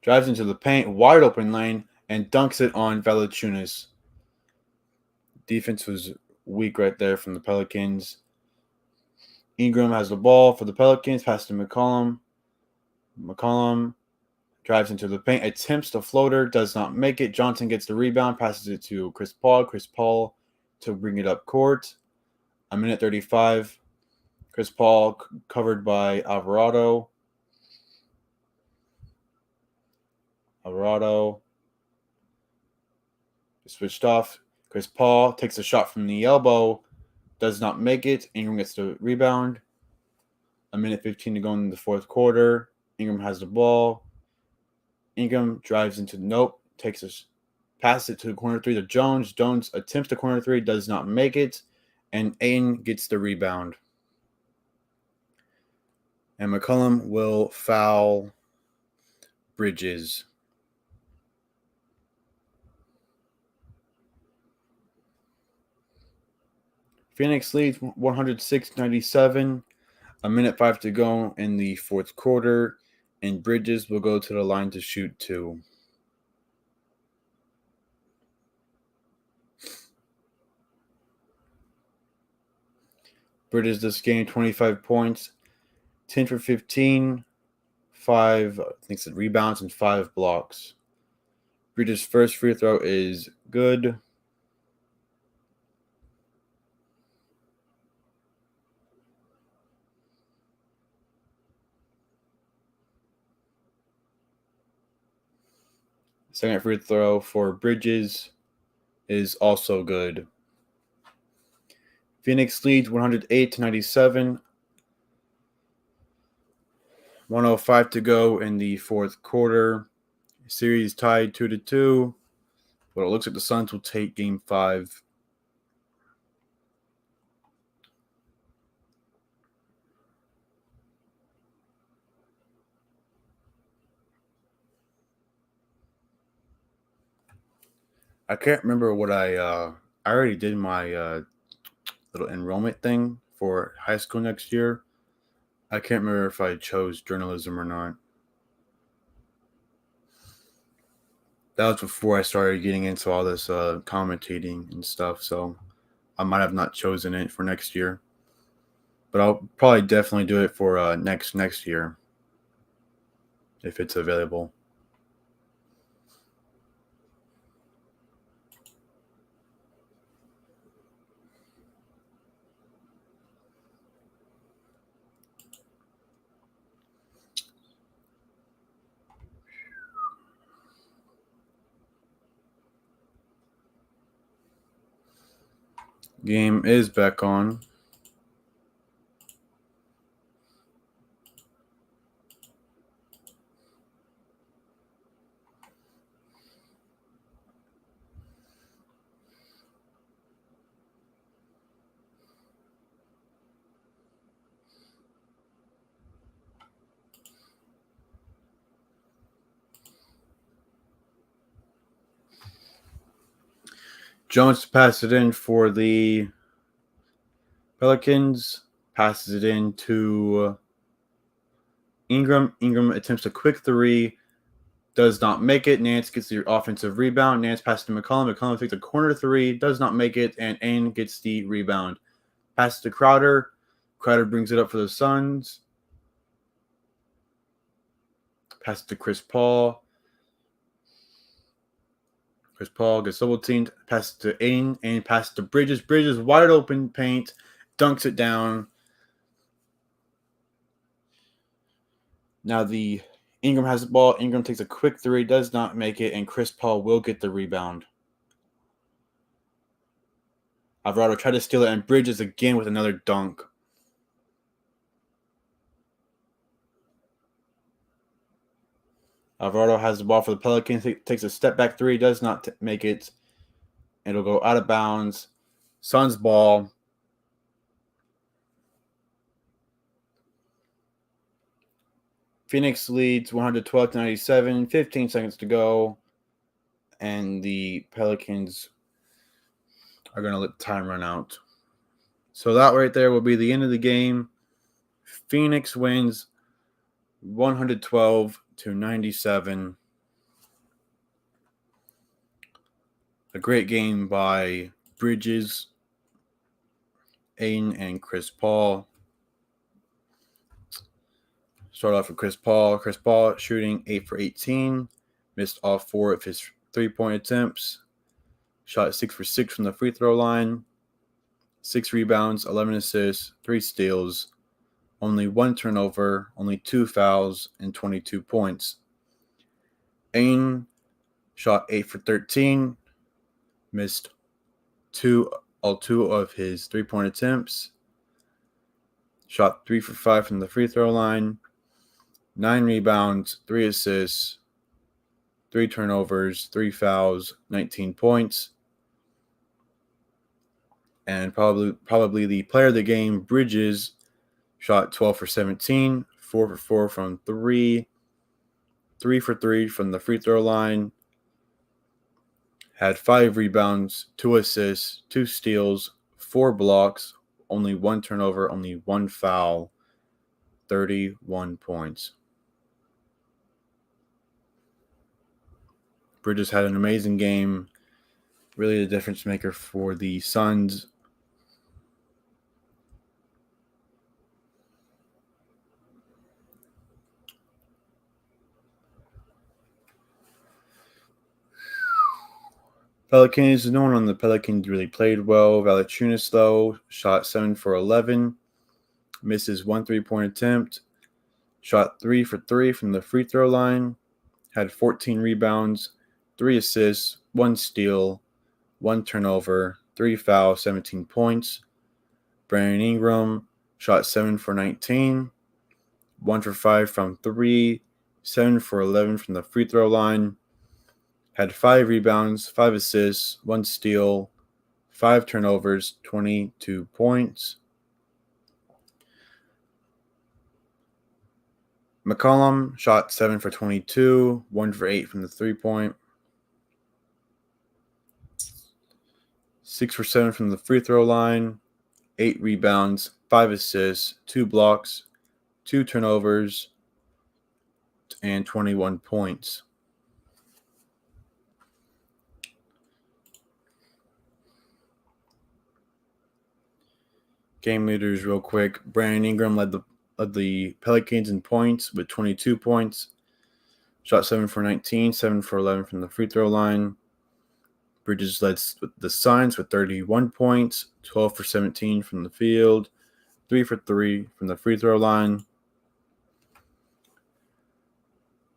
Drives into the paint, wide open lane, and dunks it on Valanciunas. Defense was weak right there from the Pelicans. Ingram has the ball for the Pelicans, passes to McCollum. McCollum drives into the paint, attempts the floater, does not make it. Johnson gets the rebound, passes it to Chris Paul. Chris Paul to bring it up court. A minute 35. Chris Paul covered by Alvarado. Alvarado switched off. Chris Paul takes a shot from the elbow, does not make it. Ingram gets the rebound. A minute 15 to go in the fourth quarter. Ingram has the ball. Ingram drives into passes it to the corner three to Jones. Jones attempts the corner three, does not make it, and Ayton gets the rebound. And McCollum will foul Bridges. Phoenix leads 106-97. A minute 5 to go in the fourth quarter, and Bridges will go to the line to shoot 2. Bridges this game, 25 points, 10 for 15, 5 rebounds, and 5 blocks. Bridges' first free throw is good. Second free throw for Bridges is also good. Phoenix leads 108-97. 105 to go in the fourth quarter. Series tied 2-2. But it looks like the Suns will take Game 5. I can't remember what I already did my little enrollment thing for high school next year. I can't remember if I chose journalism or not. That was before I started getting into all this commentating and stuff, so I might have not chosen it for next year. But I'll probably definitely do it for next year if it's available. Game is back on. Jones passes it in for the Pelicans. Passes it in to Ingram. Ingram attempts a quick three. Does not make it. Nance gets the offensive rebound. Nance passes to McCollum. McCollum takes a corner three. Does not make it. And Ain gets the rebound. Passes to Crowder. Crowder brings it up for the Suns. Passes to Chris Paul. Chris Paul gets double teamed. Passes to Ain. Ain passes to Bridges. Bridges wide open paint. Dunks it down. Now the Ingram has the ball. Ingram takes a quick three. Does not make it. And Chris Paul will get the rebound. Alvarado tried to steal it. And Bridges again with another dunk. Alvarado has the ball for the Pelicans. Takes a step back three. Does not make it. It'll go out of bounds. Suns ball. Phoenix leads 112-97. 15 seconds to go. And the Pelicans are going to let time run out. So that right there will be the end of the game. Phoenix wins 112-97. A great game by Bridges, Ain, and Chris Paul. Start off with Chris Paul. Chris Paul shooting 8 for 18. Missed all 4 of his three-point attempts. Shot 6 for 6 from the free throw line. 6 rebounds, 11 assists, 3 steals. Only 1 turnover, only 2 fouls, and 22 points. Ain shot 8 for 13, missed all two of his 3-point attempts, shot 3 for 5 from the free throw line, 9 rebounds, 3 assists, 3 turnovers, 3 fouls, 19 points. And probably the player of the game, Bridges, shot 12 for 17, 4 for 4 from 3, 3 for 3 from the free throw line, had 5 rebounds, 2 assists, 2 steals, 4 blocks, only 1 turnover, only 1 foul, 31 points. Bridges had an amazing game, really the difference maker for the Suns. Pelicans, no one on the Pelicans really played well. Valanciunas, though, shot 7 for 11, misses 1 3-point attempt, shot 3 for 3 from the free throw line, had 14 rebounds, 3 assists, 1 steal, 1 turnover, 3 fouls, 17 points. Brandon Ingram shot 7 for 19, 1 for 5 from 3, 7 for 11 from the free throw line, had 5 rebounds, 5 assists, 1 steal, 5 turnovers, 22 points. McCollum shot 7 for 22, 1 for 8 from the 3-point, 6 for 7 from the free throw line, 8 rebounds, 5 assists, 2 blocks, 2 turnovers, and 21 points. Game leaders real quick. Brandon Ingram led the Pelicans in points with 22 points. Shot 7 for 19, 7 for 11 from the free throw line. Bridges led the Suns with 31 points, 12 for 17 from the field, 3 for 3 from the free throw line.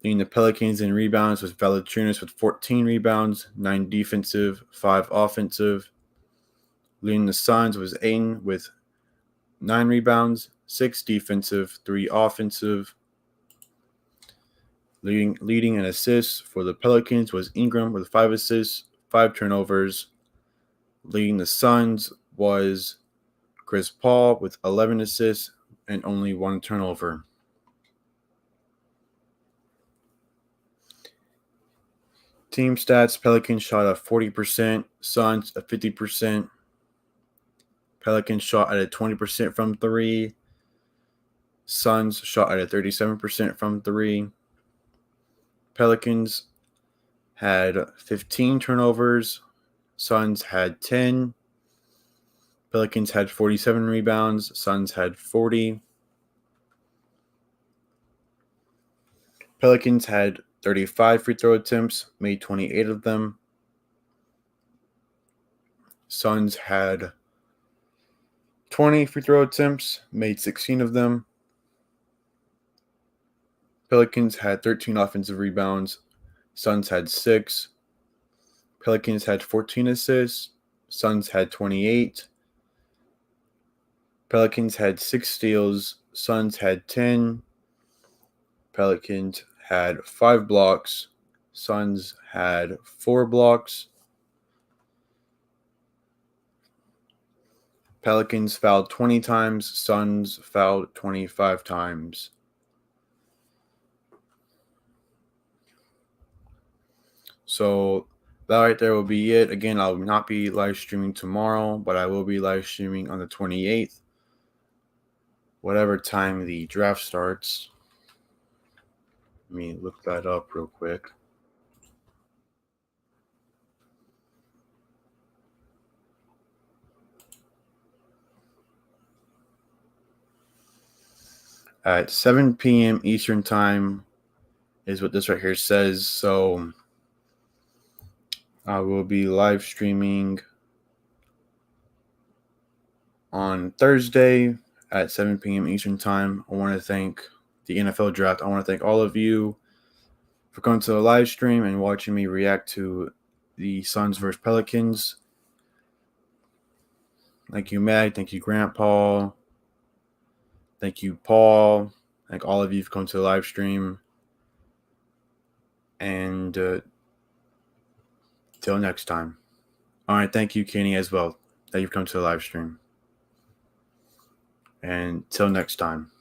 Leading the Pelicans in rebounds was Valanciunas with 14 rebounds, 9 defensive, 5 offensive. Leading the Suns was Ayton with 9 rebounds, 6 defensive, 3 offensive. Leading in assists for the Pelicans was Ingram with 5 assists, 5 turnovers. Leading the Suns was Chris Paul with 11 assists and only 1 turnover. Team stats, Pelicans shot at 40%, Suns at 50%. Pelicans shot at a 20% from 3. Suns shot at a 37% from 3. Pelicans had 15 turnovers. Suns had 10. Pelicans had 47 rebounds. Suns had 40. Pelicans had 35 free throw attempts, made 28 of them. Suns had 20 free throw attempts, made 16 of them. Pelicans had 13 offensive rebounds. Suns had 6. Pelicans had 14 assists. Suns had 28. Pelicans had 6 steals. Suns had 10. Pelicans had 5 blocks. Suns had 4 blocks. Pelicans fouled 20 times. Suns fouled 25 times. So that right there will be it. Again, I will not be live streaming tomorrow, but I will be live streaming on the 28th, whatever time the draft starts. Let me look that up real quick. At 7 p.m. Eastern Time is what this right here says. So I will be live streaming on Thursday at 7 p.m. Eastern Time. I want to thank the NFL Draft. I want to thank all of you for coming to the live stream and watching me react to the Suns versus Pelicans. Thank you, Meg. Thank you, Grandpa. Thank you, Paul. Thank all of you for coming to the live stream. And till next time. All right. Thank you, Kenny, as well. That you've come to the live stream. And till next time.